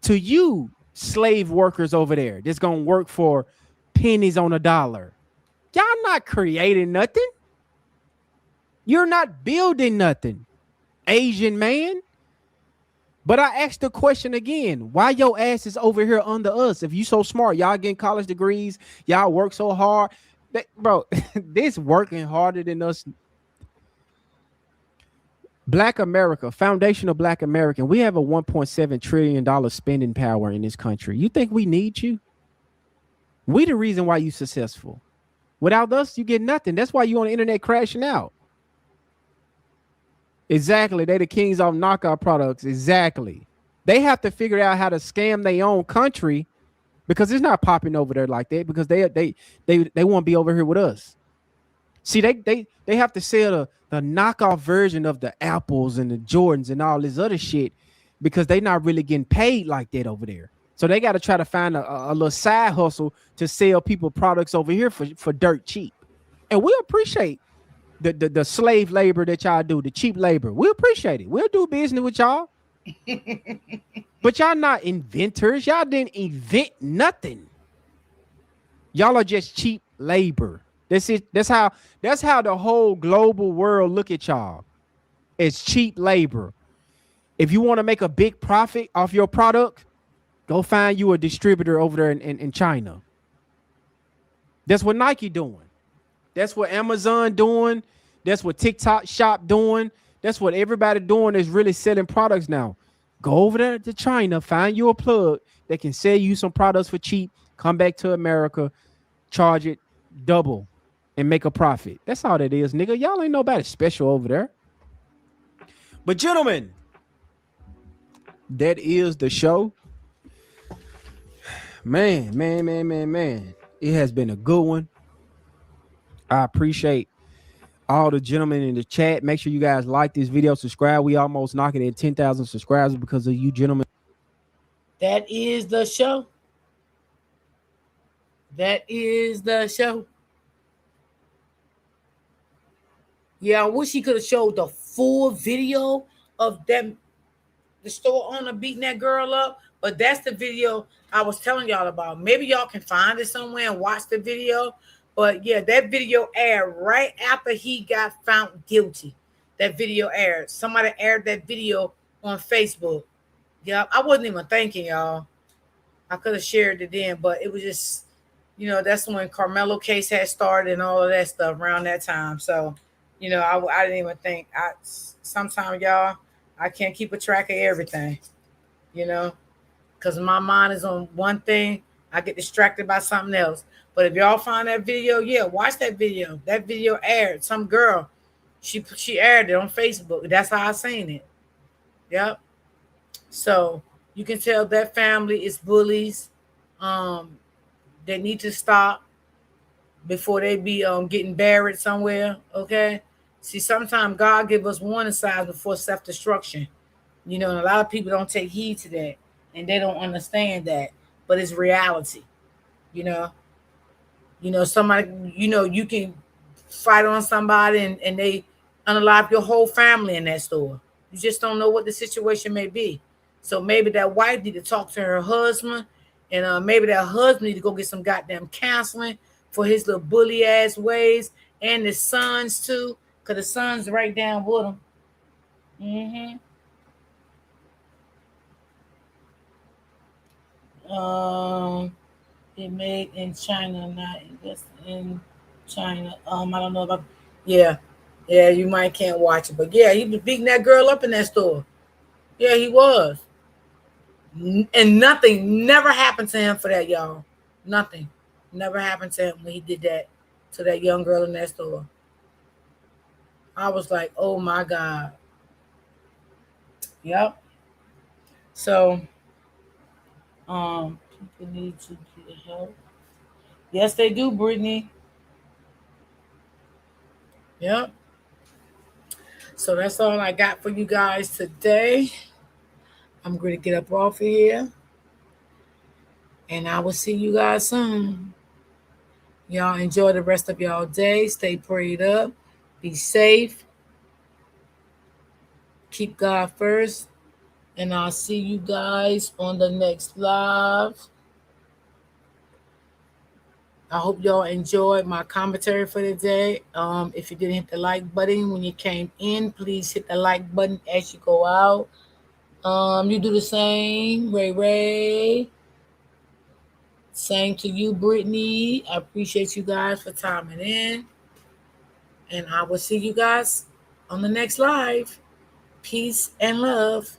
to you slave workers over there that's gonna work for pennies on a dollar. Y'all not creating nothing. You're not building nothing, Asian man. But I asked the question again, why your ass is over here under us? If you so smart, y'all getting college degrees, y'all work so hard. Bro, this working harder than us. Black America, foundational Black American, we have a $1.7 trillion spending power in this country. You think we need you? We the reason why you successful. Without us, you get nothing. That's why you on the internet crashing out. Exactly. They the kings of knockout products. Exactly. They have to figure out how to scam their own country because it's not popping over there like that because they won't be over here with us. See, they have to sell the knockoff version of the Apples and the Jordans and all this other shit because they not really getting paid like that over there. So they got to try to find a little side hustle to sell people products over here for dirt cheap. And we appreciate the slave labor that y'all do, the cheap labor. We appreciate it. We'll do business with y'all. But y'all not inventors. Y'all didn't invent nothing. Y'all are just cheap labor. That's how the whole global world look at y'all. It's cheap labor. If you want to make a big profit off your product, go find you a distributor over there in China. That's what Nike doing. That's what Amazon doing. That's what TikTok Shop doing. That's what everybody doing is really selling products now. Go over there to China, find you a plug that can sell you some products for cheap, come back to America, charge it double, and make a profit. That's all that is, nigga. Y'all ain't nobody special over there. But gentlemen, that is the show. Man. It has been a good one. I appreciate all the gentlemen in the chat. Make sure you guys like this video, subscribe. We almost knocking at 10,000 subscribers because of you gentlemen. That is the show. That is the show. Yeah, I wish he could have showed the full video of them, the store owner beating that girl up. But that's the video I was telling y'all about. Maybe y'all can find it somewhere and watch the video. But yeah, that video aired right after he got found guilty. That video aired. Somebody aired that video on Facebook. Yeah, I wasn't even thinking, y'all. I could have shared it then, but it was just, that's when Carmelo case had started and all of that stuff around that time. So, I didn't even think. Sometimes, y'all, I can't keep a track of everything, because my mind is on one thing. I get distracted by something else. But if y'all find that video, yeah, watch that video. That video aired. Some girl, she aired it on Facebook. That's how I seen it. Yep. So you can tell that family is bullies. They need to stop before they be getting buried somewhere. Okay. See, sometimes God give us warning signs before self-destruction. And a lot of people don't take heed to that, and they don't understand that. But it's reality. Somebody, you can fight on somebody and they unalive your whole family in that store. You just don't know what the situation may be. So maybe that wife need to talk to her husband, and maybe that husband need to go get some goddamn counseling for his little bully ass ways, and his sons too, because the sons right down with him. It made in China, not just in China. I don't know about. Yeah, you might can't watch it, but yeah, he was beating that girl up in that store. Yeah, he was, and nothing never happened to him for that, y'all. Nothing never happened to him when he did that to that young girl in that store. I was like, oh my God. Yep. So, people need to get help. Yes, they do, Brittany. Yep. So that's all I got for you guys today. I'm going to get up off of here, and I will see you guys soon. Y'all enjoy the rest of y'all day. Stay prayed up. Be safe. Keep God first. And I'll see you guys on the next live. I hope y'all enjoyed my commentary for the day. If you didn't hit the like button when you came in, please hit the like button as you go out. You do the same, Ray. Same to you, Brittany. I appreciate you guys for timing in. And I will see you guys on the next live. Peace and love.